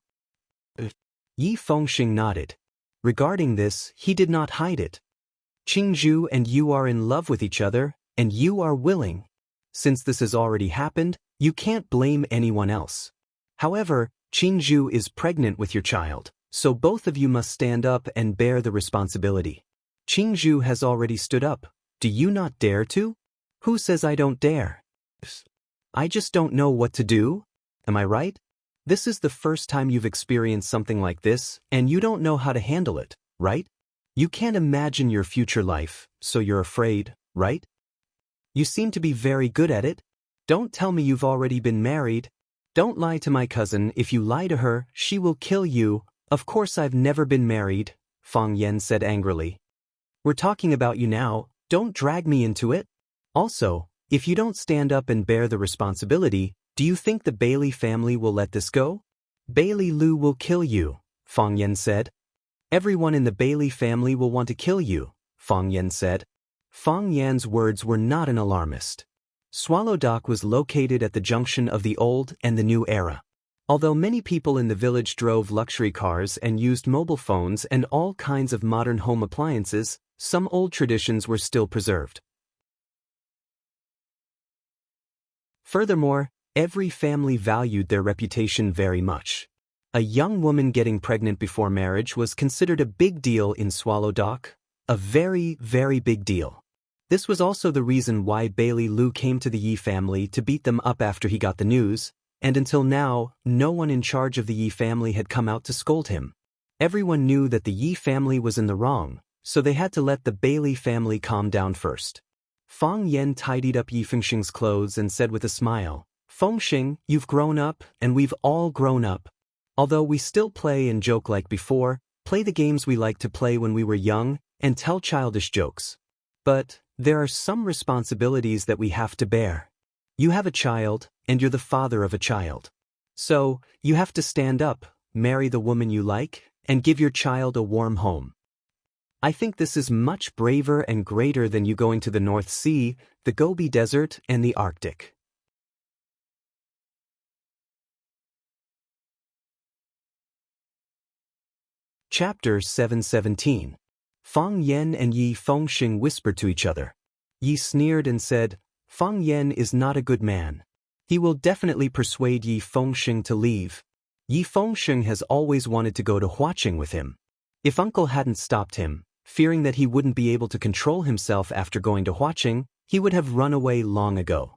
Yi Fengsheng nodded. Regarding this, he did not hide it. "Qingzhu and you are in love with each other, and you are willing. Since this has already happened, you can't blame anyone else. However, Qingzhu is pregnant with your child, so both of you must stand up and bear the responsibility. Qingzhu has already stood up. Do you not dare to?" "Who says I don't dare? I just don't know what to do. Am I right? This is the first time you've experienced something like this, and you don't know how to handle it, right? You can't imagine your future life, so you're afraid, right? You seem to be very good at it. Don't tell me you've already been married. Don't lie to my cousin. If you lie to her, she will kill you." "Of course I've never been married," Fang Yan said angrily. "We're talking about you now, don't drag me into it. Also, if you don't stand up and bear the responsibility, do you think the Bailey family will let this go?" "Bailey Lu will kill you," Fang Yan said. "Everyone in the Bailey family will want to kill you," Fang Yan said. Fang Yan's words were not an alarmist. Swallow Dock was located at the junction of the old and the new era. Although many people in the village drove luxury cars and used mobile phones and all kinds of modern home appliances, some old traditions were still preserved. Furthermore, every family valued their reputation very much. A young woman getting pregnant before marriage was considered a big deal in Swallow Dock, a very, very big deal. This was also the reason why Bailey Lu came to the Yi family to beat them up after he got the news, and until now, no one in charge of the Yi family had come out to scold him. Everyone knew that the Yi family was in the wrong, so they had to let the Bailey family calm down first. Fang Yan tidied up Yi Fengsheng's clothes and said with a smile, "Fengsheng, you've grown up, and we've all grown up. Although we still play and joke like before, play the games we liked to play when we were young, and tell childish jokes. But there are some responsibilities that we have to bear. You have a child, and you're the father of a child. So, you have to stand up, marry the woman you like, and give your child a warm home. I think this is much braver and greater than you going to the North Sea, the Gobi Desert, and the Arctic." Chapter 717. Fang Yan and Yi Fengsheng whispered to each other. Yi sneered and said, "Fang Yan is not a good man. He will definitely persuade Yi Fengsheng to leave. Yi Fengsheng has always wanted to go to Huaqing with him. If Uncle hadn't stopped him, fearing that he wouldn't be able to control himself after going to Huaqing, he would have run away long ago."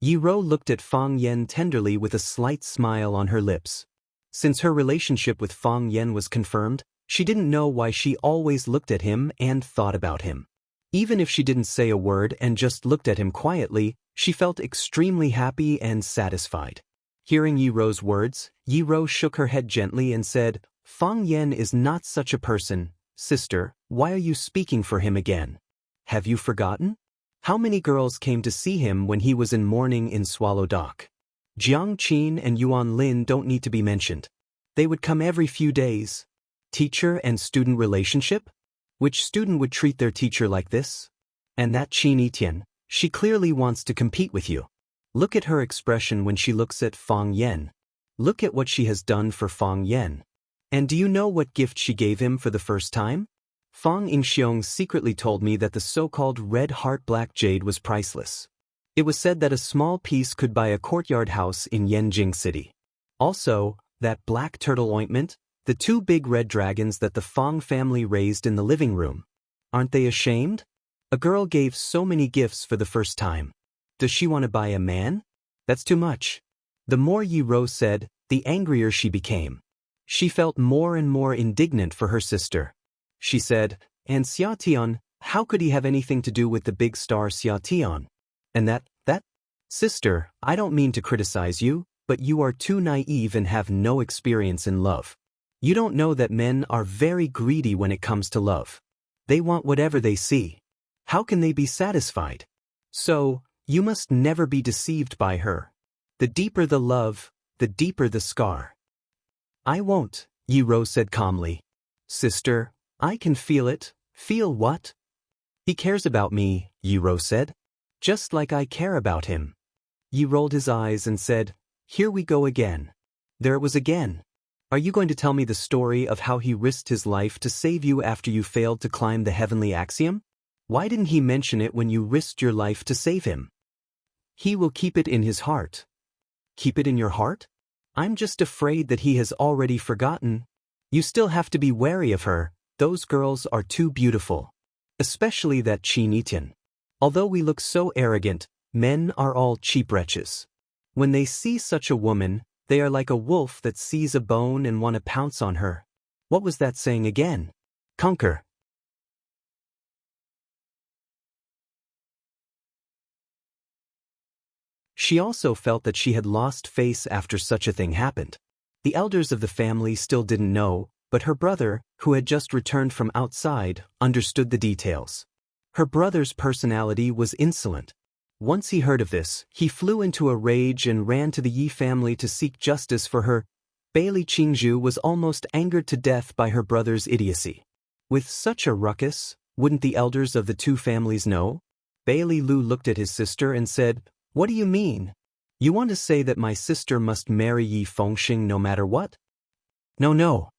Yi Ro looked at Fang Yan tenderly with a slight smile on her lips. Since her relationship with Fang Yan was confirmed, she didn't know why she always looked at him and thought about him. Even if she didn't say a word and just looked at him quietly, she felt extremely happy and satisfied. Hearing Yi Ro's words, Yi Ro shook her head gently and said, "Fang Yan is not such a person. Sister, why are you speaking for him again? Have you forgotten? How many girls came to see him when he was in mourning in Swallow Dock? Jiang Qin and Yuan Lin don't need to be mentioned. They would come every few days. Teacher and student relationship? Which student would treat their teacher like this? And that Qin Etian, she clearly wants to compete with you. Look at her expression when she looks at Fang Yan. Look at what she has done for Fang Yan. And do you know what gift she gave him for the first time? Fang Yingxiong secretly told me that the so-called red heart black jade was priceless. It was said that a small piece could buy a courtyard house in Yanjing City. Also, that black turtle ointment, the two big red dragons that the Fang family raised in the living room. Aren't they ashamed? A girl gave so many gifts for the first time. Does she want to buy a man? That's too much." The more Yi Ro said, the angrier she became. She felt more and more indignant for her sister. She said, "And Xia Tian, how could he have anything to do with the big star Xia Tian? And that? Sister, I don't mean to criticize you, but you are too naive and have no experience in love. You don't know that men are very greedy when it comes to love. They want whatever they see. How can they be satisfied? So, you must never be deceived by her. The deeper the love, the deeper the scar. I won't, Yi Ro said calmly. Sister, I can feel it. Feel what? He cares about me, Yi Ro said. Just like I care about him. Yi rolled his eyes and said, Here we go again. There it was again. Are you going to tell me the story of how he risked his life to save you after you failed to climb the heavenly axiom? Why didn't he mention it when you risked your life to save him? He will keep it in his heart. Keep it in your heart? I'm just afraid that he has already forgotten. You still have to be wary of her. Those girls are too beautiful. Especially that Qin Etian. Although we look so arrogant, men are all cheap wretches. When they see such a woman, they are like a wolf that sees a bone and want to pounce on her. What was that saying again? Conquer. She also felt that she had lost face after such a thing happened. The elders of the family still didn't know, but her brother, who had just returned from outside, understood the details. Her brother's personality was insolent. Once he heard of this, he flew into a rage and ran to the Yi family to seek justice for her. Bailey Qingzhu was almost angered to death by her brother's idiocy. With such a ruckus, wouldn't the elders of the two families know? Bailey Lu looked at his sister and said, What do you mean? You want to say that my sister must marry Yi Fengxing no matter what? No.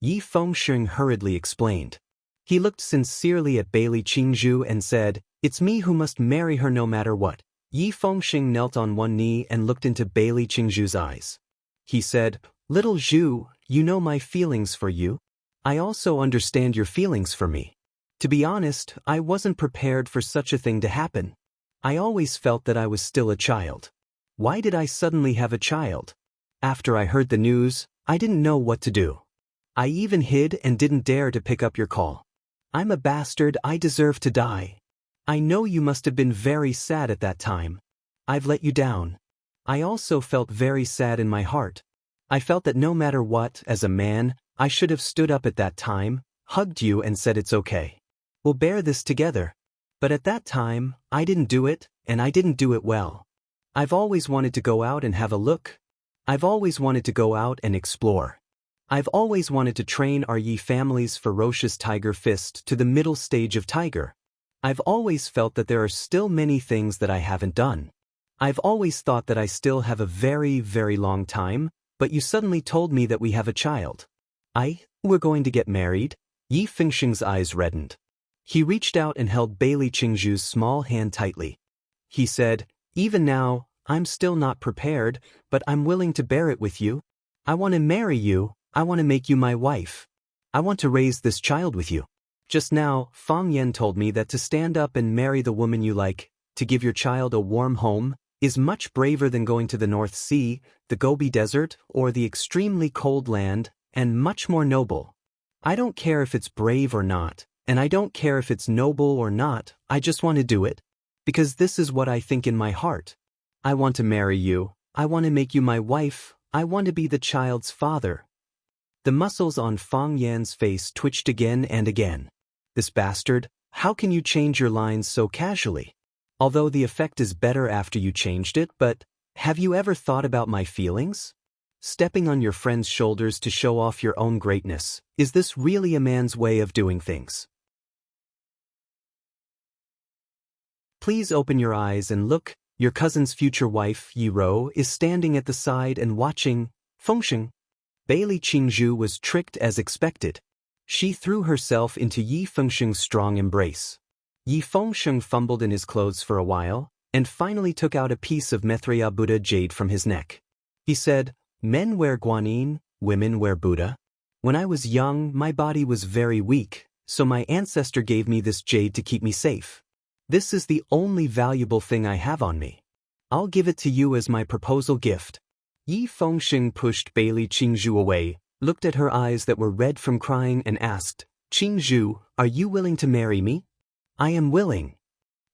Yi Fengxing hurriedly explained. He looked sincerely at Bailey Qingzhu and said, It's me who must marry her no matter what. Yi Fengxing knelt on one knee and looked into Bailey Qingzhu's eyes. He said, Little Zhu, you know my feelings for you. I also understand your feelings for me. To be honest, I wasn't prepared for such a thing to happen. I always felt that I was still a child. Why did I suddenly have a child? After I heard the news, I didn't know what to do. I even hid and didn't dare to pick up your call. I'm a bastard, I deserve to die. I know you must have been very sad at that time. I've let you down. I also felt very sad in my heart. I felt that no matter what, as a man, I should have stood up at that time, hugged you and said it's okay. We'll bear this together. But at that time, I didn't do it, and I didn't do it well. I've always wanted to go out and have a look. I've always wanted to go out and explore. I've always wanted to train our Yi family's ferocious tiger fist to the middle stage of tiger. I've always felt that there are still many things that I haven't done. I've always thought that I still have a very, very long time, but you suddenly told me that we have a child. We're going to get married? Yi Fengxing's eyes reddened. He reached out and held Bailey Qingzhu's small hand tightly. He said, Even now, I'm still not prepared, but I'm willing to bear it with you. I want to marry you. I want to make you my wife. I want to raise this child with you. Just now, Fang Yan told me that to stand up and marry the woman you like, to give your child a warm home, is much braver than going to the North Sea, the Gobi Desert, or the extremely cold land, and much more noble. I don't care if it's brave or not, and I don't care if it's noble or not, I just want to do it. Because this is what I think in my heart. I want to marry you, I want to make you my wife, I want to be the child's father. The muscles on Fang Yan's face twitched again and again. This bastard, how can you change your lines so casually? Although the effect is better after you changed it, but have you ever thought about my feelings? Stepping on your friend's shoulders to show off your own greatness, is this really a man's way of doing things? Please open your eyes and look, your cousin's future wife, Yi Ro, is standing at the side and watching. Fengxing. Bailey Qingzhu was tricked as expected. She threw herself into Yi Fengxing's strong embrace. Yi Fengxing fumbled in his clothes for a while, and finally took out a piece of Maitreya Buddha jade from his neck. He said, Men wear guanyin, women wear Buddha. When I was young, my body was very weak, so my ancestor gave me this jade to keep me safe. This is the only valuable thing I have on me. I'll give it to you as my proposal gift. Yi Fengxing pushed Bailey Qingzhu away, looked at her eyes that were red from crying and asked, Qingzhu, are you willing to marry me? I am willing.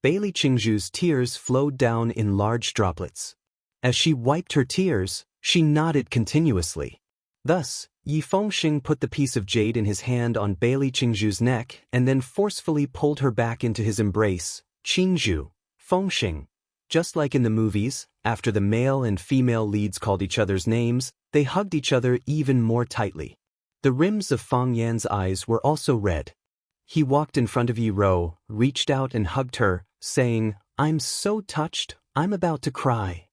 Bailey Qingzhu's tears flowed down in large droplets. As she wiped her tears, She nodded continuously. Thus, Yi Fengxing put the piece of jade in his hand on Bailey Qingzhu's neck and then forcefully pulled her back into his embrace. Qingzhu, Fengxing. Just like in the movies, after the male and female leads called each other's names, they hugged each other even more tightly. The rims of Fang Yan's eyes were also red. He walked in front of Yi Rou, reached out and hugged her, saying, "I'm so touched, I'm about to cry."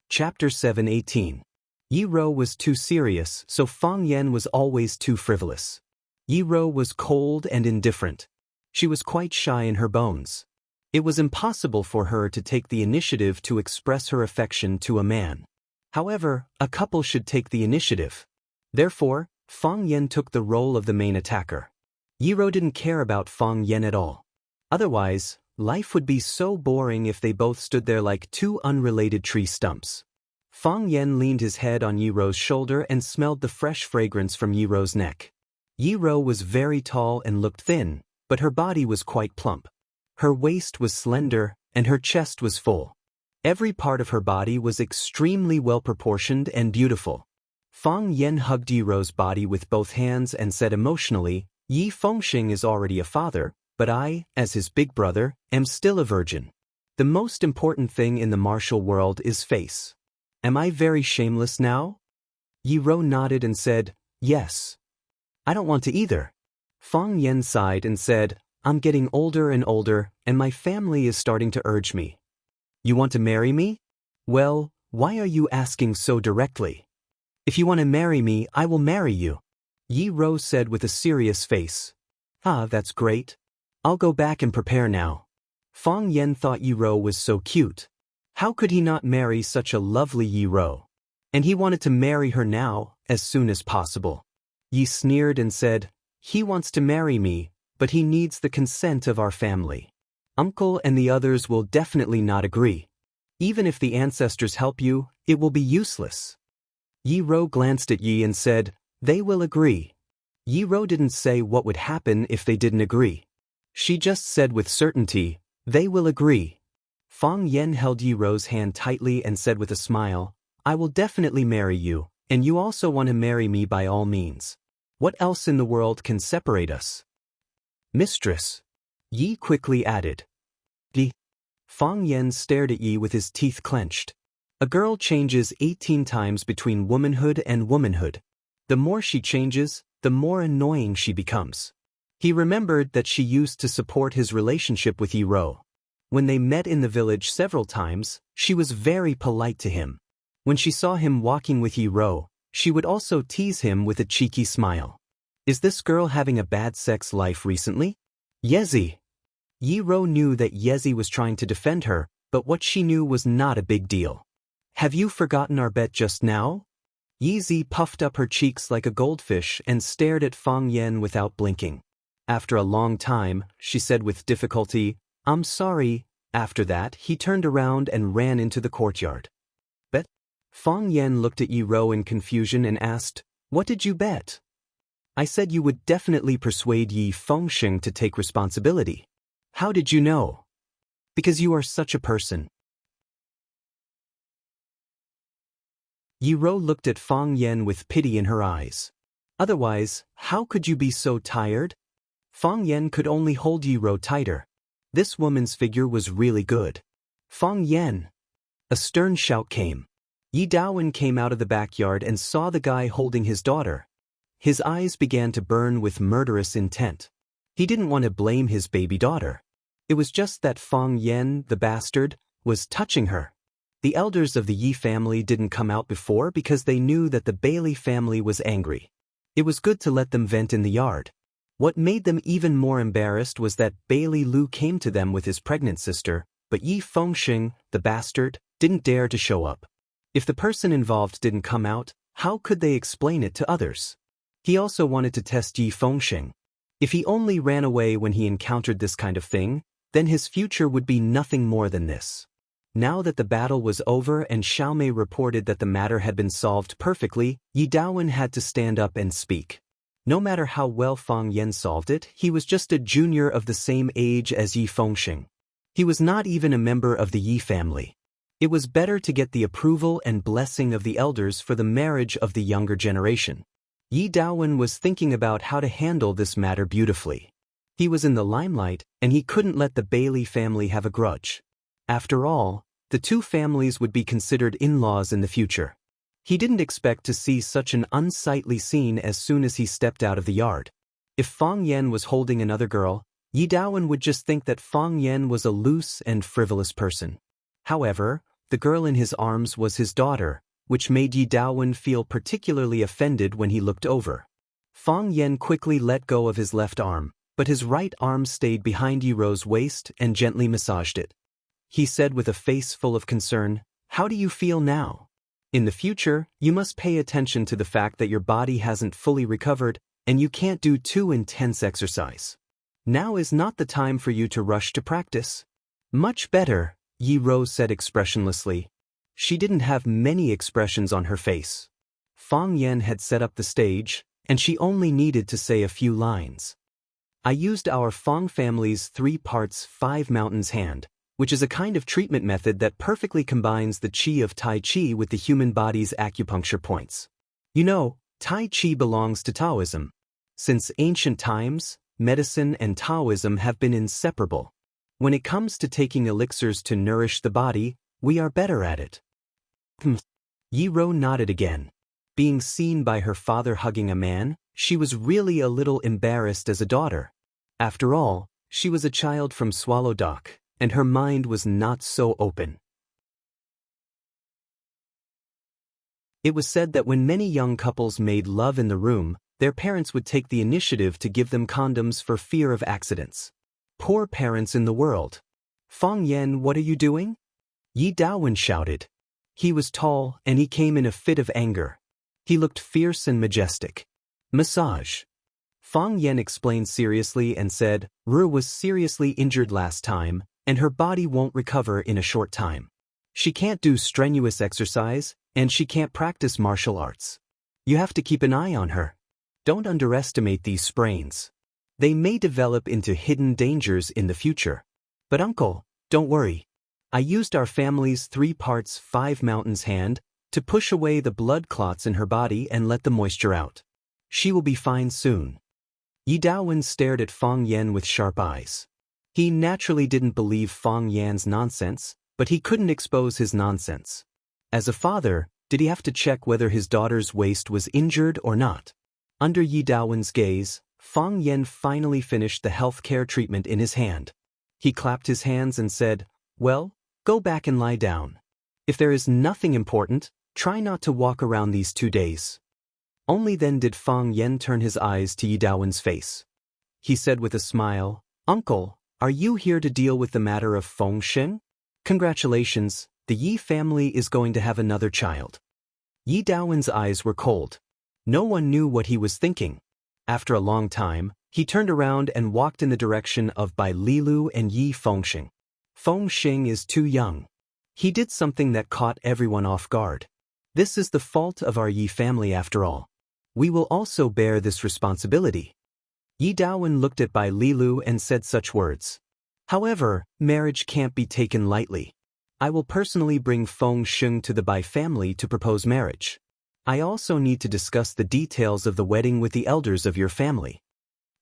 Chapter 7:18. Yi Rou was too serious, so Fang Yan was always too frivolous. Yi Rou was cold and indifferent. She was quite shy in her bones. It was impossible for her to take the initiative to express her affection to a man. However, a couple should take the initiative. Therefore, Fang Yan took the role of the main attacker. Yi Rou didn't care about Fang Yan at all. Otherwise, life would be so boring if they both stood there like two unrelated tree stumps. Fang Yan leaned his head on Yi Rou's shoulder and smelled the fresh fragrance from Yi Rou's neck. Yi Rou was very tall and looked thin, but her body was quite plump. Her waist was slender, and her chest was full. Every part of her body was extremely well-proportioned and beautiful. Fang Yan hugged Yi Rou's body with both hands and said emotionally, "Yi Fengxing is already a father, but I, as his big brother, am still a virgin. The most important thing in the martial world is face. Am I very shameless now?" Yi Rou nodded and said, "Yes. I don't want to either." Fang Yan sighed and said, "I'm getting older and older, and my family is starting to urge me." "You want to marry me?" "Well, why are you asking so directly?" "If you want to marry me, I will marry you," Yi Rou said with a serious face. "Ah, that's great. I'll go back and prepare now." Fang Yan thought Yi Rou was so cute. How could he not marry such a lovely Yi Rou? And he wanted to marry her now, as soon as possible. Yi sneered and said, "He wants to marry me, but he needs the consent of our family. Uncle and the others will definitely not agree. Even if the ancestors help you, it will be useless." Yi Rou glanced at Yi and said, "They will agree." Yi Rou didn't say what would happen if they didn't agree. She just said with certainty, "They will agree." Fang Yan held Yi Rou's hand tightly and said with a smile, "I will definitely marry you, and you also want to marry me by all means. What else in the world can separate us?" "Mistress," Yi quickly added. "Di." Fang Yan stared at Yi with his teeth clenched. A girl changes 18 times between womanhood and womanhood. The more she changes, the more annoying she becomes. He remembered that she used to support his relationship with Yi Rou. When they met in the village several times, she was very polite to him. When she saw him walking with Yi Rou, she would also tease him with a cheeky smile. Is this girl having a bad sex life recently? Yezi. Yi Rou knew that Yezi was trying to defend her, but what she knew was not a big deal. "Have you forgotten our bet just now?" Yezi puffed up her cheeks like a goldfish and stared at Fang Yan without blinking. After a long time, she said with difficulty, "I'm sorry." After that, he turned around and ran into the courtyard. "Bet?" Fang Yan looked at Yi Rou in confusion and asked, "What did you bet?" "I said you would definitely persuade Yi Fengxing to take responsibility." "How did you know?" "Because you are such a person." Yi Rou looked at Fang Yan with pity in her eyes. "Otherwise, how could you be so tired?" Fang Yan could only hold Yi Rou tighter. This woman's figure was really good. "Fang Yan!" A stern shout came. Yi Daowen came out of the backyard and saw the guy holding his daughter. His eyes began to burn with murderous intent. He didn't want to blame his baby daughter. It was just that Fang Yan, the bastard, was touching her. The elders of the Yi family didn't come out before because they knew that the Bailey family was angry. It was good to let them vent in the yard. What made them even more embarrassed was that Bailey Lu came to them with his pregnant sister, but Yi Fengxing, the bastard, didn't dare to show up. If the person involved didn't come out, how could they explain it to others? He also wanted to test Yi Fengxing. If he only ran away when he encountered this kind of thing, then his future would be nothing more than this. Now that the battle was over and Xiaomei reported that the matter had been solved perfectly, Yi Daowen had to stand up and speak. No matter how well Fang Yan solved it, he was just a junior of the same age as Yi Fengxing. He was not even a member of the Yi family. It was better to get the approval and blessing of the elders for the marriage of the younger generation. Yi Daowen was thinking about how to handle this matter beautifully. He was in the limelight, and he couldn't let the Bailey family have a grudge. After all, the two families would be considered in-laws in the future. He didn't expect to see such an unsightly scene as soon as he stepped out of the yard. If Fang Yan was holding another girl, Yi Daowen would just think that Fang Yan was a loose and frivolous person. However, the girl in his arms was his daughter, which made Yi Daowen feel particularly offended when he looked over. Fang Yan quickly let go of his left arm, but his right arm stayed behind Yi Ro's waist and gently massaged it. He said with a face full of concern, "How do you feel now? In the future, you must pay attention to the fact that your body hasn't fully recovered, and you can't do too intense exercise. Now is not the time for you to rush to practice." "Much better," Yi Ro said expressionlessly. She didn't have many expressions on her face. Fang Yan had set up the stage, and she only needed to say a few lines. "I used our Fang family's 3 parts 5 mountains hand, which is a kind of treatment method that perfectly combines the qi of Tai Chi with the human body's acupuncture points. You know, Tai Chi belongs to Taoism. Since ancient times, medicine and Taoism have been inseparable. When it comes to taking elixirs to nourish the body, we are better at it." Yi Ro nodded again. Being seen by her father hugging a man, she was really a little embarrassed as a daughter. After all, she was a child from Swallow Dock, and her mind was not so open. It was said that when many young couples made love in the room, their parents would take the initiative to give them condoms for fear of accidents. Poor parents in the world. "Fang Yan, what are you doing?" Yi Daowen shouted. He was tall, and he came in a fit of anger. He looked fierce and majestic. "Massage." Fang Yan explained seriously and said, "Ru was seriously injured last time, and her body won't recover in a short time. She can't do strenuous exercise, and she can't practice martial arts. You have to keep an eye on her. Don't underestimate these sprains. They may develop into hidden dangers in the future. But uncle, don't worry. I used our family's 3 parts 5 mountains hand to push away the blood clots in her body and let the moisture out. She will be fine soon." Yi Daowen stared at Fang Yan with sharp eyes. He naturally didn't believe Fang Yan's nonsense, but he couldn't expose his nonsense. As a father, did he have to check whether his daughter's waist was injured or not? Under Yi Daowen's gaze, Fang Yan finally finished the healthcare treatment in his hand. He clapped his hands and said, "Well, go back and lie down. If there is nothing important, try not to walk around these 2 days." Only then did Fang Yan turn his eyes to Yi Daowen's face. He said with a smile, "Uncle, are you here to deal with the matter of Fengxing? Congratulations, the Yi family is going to have another child." Yi Daowen's eyes were cold. No one knew what he was thinking. After a long time, he turned around and walked in the direction of Bai Lilu and Yi Fengxing. Fengxing is too young. He did something that caught everyone off guard. This is the fault of our Yi family after all. We will also bear this responsibility. Yi Daowen looked at Bai Lilu and said such words. However, marriage can't be taken lightly. I will personally bring Fengxing to the Bai family to propose marriage. I also need to discuss the details of the wedding with the elders of your family.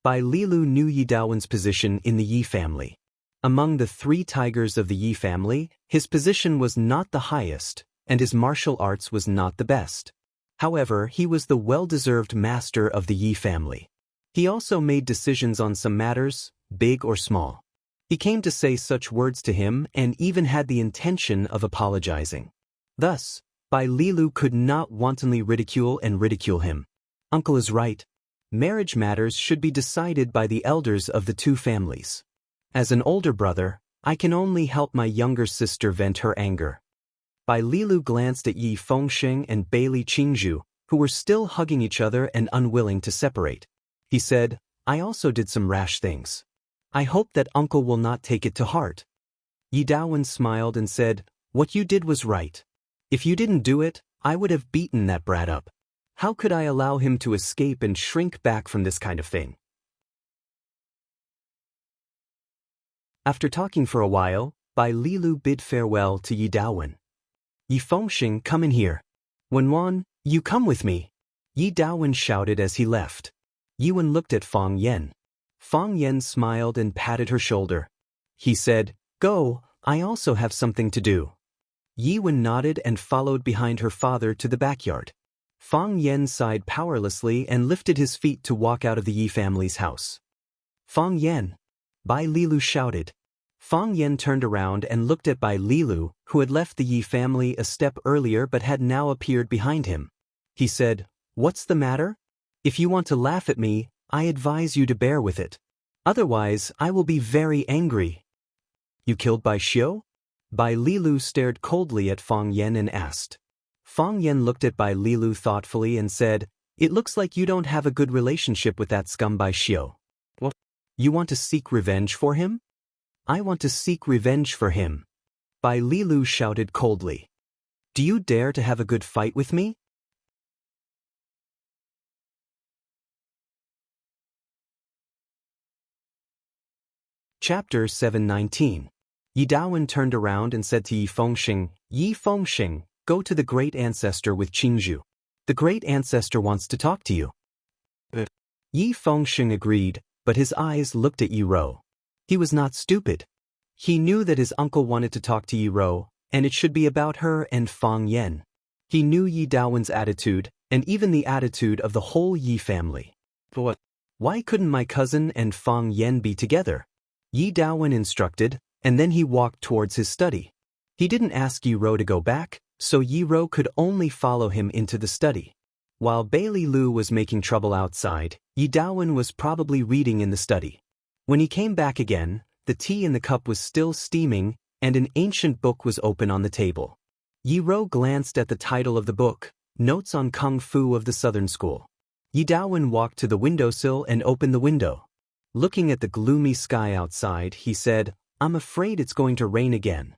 Bai Lilu knew Yi Daowen's position in the Yi family. Among the 3 tigers of the Yi family, his position was not the highest, and his martial arts was not the best. However, he was the well-deserved master of the Yi family. He also made decisions on some matters, big or small. He came to say such words to him and even had the intention of apologizing. Thus, Bai Lilu could not wantonly ridicule him. Uncle is right. Marriage matters should be decided by the elders of the 2 families. As an older brother, I can only help my younger sister vent her anger. Bai Lilu glanced at Yi Fengxing and Bailey Qingzhu, who were still hugging each other and unwilling to separate. He said, "I also did some rash things. I hope that uncle will not take it to heart." Yi Daowen smiled and said, "What you did was right. If you didn't do it, I would have beaten that brat up. How could I allow him to escape and shrink back from this kind of thing? After talking for a while, Bai Lilu bid farewell to Yi Daowen. Yi Fengxing, come in here. Wenwan, you come with me. Yi Daowen shouted as he left. Yi Wen looked at Fang Yan. Fang Yan smiled and patted her shoulder. He said, Go, I also have something to do. Yi Wen nodded and followed behind her father to the backyard. Fang Yan sighed powerlessly and lifted his feet to walk out of the Yi family's house. Fang Yan! Bai Lilu shouted. Fang Yan turned around and looked at Bai Lilu, who had left the Yi family a step earlier but had now appeared behind him. He said, What's the matter? If you want to laugh at me, I advise you to bear with it. Otherwise, I will be very angry. You killed Bai Xiu? Bai Lilu stared coldly at Fang Yan and asked. Fang Yan looked at Bai Lilu thoughtfully and said, It looks like you don't have a good relationship with that scum Bai Xiu. What? You want to seek revenge for him? I want to seek revenge for him. Bai Lilu shouted coldly. Do you dare to have a good fight with me? Chapter 719. Yi Daowen turned around and said to Yi Fengxing, go to the great ancestor with Qingzhu. The great ancestor wants to talk to you. Yi Fengxing agreed, but his eyes looked at Yi Rou. He was not stupid. He knew that his uncle wanted to talk to Yi Rou, and it should be about her and Fang Yan. He knew Yi Daowen's attitude, and even the attitude of the whole Yi family. But what? Why couldn't my cousin and Fang Yan be together? Yi Daowen instructed, and then he walked towards his study. He didn't ask Yi Rou to go back, so Yi Rou could only follow him into the study. While Bai Lilu was making trouble outside, Yi Daowen was probably reading in the study. When he came back again, the tea in the cup was still steaming, and an ancient book was open on the table. Yi Rou glanced at the title of the book, Notes on Kung Fu of the Southern School. Yi Daowen walked to the windowsill and opened the window. Looking at the gloomy sky outside, he said, I'm afraid it's going to rain again.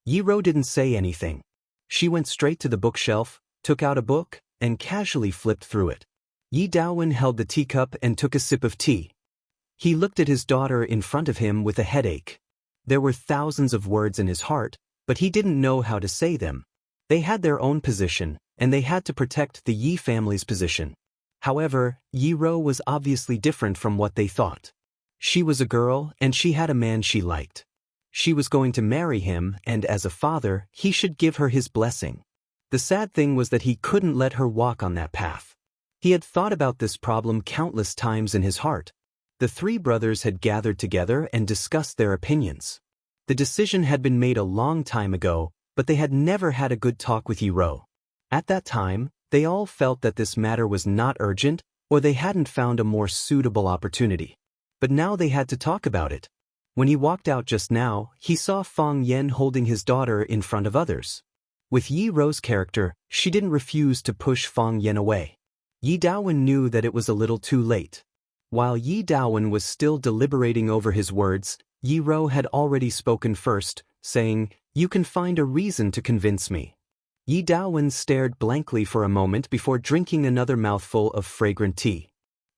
Yi Rou didn't say anything. She went straight to the bookshelf, took out a book, and casually flipped through it. Yi Daowen held the teacup and took a sip of tea. He looked at his daughter in front of him with a headache. There were thousands of words in his heart, but he didn't know how to say them. They had their own position, and they had to protect the Yi family's position. However, Yi Rou was obviously different from what they thought. She was a girl, and she had a man she liked. She was going to marry him, and as a father, he should give her his blessing. The sad thing was that he couldn't let her walk on that path. He had thought about this problem countless times in his heart. The three brothers had gathered together and discussed their opinions. The decision had been made a long time ago, but they had never had a good talk with Yi Rou. At that time, they all felt that this matter was not urgent, or they hadn't found a more suitable opportunity. But now they had to talk about it. When he walked out just now, he saw Fang Yan holding his daughter in front of others. With Yi Rou's character, she didn't refuse to push Fang Yan away. Yi Daowen knew that it was a little too late. While Yi Daowen was still deliberating over his words, Yi Rou had already spoken first, saying, You can find a reason to convince me. Yi Daowen stared blankly for a moment before drinking another mouthful of fragrant tea.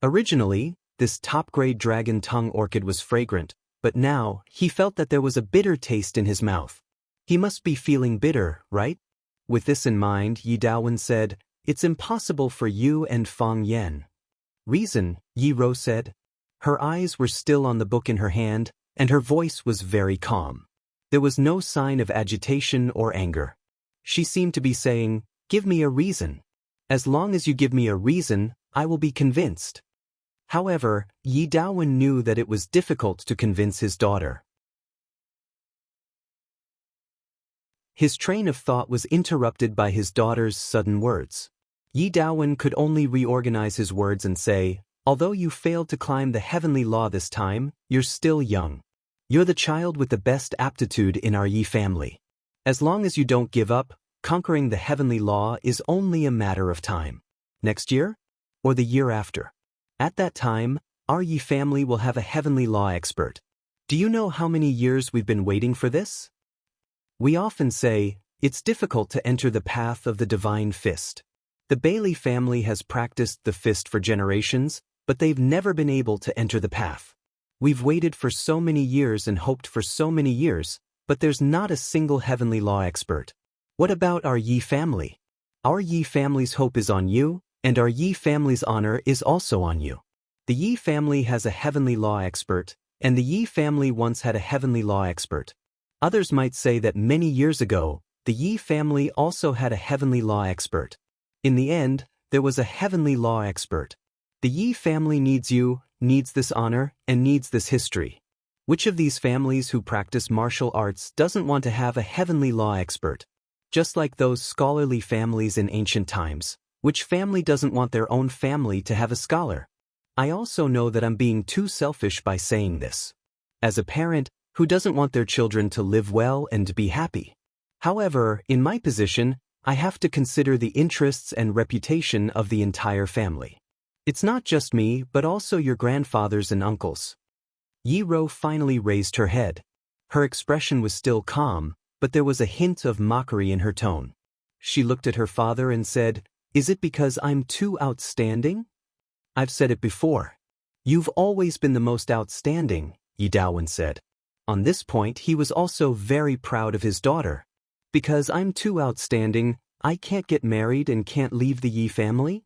Originally, this top-grade dragon tongue orchid was fragrant, but now, he felt that there was a bitter taste in his mouth. He must be feeling bitter, right? With this in mind, Yi Daowen said, It's impossible for you and Fang Yan. Reason, Yi Rou said. Her eyes were still on the book in her hand, and her voice was very calm. There was no sign of agitation or anger. She seemed to be saying, Give me a reason. As long as you give me a reason, I will be convinced. However, Yi Daowen knew that it was difficult to convince his daughter. His train of thought was interrupted by his daughter's sudden words. Yi Daowen could only reorganize his words and say, Although you failed to climb the heavenly law this time, you're still young. You're the child with the best aptitude in our Yi family. As long as you don't give up, conquering the heavenly law is only a matter of time. Next year? Or the year after? At that time, our Yi family will have a heavenly law expert. Do you know how many years we've been waiting for this? We often say, it's difficult to enter the path of the divine fist. The Bailey family has practiced the fist for generations, but they've never been able to enter the path. We've waited for so many years and hoped for so many years, but there's not a single heavenly law expert. What about our Yi family? Our Yi family's hope is on you, and our Yi family's honor is also on you. The Yi family has a heavenly law expert, and the Yi family once had a heavenly law expert. Others might say that many years ago, the Yi family also had a heavenly law expert. In the end, there was a heavenly law expert. The Yi family needs you, needs this honor, and needs this history. Which of these families who practice martial arts doesn't want to have a heavenly law expert? Just like those scholarly families in ancient times, which family doesn't want their own family to have a scholar? I also know that I'm being too selfish by saying this. As a parent, who doesn't want their children to live well and be happy? However, in my position, I have to consider the interests and reputation of the entire family. It's not just me, but also your grandfathers and uncles. Yi Ro finally raised her head. Her expression was still calm, but there was a hint of mockery in her tone. She looked at her father and said, "Is it because I'm too outstanding?" "I've said it before. You've always been the most outstanding," Yi Daowen said. On this point he was also very proud of his daughter. "Because I'm too outstanding, I can't get married and can't leave the Yi family?"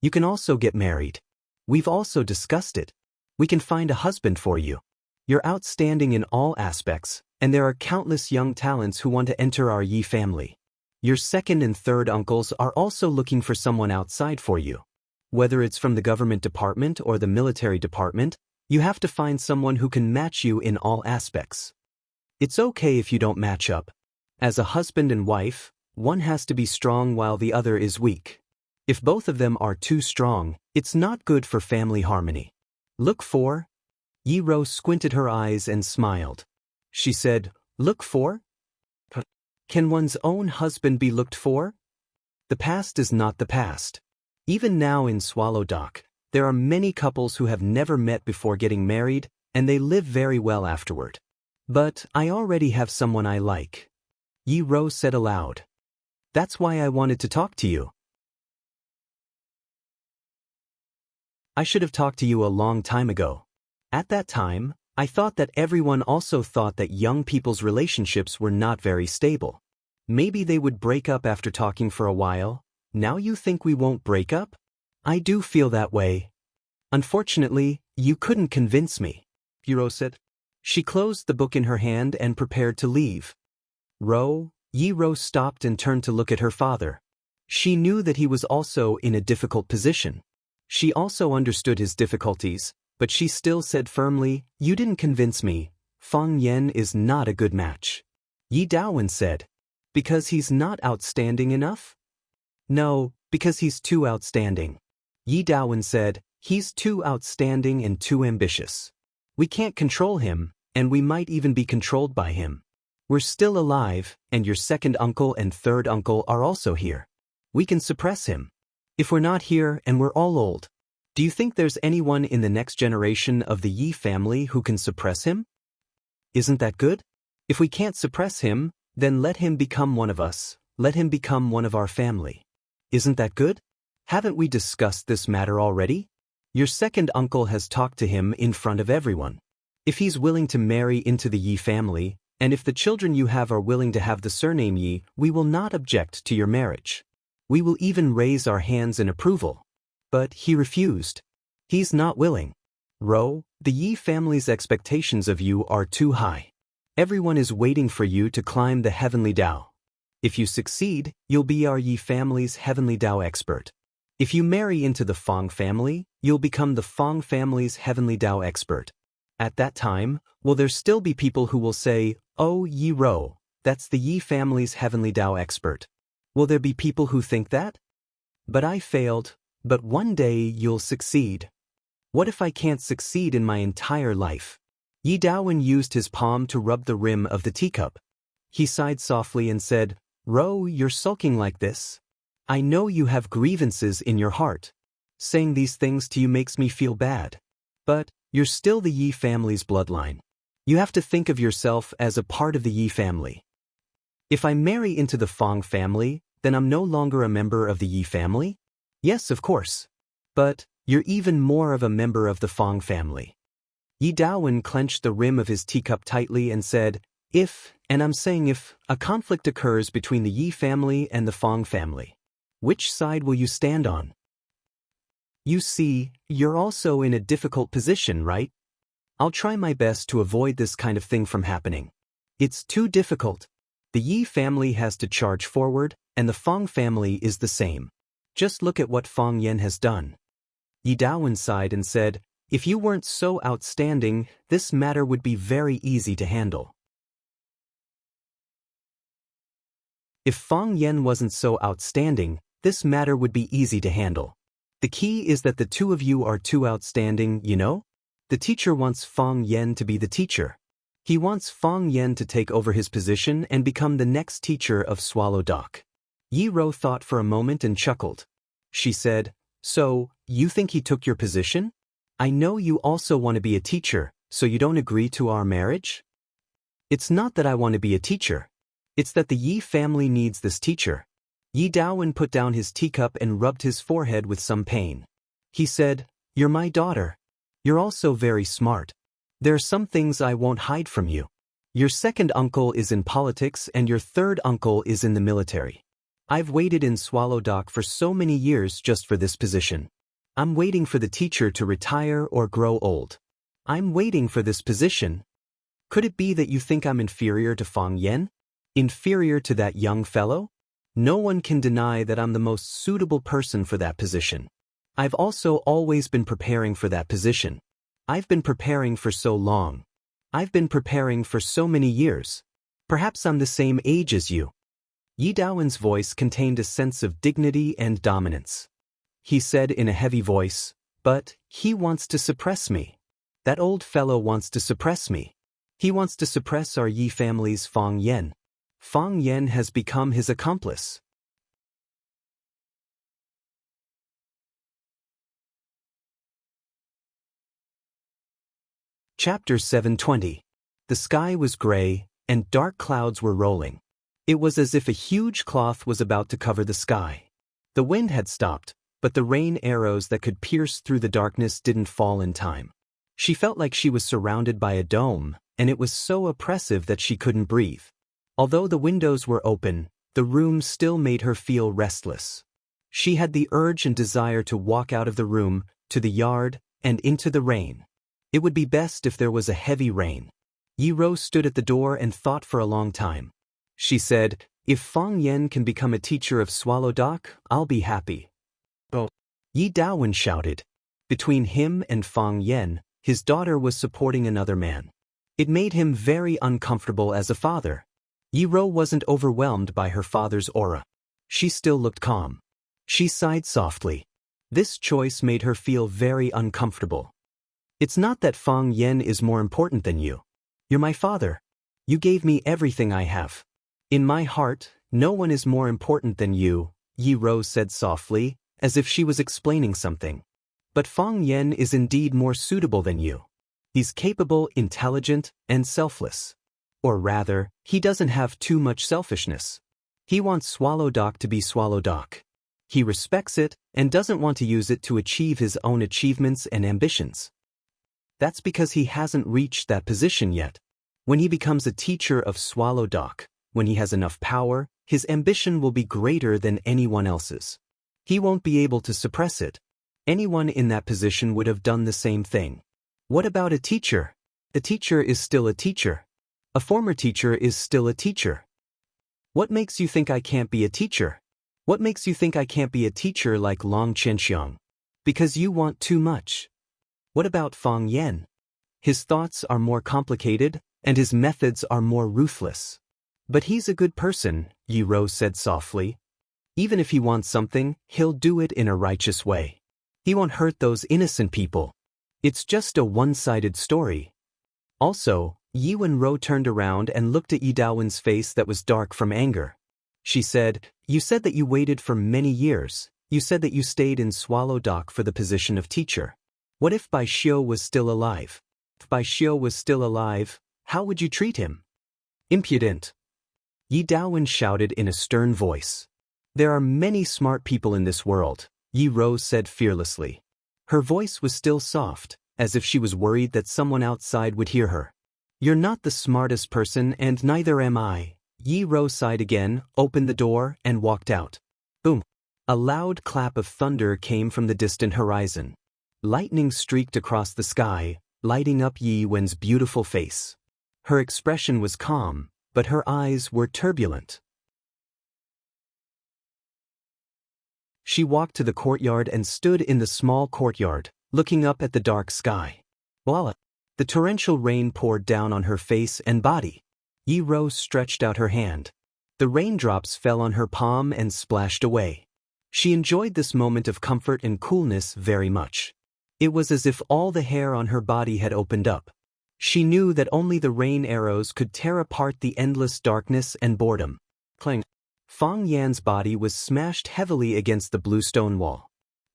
"You can also get married. We've also discussed it. We can find a husband for you. You're outstanding in all aspects, and there are countless young talents who want to enter our Yi family. Your second and third uncles are also looking for someone outside for you. Whether it's from the government department or the military department, you have to find someone who can match you in all aspects. It's okay if you don't match up. As a husband and wife, one has to be strong while the other is weak. If both of them are too strong, it's not good for family harmony. Look for?" Yi Ro squinted her eyes and smiled. She said, "Look for? Can one's own husband be looked for? The past is not the past. Even now in Swallow Dock, there are many couples who have never met before getting married, and they live very well afterward. But I already have someone I like," Yi Ro said aloud. "That's why I wanted to talk to you. I should have talked to you a long time ago. At that time, I thought that everyone also thought that young people's relationships were not very stable. Maybe they would break up after talking for a while. Now you think we won't break up? I do feel that way. Unfortunately, you couldn't convince me," Yi Ro said. She closed the book in her hand and prepared to leave. Yi Ro stopped and turned to look at her father. She knew that he was also in a difficult position. She also understood his difficulties, but she still said firmly, "You didn't convince me. Fang Yan is not a good match." Yi Daowen said, "Because he's not outstanding enough?" "No, because he's too outstanding." Yi Daowen said, "He's too outstanding and too ambitious. We can't control him, and we might even be controlled by him. We're still alive, and your second uncle and third uncle are also here. We can suppress him. If we're not here and we're all old, do you think there's anyone in the next generation of the Yi family who can suppress him? Isn't that good? If we can't suppress him, then let him become one of us, let him become one of our family. Isn't that good? Haven't we discussed this matter already? Your second uncle has talked to him in front of everyone. If he's willing to marry into the Yi family, and if the children you have are willing to have the surname Yi, we will not object to your marriage. We will even raise our hands in approval." But he refused. He's not willing. The Yi family's expectations of you are too high. Everyone is waiting for you to climb the heavenly Dao. If you succeed, you'll be our Yi family's heavenly Dao expert. If you marry into the Fang family, you'll become the Fang family's heavenly Dao expert. At that time, will there still be people who will say, "Oh, Yi Ro, that's the Yi family's heavenly Dao expert"? Will there be people who think that? But I failed, but one day you'll succeed. What if I can't succeed in my entire life? Yi Daowen used his palm to rub the rim of the teacup. He sighed softly and said, "You're sulking like this. I know you have grievances in your heart. Saying these things to you makes me feel bad. But you're still the Yi family's bloodline. You have to think of yourself as a part of the Yi family. If I marry into the Fang family, then I'm no longer a member of the Yi family? Yes, of course. But you're even more of a member of the Fang family. Yi Daowen clenched the rim of his teacup tightly and said, if, and I'm saying if, a conflict occurs between the Yi family and the Fang family, which side will you stand on? You see, you're also in a difficult position, right? I'll try my best to avoid this kind of thing from happening. It's too difficult. The Yi family has to charge forward, and the Fang family is the same. Just look at what Fang Yan has done. Yi Daowen sighed and said, if you weren't so outstanding, this matter would be very easy to handle. If Fang Yan wasn't so outstanding, this matter would be easy to handle. The key is that the two of you are too outstanding, you know? The teacher wants Fang Yan to be the teacher. He wants Fang Yan to take over his position and become the next teacher of Swallow Dock. Yi Ro thought for a moment and chuckled. She said, so, you think he took your position? I know you also want to be a teacher, so you don't agree to our marriage? It's not that I want to be a teacher. It's that the Yi family needs this teacher. Yi Daowen put down his teacup and rubbed his forehead with some pain. He said, you're my daughter. You're also very smart. There are some things I won't hide from you. Your second uncle is in politics and your third uncle is in the military. I've waited in Swallow Dock for so many years just for this position. I'm waiting for the teacher to retire or grow old. I'm waiting for this position. Could it be that you think I'm inferior to Fang Yan? Inferior to that young fellow? No one can deny that I'm the most suitable person for that position. I've also always been preparing for that position. I've been preparing for so long. I've been preparing for so many years. Perhaps I'm the same age as you. Yi Daowen's voice contained a sense of dignity and dominance. He said in a heavy voice, but he wants to suppress me. That old fellow wants to suppress me. He wants to suppress our Yi family's Fang Yan. Fang Yan has become his accomplice. Chapter 720. The sky was gray, and dark clouds were rolling. It was as if a huge cloth was about to cover the sky. The wind had stopped, but the rain arrows that could pierce through the darkness didn't fall in time. She felt like she was surrounded by a dome, and it was so oppressive that she couldn't breathe. Although the windows were open, the room still made her feel restless. She had the urge and desire to walk out of the room, to the yard, and into the rain. It would be best if there was a heavy rain. Yi Ro stood at the door and thought for a long time. She said, if Fang Yan can become a teacher of Swallow Dock, I'll be happy. Oh. Yi Daowen shouted. Between him and Fang Yan, his daughter was supporting another man. It made him very uncomfortable as a father. Yi Ro wasn't overwhelmed by her father's aura. She still looked calm. She sighed softly. This choice made her feel very uncomfortable. It's not that Fang Yan is more important than you. You're my father. You gave me everything I have. In my heart, no one is more important than you, Yi Ro said softly, as if she was explaining something. But Fang Yan is indeed more suitable than you. He's capable, intelligent, and selfless. Or rather, he doesn't have too much selfishness. He wants Swallow Dock to be Swallow Dock. He respects it and doesn't want to use it to achieve his own achievements and ambitions. That's because he hasn't reached that position yet. When he becomes a teacher of Swallow Dock, when he has enough power, his ambition will be greater than anyone else's. He won't be able to suppress it. Anyone in that position would have done the same thing. What about a teacher? A teacher is still a teacher. A former teacher is still a teacher. What makes you think I can't be a teacher? What makes you think I can't be a teacher like Long Qianxiang? Because you want too much. What about Fang Yan? His thoughts are more complicated, and his methods are more ruthless. But he's a good person, Yi Ro said softly. Even if he wants something, he'll do it in a righteous way. He won't hurt those innocent people. It's just a one-sided story. Also, Yi Wen-ro turned around and looked at Yi Daowen's face that was dark from anger. She said, you said that you waited for many years. You said that you stayed in Swallow Dock for the position of teacher. What if Bai Xiu was still alive? If Bai Xiu was still alive, how would you treat him? Impudent. Yi Daowen shouted in a stern voice. There are many smart people in this world, Yi Rose said fearlessly. Her voice was still soft, as if she was worried that someone outside would hear her. You're not the smartest person and neither am I. Yi Rose sighed again, opened the door, and walked out. Boom! A loud clap of thunder came from the distant horizon. Lightning streaked across the sky, lighting up Yi Wen's beautiful face. Her expression was calm, but her eyes were turbulent. She walked to the courtyard and stood in the small courtyard, looking up at the dark sky. Voila! The torrential rain poured down on her face and body. Yi Rose stretched out her hand. The raindrops fell on her palm and splashed away. She enjoyed this moment of comfort and coolness very much. It was as if all the hair on her body had opened up. She knew that only the rain arrows could tear apart the endless darkness and boredom. Clang! Fang Yan's body was smashed heavily against the blue stone wall.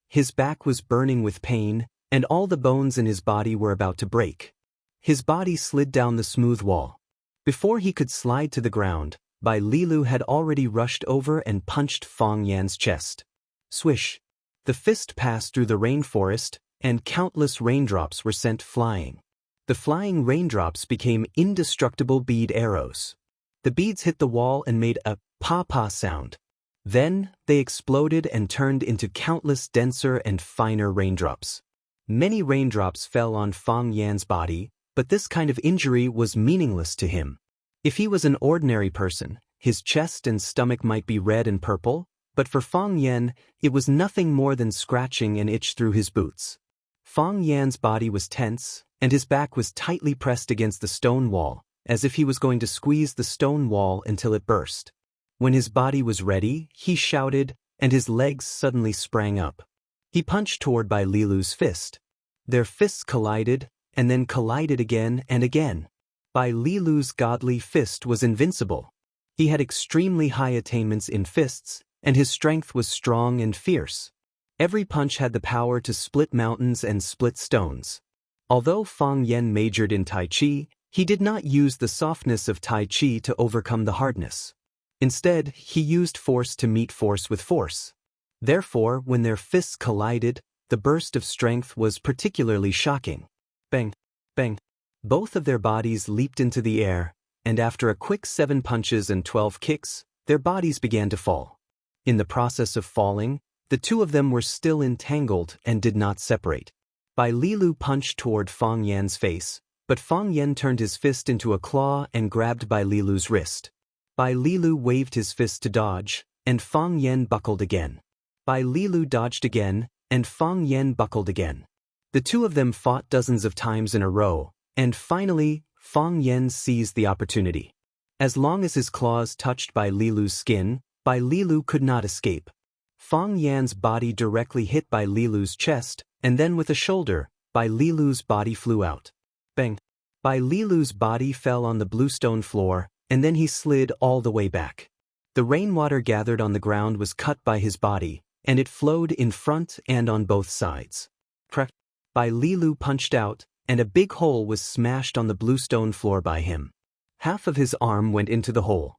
His back was burning with pain, and all the bones in his body were about to break. His body slid down the smooth wall. Before he could slide to the ground, Bai Lilu had already rushed over and punched Fang Yan's chest. Swish! The fist passed through the rainforest, and countless raindrops were sent flying. The flying raindrops became indestructible bead arrows. The beads hit the wall and made a pa-pa sound. Then, they exploded and turned into countless denser and finer raindrops. Many raindrops fell on Fang Yan's body, but this kind of injury was meaningless to him. If he was an ordinary person, his chest and stomach might be red and purple, but for Fang Yan, it was nothing more than scratching an itch through his boots. Fang Yan's body was tense, and his back was tightly pressed against the stone wall, as if he was going to squeeze the stone wall until it burst. When his body was ready, he shouted, and his legs suddenly sprang up. He punched toward Bai Lilu's fist. Their fists collided, and then collided again and again. Bai Lilu's godly fist was invincible. He had extremely high attainments in fists, and his strength was strong and fierce. Every punch had the power to split mountains and split stones. Although Fang Yan majored in Tai Chi, he did not use the softness of Tai Chi to overcome the hardness. Instead, he used force to meet force with force. Therefore, when their fists collided, the burst of strength was particularly shocking. Bang! Bang! Both of their bodies leaped into the air, and after a quick 7 punches and 12 kicks, their bodies began to fall. In the process of falling, the two of them were still entangled and did not separate. Bai Lilu punched toward Fang Yan's face, but Fang Yan turned his fist into a claw and grabbed Bai Lilu's wrist. Bai Lilu waved his fist to dodge, and Fang Yan buckled again. Bai Lilu dodged again, and Fang Yan buckled again. The two of them fought dozens of times in a row, and finally, Fang Yan seized the opportunity. As long as his claws touched Bai Lilu's skin, Bai Lilu could not escape. Fang Yan's body directly hit Bai Lilu's chest, and then with a shoulder, Bai Lilu's body flew out. Bang! Bai Lilu's body fell on the bluestone floor, and then he slid all the way back. The rainwater gathered on the ground was cut by his body, and it flowed in front and on both sides. Crack! Bai Lilu punched out, and a big hole was smashed on the bluestone floor by him. Half of his arm went into the hole.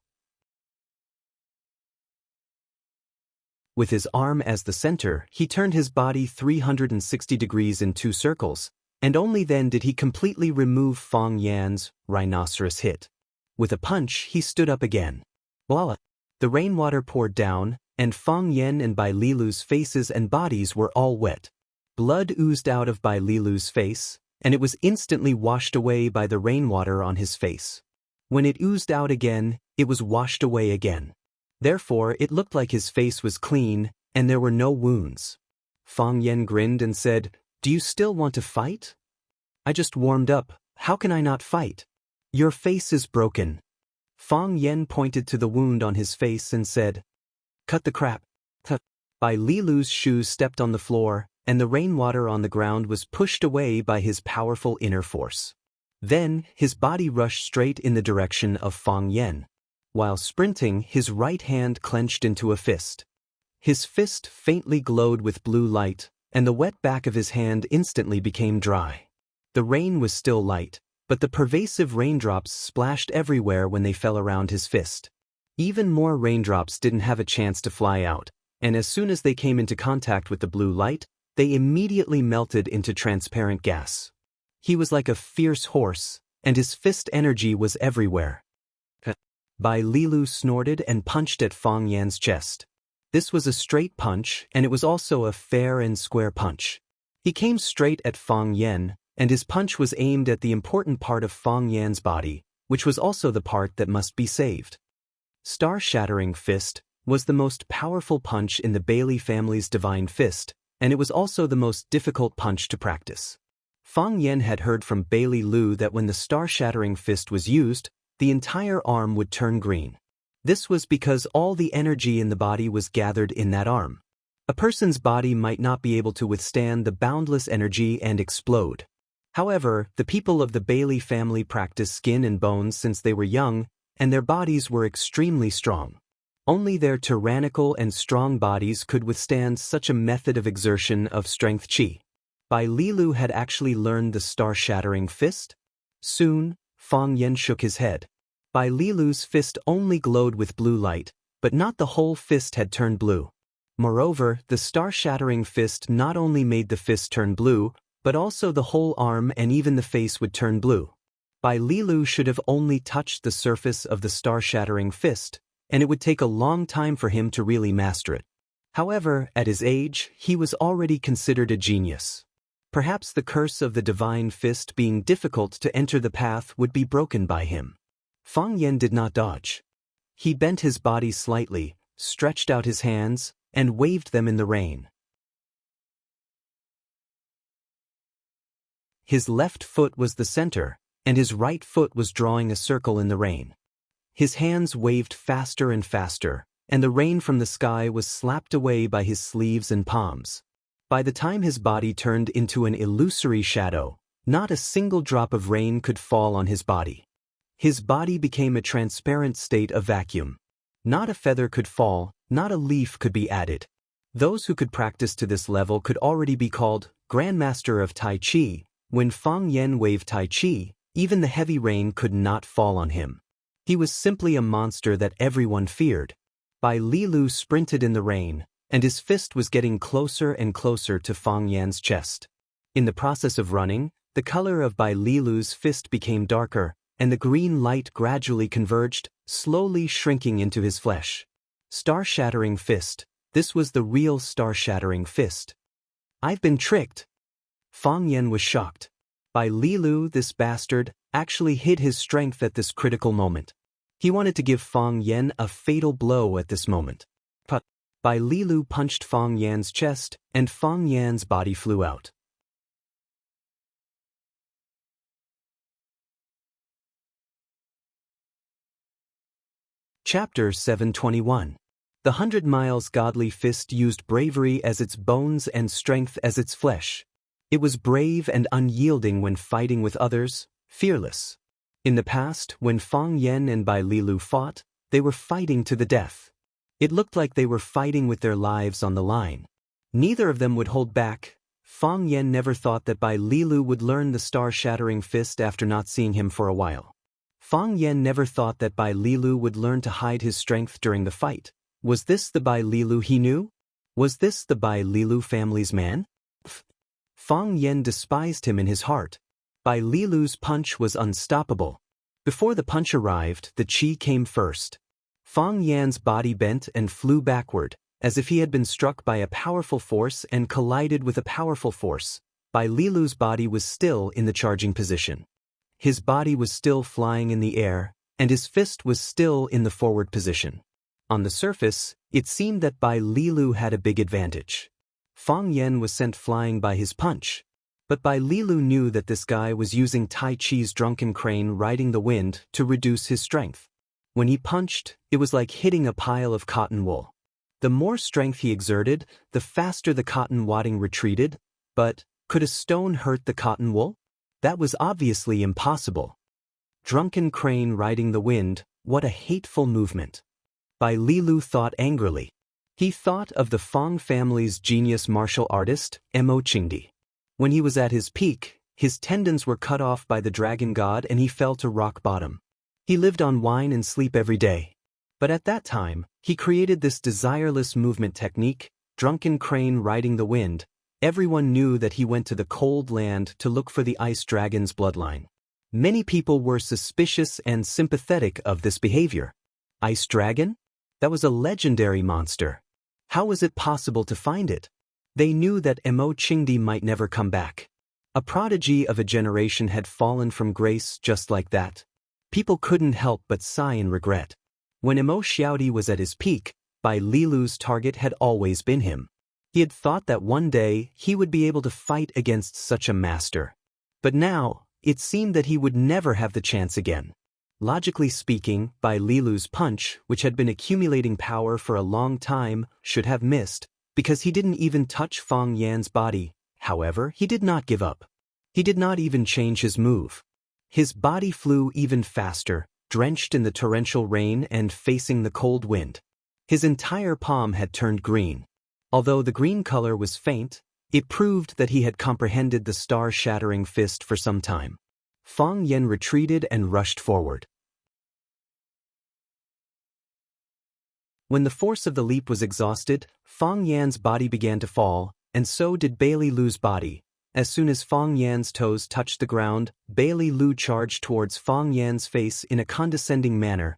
With his arm as the center, he turned his body 360 degrees in 2 circles, and only then did he completely remove Fang Yan's rhinoceros hit. With a punch, he stood up again. Voila! The rainwater poured down, and Fang Yan and Bai Lilu's faces and bodies were all wet. Blood oozed out of Bai Lilu's face, and it was instantly washed away by the rainwater on his face. When it oozed out again, it was washed away again. Therefore, it looked like his face was clean, and there were no wounds. Fang Yan grinned and said, "Do you still want to fight?" "I just warmed up. How can I not fight?" "Your face is broken." Fang Yan pointed to the wound on his face and said, "Cut the crap." Bai Lilu's shoes stepped on the floor, and the rainwater on the ground was pushed away by his powerful inner force. Then, his body rushed straight in the direction of Fang Yan. While sprinting, his right hand clenched into a fist. His fist faintly glowed with blue light, and the wet back of his hand instantly became dry. The rain was still light, but the pervasive raindrops splashed everywhere when they fell around his fist. Even more raindrops didn't have a chance to fly out, and as soon as they came into contact with the blue light, they immediately melted into transparent gas. He was like a fierce horse, and his fist energy was everywhere. Bai Lilu snorted and punched at Fang Yan's chest. This was a straight punch, and it was also a fair and square punch. He came straight at Fang Yan, and his punch was aimed at the important part of Fang Yan's body, which was also the part that must be saved. Star-shattering fist was the most powerful punch in the Bailey family's divine fist, and it was also the most difficult punch to practice. Fang Yan had heard from Bailey Lu that when the star-shattering fist was used, the entire arm would turn green. This was because all the energy in the body was gathered in that arm. A person's body might not be able to withstand the boundless energy and explode. However, the people of the Bailey family practiced skin and bones since they were young, and their bodies were extremely strong. Only their tyrannical and strong bodies could withstand such a method of exertion of strength qi. Bai Lilu had actually learned the star-shattering fist. Soon, Fang Yan shook his head. Bai Lilu's fist only glowed with blue light, but not the whole fist had turned blue. Moreover, the star-shattering fist not only made the fist turn blue, but also the whole arm and even the face would turn blue. Bai Lilu should have only touched the surface of the star-shattering fist, and it would take a long time for him to really master it. However, at his age, he was already considered a genius. Perhaps the curse of the divine fist being difficult to enter the path would be broken by him. Fang Yan did not dodge. He bent his body slightly, stretched out his hands, and waved them in the rain. His left foot was the center, and his right foot was drawing a circle in the rain. His hands waved faster and faster, and the rain from the sky was slapped away by his sleeves and palms. By the time his body turned into an illusory shadow, not a single drop of rain could fall on his body. His body became a transparent state of vacuum. Not a feather could fall, not a leaf could be added. Those who could practice to this level could already be called Grandmaster of Tai Chi. When Fang Yan waved Tai Chi, even the heavy rain could not fall on him. He was simply a monster that everyone feared. Bai Lilu sprinted in the rain, and his fist was getting closer and closer to Fang Yan's chest. In the process of running, the color of Bai Lilu's fist became darker, and the green light gradually converged, slowly shrinking into his flesh. Star-shattering fist. This was the real star-shattering fist. I've been tricked. Fang Yan was shocked. Bai Lilu, this bastard, actually hid his strength at this critical moment. He wanted to give Fang Yan a fatal blow at this moment. Bai Lilu punched Fang Yan's chest, and Fang Yan's body flew out. Chapter 721. The 100 Miles Godly Fist used bravery as its bones and strength as its flesh. It was brave and unyielding when fighting with others, fearless. In the past, when Fang Yan and Bai Lilu fought, they were fighting to the death. It looked like they were fighting with their lives on the line. Neither of them would hold back. Fang Yan never thought that Bai Lilu would learn the star-shattering fist after not seeing him for a while. Fang Yan never thought that Bai Lilu would learn to hide his strength during the fight. Was this the Bai Lilu he knew? Was this the Bai Lilu family's man? Fang Yan despised him in his heart. Bai Lilu's punch was unstoppable. Before the punch arrived, the qi came first. Fang Yan's body bent and flew backward, as if he had been struck by a powerful force and collided with a powerful force. Bai Lilu's body was still in the charging position. His body was still flying in the air, and his fist was still in the forward position. On the surface, it seemed that Bai Lilu had a big advantage. Fang Yan was sent flying by his punch. But Bai Lilu knew that this guy was using Tai Chi's drunken crane riding the wind to reduce his strength. When he punched, it was like hitting a pile of cotton wool. The more strength he exerted, the faster the cotton wadding retreated. But could a stone hurt the cotton wool? That was obviously impossible. Drunken crane riding the wind, what a hateful movement. Bai Lilu thought angrily. He thought of the Fang family's genius martial artist, Mo Qingdi. When he was at his peak, his tendons were cut off by the dragon god and he fell to rock bottom. He lived on wine and sleep every day. But at that time, he created this desireless movement technique, drunken crane riding the wind. Everyone knew that he went to the cold land to look for the ice dragon's bloodline. Many people were suspicious and sympathetic of this behavior. Ice dragon? That was a legendary monster. How was it possible to find it? They knew that Mo Qingdi might never come back. A prodigy of a generation had fallen from grace just like that. People couldn't help but sigh in regret. When Mo Xiaodi was at his peak, Bai Lilu's target had always been him. He had thought that one day he would be able to fight against such a master. But now, it seemed that he would never have the chance again. Logically speaking, Bai Lilu's punch, which had been accumulating power for a long time, should have missed, because he didn't even touch Fang Yan's body. However, he did not give up. He did not even change his move. His body flew even faster, drenched in the torrential rain and facing the cold wind. His entire palm had turned green. Although the green color was faint, it proved that he had comprehended the star-shattering fist for some time. Fang Yan retreated and rushed forward. When the force of the leap was exhausted, Fang Yan's body began to fall, and so did Bai Lilu's body. As soon as Fang Yan's toes touched the ground, Bai Lilu charged towards Fang Yan's face in a condescending manner.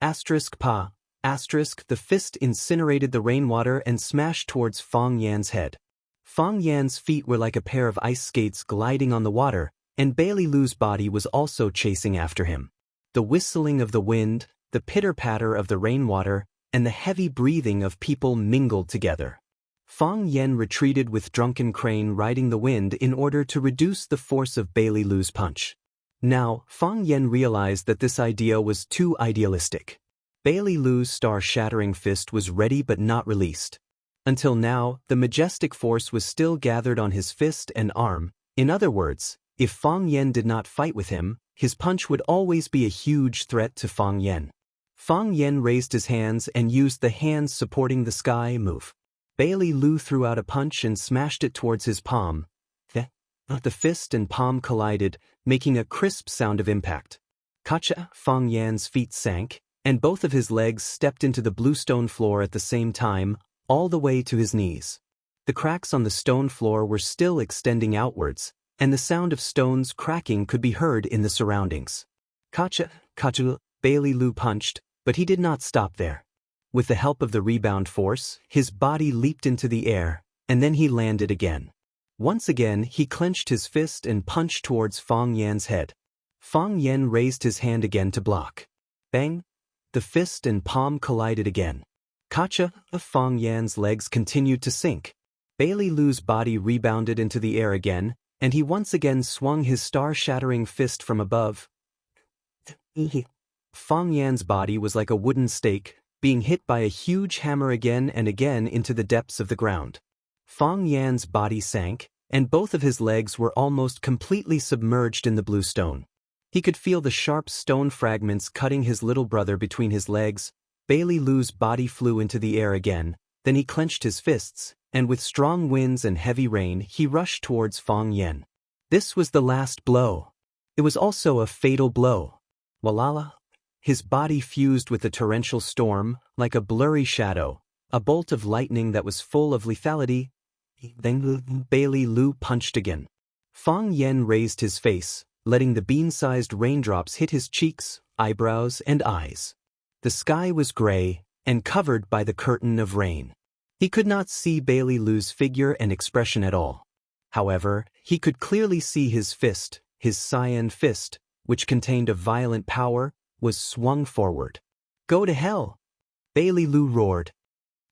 *Pa*. The fist incinerated the rainwater and smashed towards Fang Yan's head. Fang Yan's feet were like a pair of ice skates gliding on the water, and Bai Lilu's body was also chasing after him. The whistling of the wind, the pitter-patter of the rainwater, and the heavy breathing of people mingled together. Fang Yan retreated with drunken crane riding the wind in order to reduce the force of Bai Lilu's punch. Now, Fang Yan realized that this idea was too idealistic. Bai Lilu's star-shattering fist was ready but not released. Until now, the majestic force was still gathered on his fist and arm. In other words, if Fang Yan did not fight with him, his punch would always be a huge threat to Fang Yan. Fang Yan raised his hands and used the hands supporting the sky move. Bai Lilu threw out a punch and smashed it towards his palm. The fist and palm collided, making a crisp sound of impact. Kacha! Fang Yan's feet sank, and both of his legs stepped into the blue stone floor at the same time, all the way to his knees. The cracks on the stone floor were still extending outwards, and the sound of stones cracking could be heard in the surroundings. Kacha! Bai Lilu punched, but he did not stop there. With the help of the rebound force, his body leaped into the air, and then he landed again. Once again, he clenched his fist and punched towards Fang Yan's head. Fang Yan raised his hand again to block. Bang! The fist and palm collided again. Kacha! Fang Yan's legs continued to sink. Bai Lilu's body rebounded into the air again, and he once again swung his star-shattering fist from above. Fang Yan's body was like a wooden stake, being hit by a huge hammer again and again into the depths of the ground. Fang Yan's body sank, and both of his legs were almost completely submerged in the blue stone. He could feel the sharp stone fragments cutting his little brother between his legs. Bai Lilu's body flew into the air again, then he clenched his fists, and with strong winds and heavy rain he rushed towards Fang Yan. This was the last blow. It was also a fatal blow. Walala! His body fused with the torrential storm, like a blurry shadow, a bolt of lightning that was full of lethality. Then Bai Lilu punched again. Fang Yan raised his face, letting the bean-sized raindrops hit his cheeks, eyebrows, and eyes. The sky was gray, and covered by the curtain of rain. He could not see Bai Lilu's figure and expression at all. However, he could clearly see his fist, his cyan fist, which contained a violent power, was swung forward. Go to hell! Bai Lilu roared.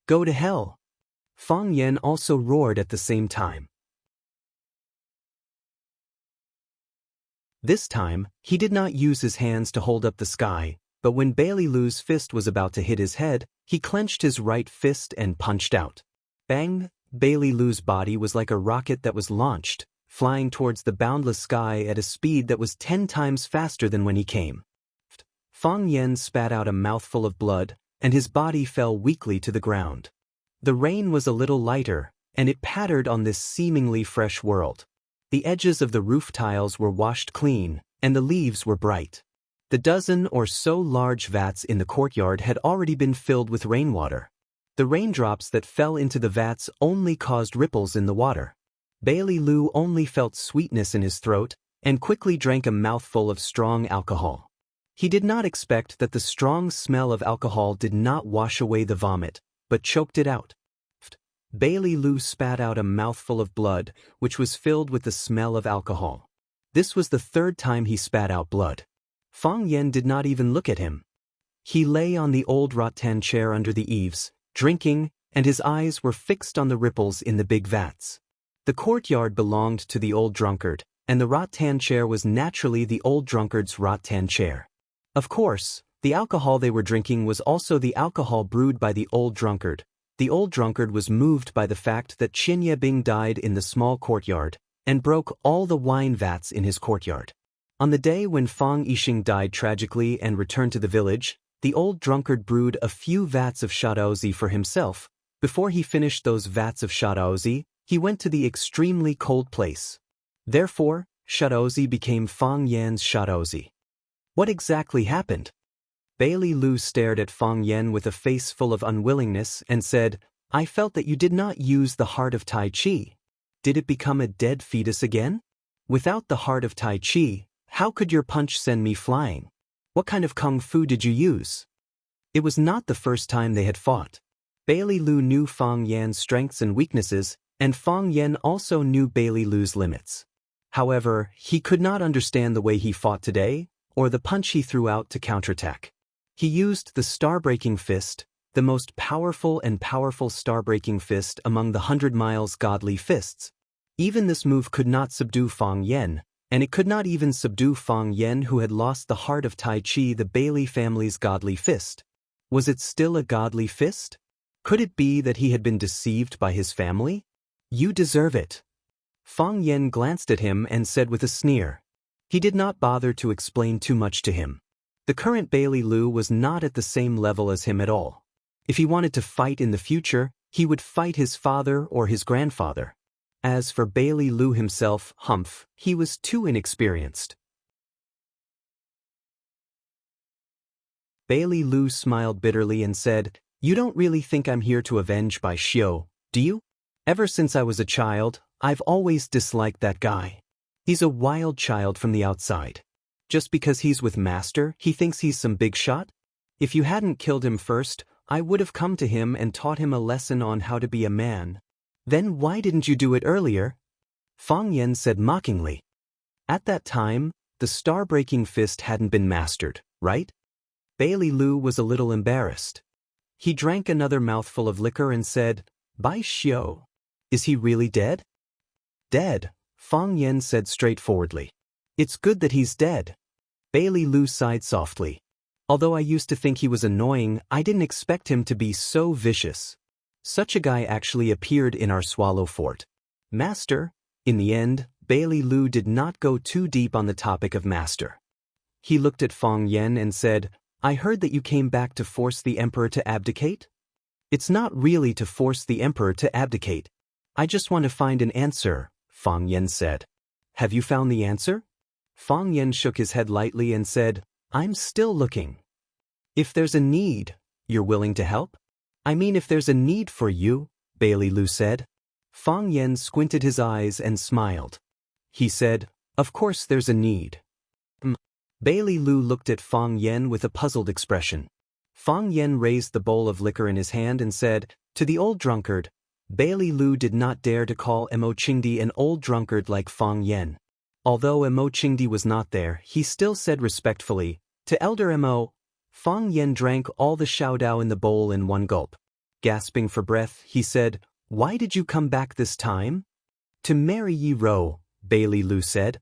Go to hell! Fang Yan also roared at the same time. This time, he did not use his hands to hold up the sky, but when Bai Lilu's fist was about to hit his head, he clenched his right fist and punched out. Bang! Bai Lilu's body was like a rocket that was launched, flying towards the boundless sky at a speed that was 10 times faster than when he came. Fang Yan spat out a mouthful of blood, and his body fell weakly to the ground. The rain was a little lighter, and it pattered on this seemingly fresh world. The edges of the roof tiles were washed clean, and the leaves were bright. The dozen or so large vats in the courtyard had already been filled with rainwater. The raindrops that fell into the vats only caused ripples in the water. Bailey Lu only felt sweetness in his throat and quickly drank a mouthful of strong alcohol. He did not expect that the strong smell of alcohol did not wash away the vomit, but choked it out. Bailey Lu spat out a mouthful of blood, which was filled with the smell of alcohol. This was the third time he spat out blood. Fang Yen did not even look at him. He lay on the old rattan chair under the eaves, drinking, and his eyes were fixed on the ripples in the big vats. The courtyard belonged to the old drunkard, and the rattan chair was naturally the old drunkard's rattan chair. Of course, the alcohol they were drinking was also the alcohol brewed by the old drunkard. The old drunkard was moved by the fact that Xianxia Bing died in the small courtyard, and broke all the wine vats in his courtyard. On the day when Fang Yixing died tragically and returned to the village, the old drunkard brewed a few vats of shaozi for himself. Before he finished those vats of shaozi, he went to the extremely cold place. Therefore, shaozi became Fang Yan's shaozi. What exactly happened? Bailey Lu stared at Fang Yan with a face full of unwillingness and said, "I felt that you did not use the heart of Tai Chi. Did it become a dead fetus again? Without the heart of Tai Chi, how could your punch send me flying? What kind of kung fu did you use?" It was not the first time they had fought. Bailey Lu knew Fang Yan's strengths and weaknesses, and Fang Yan also knew Bailey Lu's limits. However, he could not understand the way he fought today, or the punch he threw out to counterattack. He used the star-breaking fist, the most powerful star-breaking fist among the 100 miles godly fists. Even this move could not subdue Fang Yan, and it could not even subdue Fang Yan, who had lost the heart of Tai Chi, the Bailey family's godly fist. Was it still a godly fist? Could it be that he had been deceived by his family? "You deserve it." Fang Yan glanced at him and said with a sneer. He did not bother to explain too much to him. The current Bailey Lu was not at the same level as him at all. If he wanted to fight in the future, he would fight his father or his grandfather. As for Bailey Lu himself, he was too inexperienced. Bailey Lu smiled bitterly and said, "You don't really think I'm here to avenge Bai Xiu, do you? Ever since I was a child, I've always disliked that guy. He's a wild child from the outside. Just because he's with Master, he thinks he's some big shot? If you hadn't killed him first, I would have come to him and taught him a lesson on how to be a man. Then why didn't you do it earlier?" Fang Yan said mockingly. At that time, the star-breaking fist hadn't been mastered, right? Bailey Lu was a little embarrassed. He drank another mouthful of liquor and said, "Bai Xiu, is he really dead?" "Dead," Fang Yan said straightforwardly. "It's good that he's dead." Bailey Lu sighed softly. "Although I used to think he was annoying, I didn't expect him to be so vicious. Such a guy actually appeared in our Swallow Fort. Master." In the end, Bailey Lu did not go too deep on the topic of Master. He looked at Fang Yan and said, "I heard that you came back to force the emperor to abdicate?" "It's not really to force the emperor to abdicate. I just want to find an answer," Fang Yan said. "Have you found the answer?" Fang Yan shook his head lightly and said, "I'm still looking." "If there's a need, you're willing to help?" "I mean, if there's a need for you," Bailey Lu said. Fang Yan squinted his eyes and smiled. He said, "Of course there's a need." Bailey Lu looked at Fang Yan with a puzzled expression. Fang Yan raised the bowl of liquor in his hand and said, to the old drunkard. Bailey Lu did not dare to call Mo Qingdi an old drunkard like Fang Yan. Although Mo Qingdi was not there, he still said respectfully, "To Elder Mo." Fang Yan drank all the xiaodao in the bowl in one gulp. Gasping for breath, he said, "Why did you come back this time?" "To marry Yi Ro," Bailey Lu said.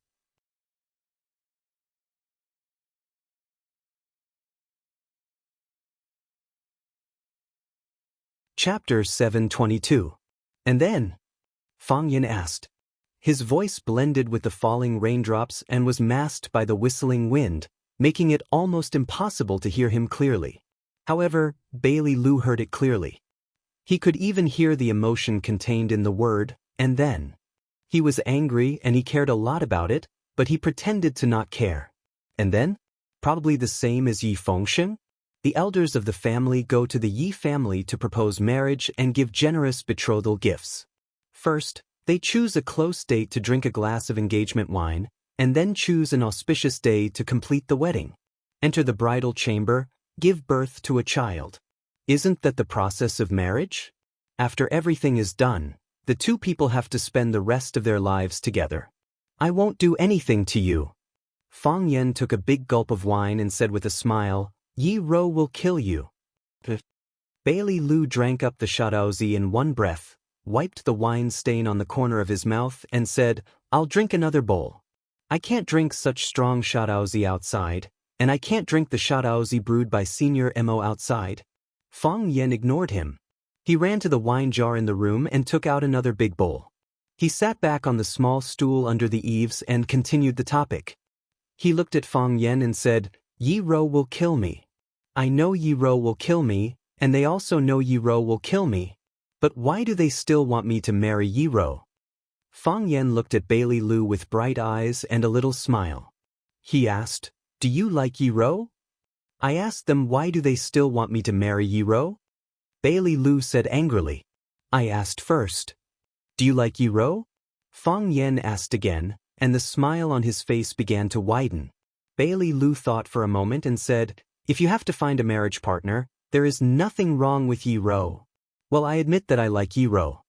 Chapter 722. "And then?" Fang Yan asked. His voice blended with the falling raindrops and was masked by the whistling wind, making it almost impossible to hear him clearly. However, Bailey Lu heard it clearly. He could even hear the emotion contained in the word, "and then." He was angry and he cared a lot about it, but he pretended to not care. "And then?" Probably the same as Yi Fengsheng? The elders of the family go to the Yi family to propose marriage and give generous betrothal gifts. First, they choose a close date to drink a glass of engagement wine, and then choose an auspicious day to complete the wedding. Enter the bridal chamber, give birth to a child. Isn't that the process of marriage? After everything is done, the two people have to spend the rest of their lives together. I won't do anything to you. Fang Yan took a big gulp of wine and said with a smile, Yi Rou will kill you. Bailey Lu drank up the shaozi in one breath, wiped the wine stain on the corner of his mouth and said, I'll drink another bowl. I can't drink such strong shaozi outside, and I can't drink the shaozi brewed by Senior Mo outside. Fang Yan ignored him. He ran to the wine jar in the room and took out another big bowl. He sat back on the small stool under the eaves and continued the topic. He looked at Fang Yan and said, Yi Rou will kill me. I know Yi Rou will kill me, and they also know Yi Rou will kill me. But why do they still want me to marry Yi Rou? Fang Yan looked at Bailey Lu with bright eyes and a little smile. He asked, Do you like Yi Rou? I asked them why do they still want me to marry Yi Rou? Bailey Lu said angrily. I asked first. Do you like Yi Rou? Fang Yan asked again, and the smile on his face began to widen. Bailey Lu thought for a moment and said, If you have to find a marriage partner, there is nothing wrong with Yi Rou. Well, I admit that I like Yi Rou.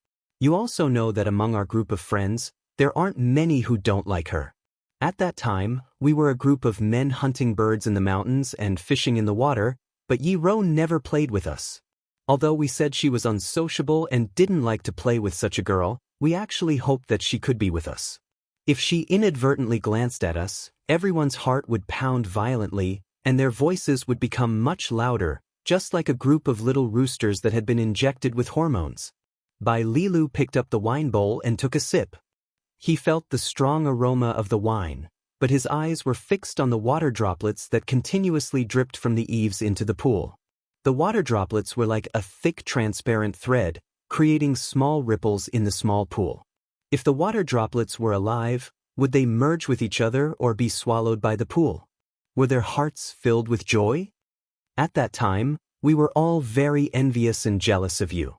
You also know that among our group of friends, there aren't many who don't like her. At that time, we were a group of men hunting birds in the mountains and fishing in the water, but Yi Rou never played with us. Although we said she was unsociable and didn't like to play with such a girl, we actually hoped that she could be with us. If she inadvertently glanced at us, everyone's heart would pound violently, and their voices would become much louder, just like a group of little roosters that had been injected with hormones. Bai Lilu picked up the wine bowl and took a sip. He felt the strong aroma of the wine, but his eyes were fixed on the water droplets that continuously dripped from the eaves into the pool. The water droplets were like a thick transparent thread, creating small ripples in the small pool. If the water droplets were alive, would they merge with each other or be swallowed by the pool? Were their hearts filled with joy? At that time, we were all very envious and jealous of you.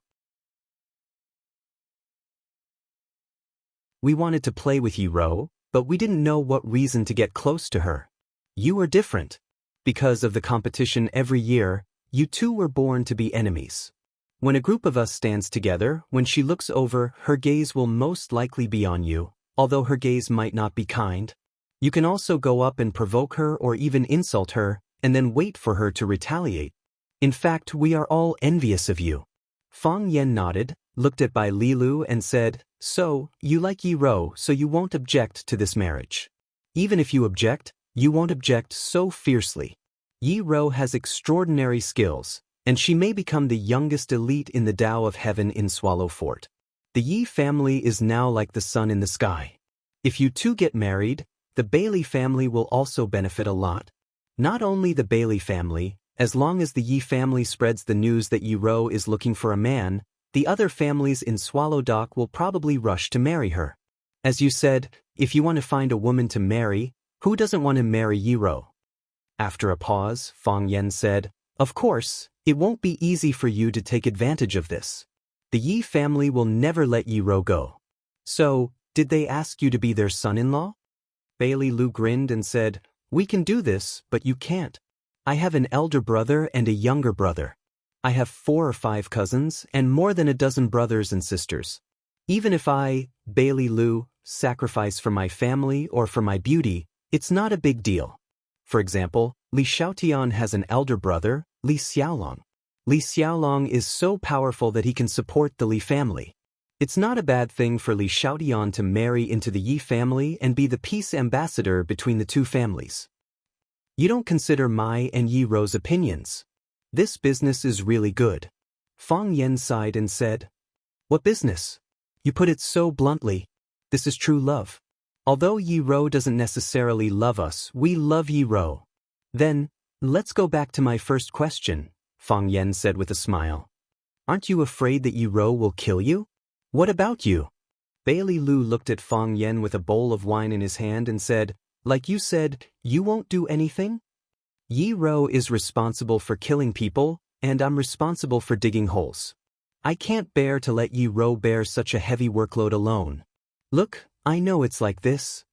We wanted to play with Yi Rou, but we didn't know what reason to get close to her. You are different. Because of the competition every year, you two were born to be enemies. When a group of us stands together, when she looks over, her gaze will most likely be on you, although her gaze might not be kind. You can also go up and provoke her or even insult her, and then wait for her to retaliate. In fact, we are all envious of you. Fang Yan nodded, looked at Bai Lilu and said, So, you like Yi Rou, so you won't object to this marriage. Even if you object, you won't object so fiercely. Yi Rou has extraordinary skills, and she may become the youngest elite in the Tao of Heaven in Swallow Fort. The Yi family is now like the sun in the sky. If you two get married, the Bailey family will also benefit a lot. Not only the Bailey family, as long as the Yi family spreads the news that Yi Rou is looking for a man, the other families in Swallow Dock will probably rush to marry her. As you said, if you want to find a woman to marry, who doesn't want to marry Yi Rou? After a pause, Fang Yan said, Of course, it won't be easy for you to take advantage of this. The Yi family will never let Yi Rou go. So, did they ask you to be their son-in-law? Bailey Lu grinned and said, We can do this, but you can't. I have an elder brother and a younger brother. I have 4 or 5 cousins and more than a dozen brothers and sisters. Even if I, Bailey Lu, sacrifice for my family or for my beauty, it's not a big deal. For example, Li Xiaotian has an elder brother, Li Xiaolong. Li Xiaolong is so powerful that he can support the Li family. It's not a bad thing for Li Xiaotian to marry into the Yi family and be the peace ambassador between the two families. You don't consider my and Yi Rou's opinions. This business is really good. Fang Yan sighed and said, What business? You put it so bluntly. This is true love. Although Yi Rou doesn't necessarily love us, we love Yi Rou. Then, let's go back to my first question, Fang Yan said with a smile. Aren't you afraid that Yi Rou will kill you? What about you? Bailey Lu looked at Fang Yan with a bowl of wine in his hand and said, Like you said, you won't do anything? Yi Rou is responsible for killing people, and I'm responsible for digging holes. I can't bear to let Yi Rou bear such a heavy workload alone. Look, I know it's like this.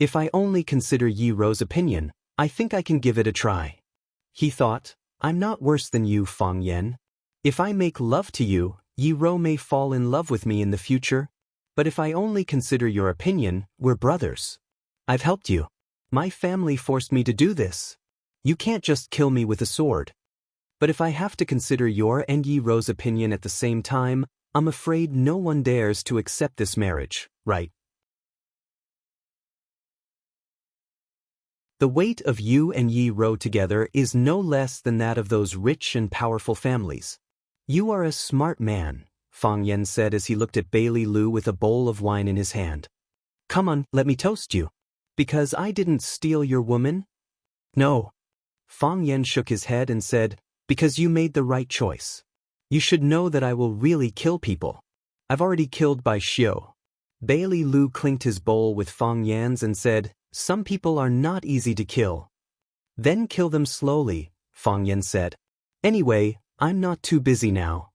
If I only consider Yi Rou's opinion, I think I can give it a try. He thought, I'm not worse than you, Fang Yan. If I make love to you, Yi Rou may fall in love with me in the future. But if I only consider your opinion, we're brothers. I've helped you. My family forced me to do this. You can't just kill me with a sword. But if I have to consider your and Yi Rou's opinion at the same time, I'm afraid no one dares to accept this marriage, right? The weight of you and Yi Rou together is no less than that of those rich and powerful families. You are a smart man, Fang Yan said as he looked at Bailey Lu with a bowl of wine in his hand. Come on, let me toast you. Because I didn't steal your woman? No. Fang Yan shook his head and said, because you made the right choice. You should know that I will really kill people. I've already killed Bai Xiu. Bailey Lu clinked his bowl with Fang Yan's and said, some people are not easy to kill. Then kill them slowly, Fang Yan said. Anyway, I'm not too busy now.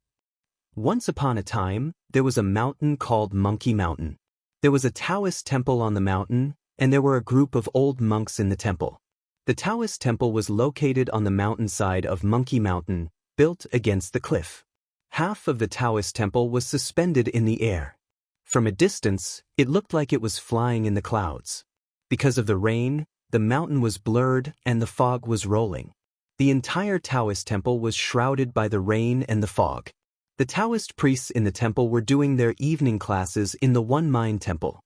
Once upon a time, there was a mountain called Monkey Mountain. There was a Taoist temple on the mountain, and there were a group of old monks in the temple. The Taoist temple was located on the mountainside of Monkey Mountain, built against the cliff. Half of the Taoist temple was suspended in the air. From a distance, it looked like it was flying in the clouds. Because of the rain, the mountain was blurred and the fog was rolling. The entire Taoist temple was shrouded by the rain and the fog. The Taoist priests in the temple were doing their evening classes in the One Mind temple.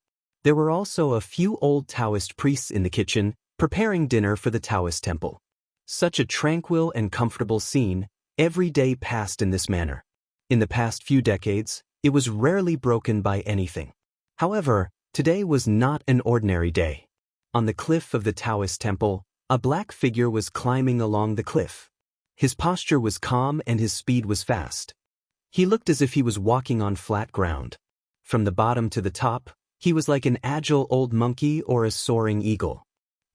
There were also a few old Taoist priests in the kitchen, preparing dinner for the Taoist temple. Such a tranquil and comfortable scene, every day passed in this manner. In the past few decades, it was rarely broken by anything. However, today was not an ordinary day. On the cliff of the Taoist temple, a black figure was climbing along the cliff. His posture was calm and his speed was fast. He looked as if he was walking on flat ground. From the bottom to the top, he was like an agile old monkey or a soaring eagle.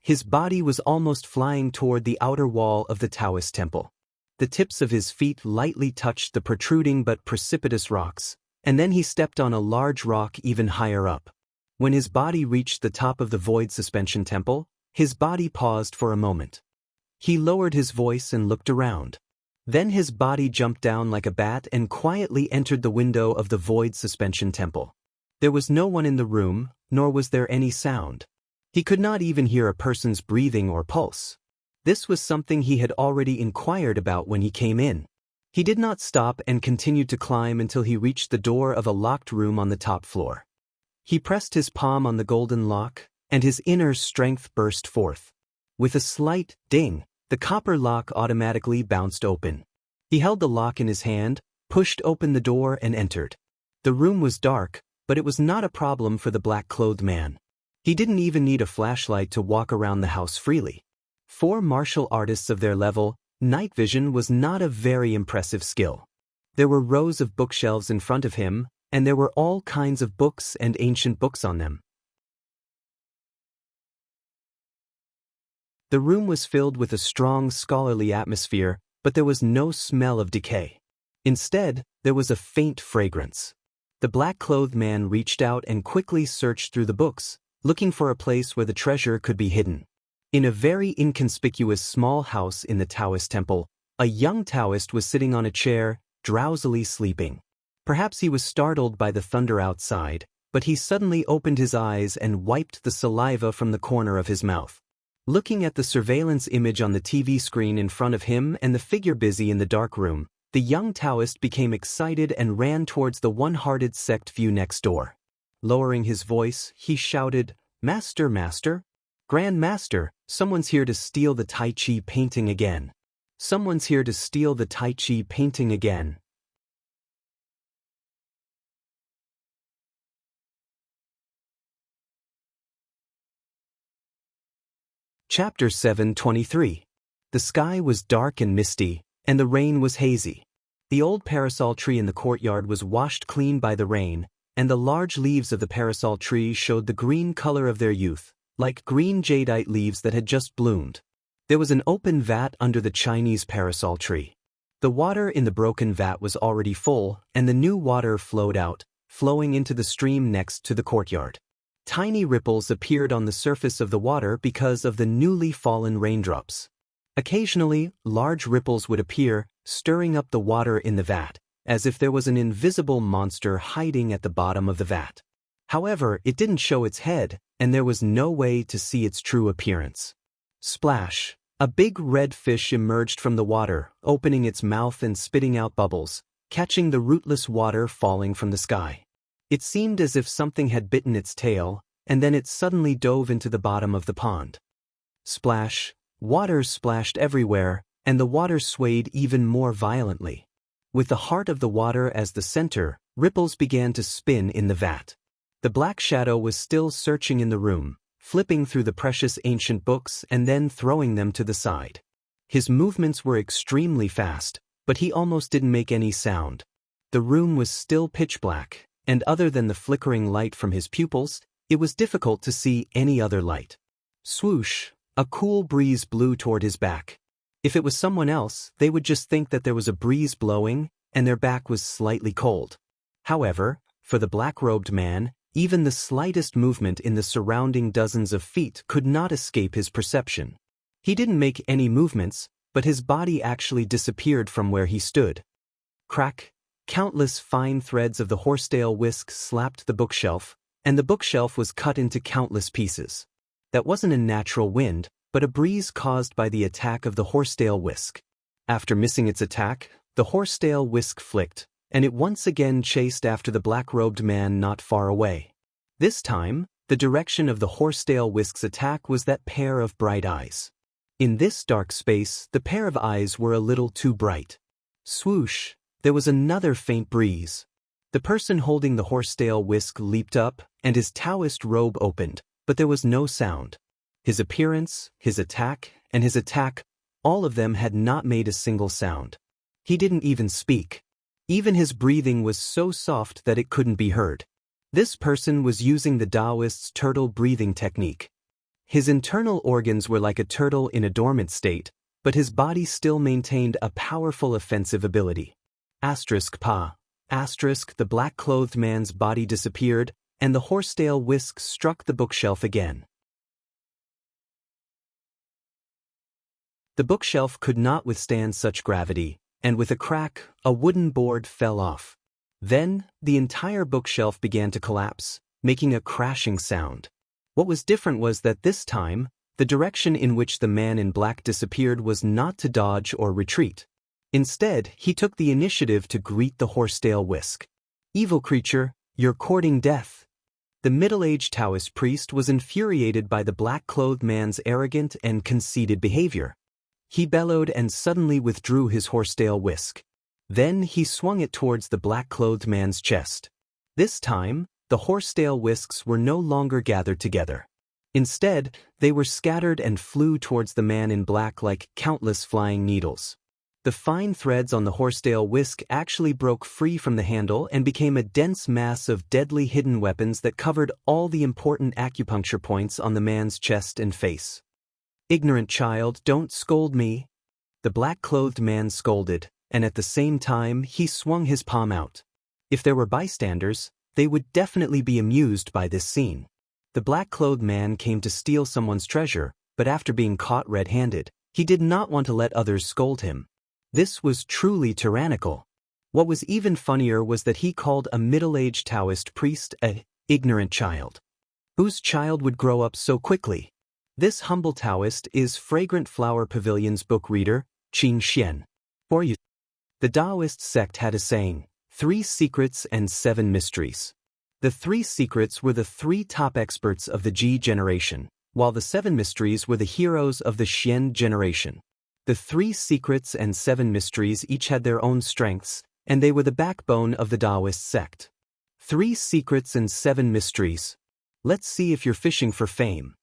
His body was almost flying toward the outer wall of the Taoist temple. The tips of his feet lightly touched the protruding but precipitous rocks, and then he stepped on a large rock even higher up. When his body reached the top of the void suspension temple, his body paused for a moment. He lowered his voice and looked around. Then his body jumped down like a bat and quietly entered the window of the void suspension temple. There was no one in the room, nor was there any sound. He could not even hear a person's breathing or pulse. This was something he had already inquired about when he came in. He did not stop and continued to climb until he reached the door of a locked room on the top floor. He pressed his palm on the golden lock, and his inner strength burst forth. With a slight ding, the copper lock automatically bounced open. He held the lock in his hand, pushed open the door and entered. The room was dark, but it was not a problem for the black-clothed man. He didn't even need a flashlight to walk around the house freely. For martial artists of their level, night vision was not a very impressive skill. There were rows of bookshelves in front of him, and there were all kinds of books and ancient books on them. The room was filled with a strong scholarly atmosphere, but there was no smell of decay. Instead, there was a faint fragrance. The black-clothed man reached out and quickly searched through the books, looking for a place where the treasure could be hidden. In a very inconspicuous small house in the Taoist temple, a young Taoist was sitting on a chair, drowsily sleeping. Perhaps he was startled by the thunder outside, but he suddenly opened his eyes and wiped the saliva from the corner of his mouth. Looking at the surveillance image on the TV screen in front of him and the figure busy in the dark room, the young Taoist became excited and ran towards the one-hearted sect view next door. Lowering his voice, he shouted, "Master, Master! Grandmaster, someone's here to steal the Tai Chi painting again. Someone's here to steal the Tai Chi painting again." Chapter 723. The sky was dark and misty, and the rain was hazy. The old parasol tree in the courtyard was washed clean by the rain, and the large leaves of the parasol tree showed the green color of their youth, like green jadeite leaves that had just bloomed. There was an open vat under the Chinese parasol tree. The water in the broken vat was already full, and the new water flowed out, flowing into the stream next to the courtyard. Tiny ripples appeared on the surface of the water because of the newly fallen raindrops. Occasionally, large ripples would appear, stirring up the water in the vat, as if there was an invisible monster hiding at the bottom of the vat. However, it didn't show its head, and there was no way to see its true appearance. Splash! A big red fish emerged from the water, opening its mouth and spitting out bubbles, catching the rootless water falling from the sky. It seemed as if something had bitten its tail, and then it suddenly dove into the bottom of the pond. Splash! Water splashed everywhere, and the water swayed even more violently. With the heart of the water as the center, ripples began to spin in the vat. The black shadow was still searching in the room, flipping through the precious ancient books and then throwing them to the side. His movements were extremely fast, but he almost didn't make any sound. The room was still pitch black, and other than the flickering light from his pupils, it was difficult to see any other light. Swoosh! A cool breeze blew toward his back. If it was someone else, they would just think that there was a breeze blowing, and their back was slightly cold. However, for the black-robed man, even the slightest movement in the surrounding dozens of feet could not escape his perception. He didn't make any movements, but his body actually disappeared from where he stood. Crack! Countless fine threads of the horsetail whisk slapped the bookshelf, and the bookshelf was cut into countless pieces. That wasn't a natural wind, but a breeze caused by the attack of the horsetail whisk. After missing its attack, the horsetail whisk flicked, and it once again chased after the black-robed man not far away. This time, the direction of the horsetail whisk's attack was that pair of bright eyes. In this dark space, the pair of eyes were a little too bright. Swoosh! There was another faint breeze. The person holding the horsetail whisk leaped up, and his Daoist robe opened, but there was no sound. His appearance, his attack, and his attack, all of them had not made a single sound. He didn't even speak. Even his breathing was so soft that it couldn't be heard. This person was using the Daoist's turtle breathing technique. His internal organs were like a turtle in a dormant state, but his body still maintained a powerful offensive ability. *Pa. The black-clothed man's body disappeared, and the horsetail whisk struck the bookshelf again. The bookshelf could not withstand such gravity, and with a crack, a wooden board fell off. Then, the entire bookshelf began to collapse, making a crashing sound. What was different was that this time, the direction in which the man in black disappeared was not to dodge or retreat. Instead, he took the initiative to greet the horsetail whisk. "Evil creature, you're courting death." The middle-aged Taoist priest was infuriated by the black-clothed man's arrogant and conceited behavior. He bellowed and suddenly withdrew his horsetail whisk. Then he swung it towards the black-clothed man's chest. This time, the horsetail whisks were no longer gathered together. Instead, they were scattered and flew towards the man in black like countless flying needles. The fine threads on the horsetail whisk actually broke free from the handle and became a dense mass of deadly hidden weapons that covered all the important acupuncture points on the man's chest and face. "Ignorant child, don't scold me," the black-clothed man scolded, and at the same time he swung his palm out. If there were bystanders, they would definitely be amused by this scene. The black-clothed man came to steal someone's treasure, but after being caught red-handed, he did not want to let others scold him. This was truly tyrannical. What was even funnier was that he called a middle-aged Taoist priest a ignorant child. Whose child would grow up so quickly? This humble Taoist is Fragrant Flower Pavilion's book reader, Xianxia. For you. The Daoist sect had a saying, 3 secrets and 7 mysteries. The 3 secrets were the 3 top experts of the Ji generation, while the 7 mysteries were the heroes of the Xian generation. The 3 secrets and 7 mysteries each had their own strengths, and they were the backbone of the Daoist sect. 3 secrets and 7 mysteries. Let's see if you're fishing for fame.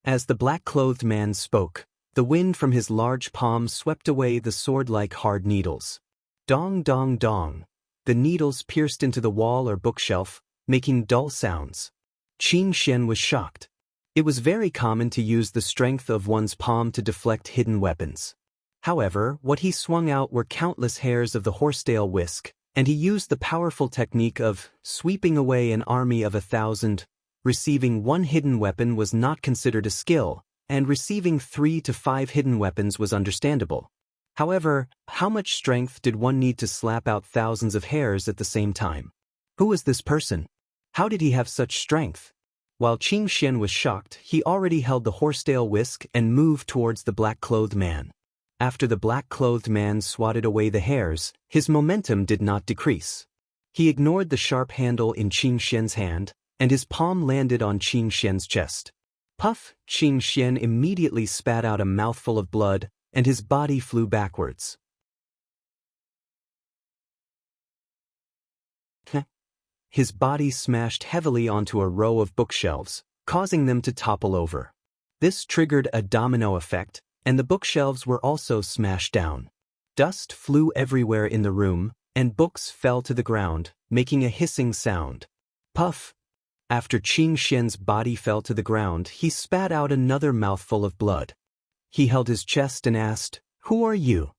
As the black-clothed man spoke, the wind from his large palm swept away the sword-like hard needles. Dong dong dong. The needles pierced into the wall or bookshelf, making dull sounds. Qin Shen was shocked. It was very common to use the strength of one's palm to deflect hidden weapons. However, what he swung out were countless hairs of the horsetail whisk, and he used the powerful technique of sweeping away an army of 1,000. Receiving one hidden weapon was not considered a skill, and receiving 3 to 5 hidden weapons was understandable. However, how much strength did one need to slap out thousands of hairs at the same time? Who was this person? How did he have such strength? While Xianxia was shocked, he already held the horsetail whisk and moved towards the black-clothed man. After the black-clothed man swatted away the hairs, his momentum did not decrease. He ignored the sharp handle in Xianxia's hand, and his palm landed on Xianxia's chest. Puff! Xianxia immediately spat out a mouthful of blood, and his body flew backwards. His body smashed heavily onto a row of bookshelves, causing them to topple over. This triggered a domino effect, and the bookshelves were also smashed down. Dust flew everywhere in the room, and books fell to the ground, making a hissing sound. Puff! After Xianxia's body fell to the ground, he spat out another mouthful of blood. He held his chest and asked, "Who are you?"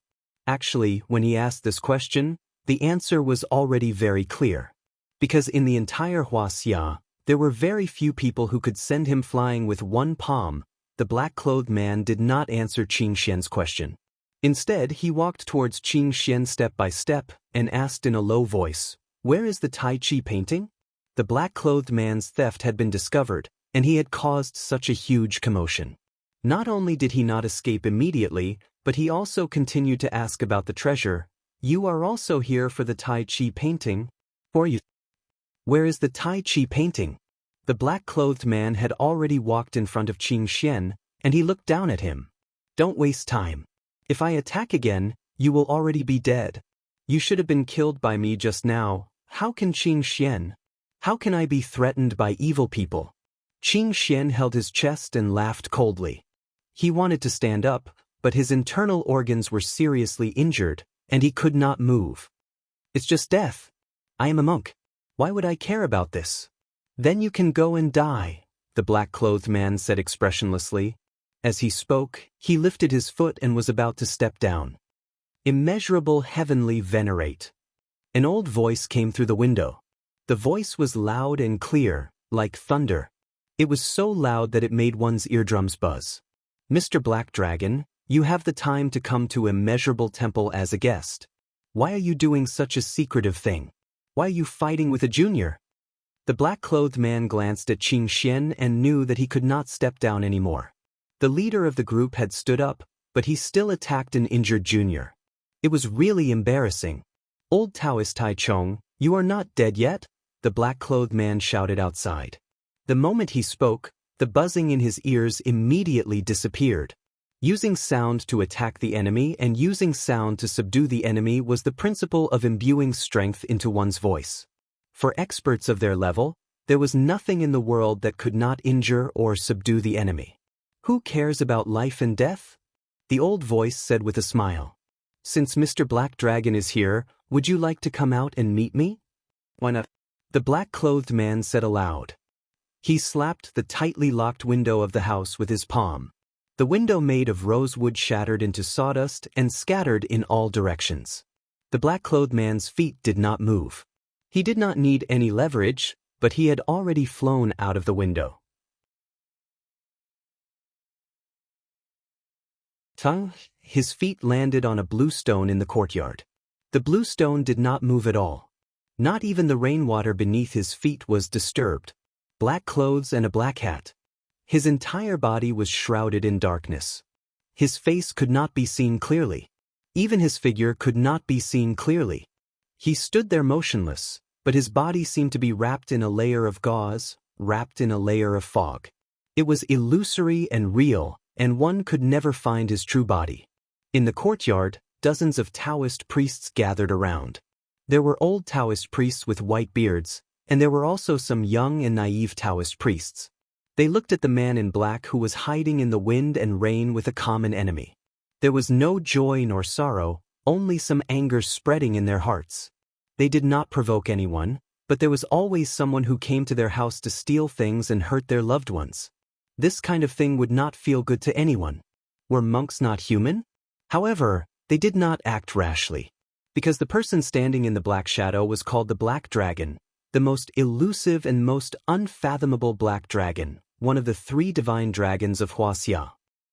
Actually, when he asked this question, the answer was already very clear. Because in the entire Wuxia, there were very few people who could send him flying with one palm, the black-clothed man did not answer Xianxia's question. Instead, he walked towards Xianxia step by step and asked in a low voice, "Where is the Tai Chi painting?" The black-clothed man's theft had been discovered, and he had caused such a huge commotion. Not only did he not escape immediately, but he also continued to ask about the treasure. "You are also here for the Tai Chi painting? Or you? Where is the Tai Chi painting?" The black-clothed man had already walked in front of Xianxia, and he looked down at him. "Don't waste time. If I attack again, you will already be dead. You should have been killed by me just now. How can Xianxia? How can I be threatened by evil people?" Xianxia held his chest and laughed coldly. He wanted to stand up, but his internal organs were seriously injured, and he could not move. "It's just death. I am a monk. Why would I care about this?" "Then you can go and die," the black-clothed man said expressionlessly. As he spoke, he lifted his foot and was about to step down. "Immeasurable heavenly venerate." An old voice came through the window. The voice was loud and clear, like thunder. It was so loud that it made one's eardrums buzz. "Mr. Black Dragon, you have the time to come to Immeasurable Temple as a guest. Why are you doing such a secretive thing? Why are you fighting with a junior?" The black-clothed man glanced at Xianxia and knew that he could not step down anymore. The leader of the group had stood up, but he still attacked an injured junior. It was really embarrassing. "Old Daoist Taichung, you are not dead yet?" the black-clothed man shouted outside. The moment he spoke, the buzzing in his ears immediately disappeared. Using sound to attack the enemy and using sound to subdue the enemy was the principle of imbuing strength into one's voice. For experts of their level, there was nothing in the world that could not injure or subdue the enemy. "Who cares about life and death?" the old voice said with a smile. "Since Mr. Black Dragon is here, would you like to come out and meet me?" "Why not?" the black-clothed man said aloud. He slapped the tightly locked window of the house with his palm. The window made of rosewood shattered into sawdust and scattered in all directions. The black-clothed man's feet did not move. He did not need any leverage, but he had already flown out of the window. His feet landed on a blue stone in the courtyard. The blue stone did not move at all. Not even the rainwater beneath his feet was disturbed. Black clothes and a black hat. His entire body was shrouded in darkness. His face could not be seen clearly. Even his figure could not be seen clearly. He stood there motionless, but his body seemed to be wrapped in a layer of gauze, wrapped in a layer of fog. It was illusory and real, and one could never find his true body. In the courtyard, dozens of Daoist priests gathered around. There were old Daoist priests with white beards, and there were also some young and naive Daoist priests. They looked at the man in black who was hiding in the wind and rain with a common enemy. There was no joy nor sorrow, only some anger spreading in their hearts. They did not provoke anyone, but there was always someone who came to their house to steal things and hurt their loved ones. This kind of thing would not feel good to anyone. Were monks not human? However, they did not act rashly. Because the person standing in the black shadow was called the Black Dragon, the most elusive and most unfathomable black dragon, one of the 3 divine dragons of Wuxia.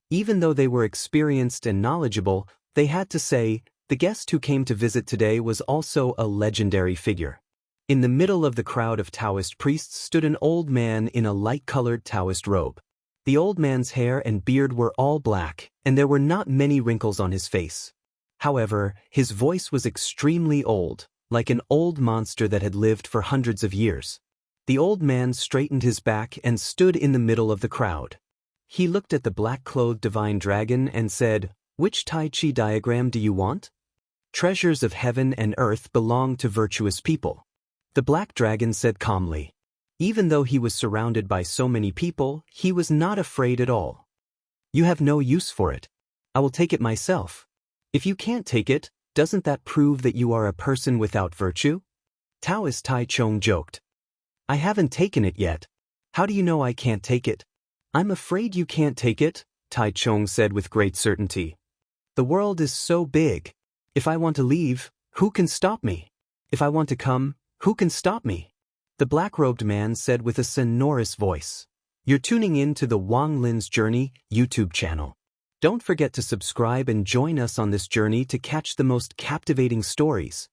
Even though they were experienced and knowledgeable, they had to say, the guest who came to visit today was also a legendary figure. In the middle of the crowd of Daoist priests stood an old man in a light-colored Daoist robe. The old man's hair and beard were all black, and there were not many wrinkles on his face. However, his voice was extremely old, like an old monster that had lived for hundreds of years. The old man straightened his back and stood in the middle of the crowd. He looked at the black-clothed divine dragon and said, "Which Tai Chi diagram do you want?" "Treasures of heaven and earth belong to virtuous people." The black dragon said calmly. Even though he was surrounded by so many people, he was not afraid at all. "You have no use for it. I will take it myself." "If you can't take it, doesn't that prove that you are a person without virtue?" Taoist Tai Chong joked. "I haven't taken it yet. How do you know I can't take it?" "I'm afraid you can't take it," Tai Chong said with great certainty. "The world is so big. If I want to leave, who can stop me? If I want to come, who can stop me?" The black-robed man said with a sonorous voice. "You're tuning in to the Wang Lin's Journey YouTube channel. Don't forget to subscribe and join us on this journey to catch the most captivating stories.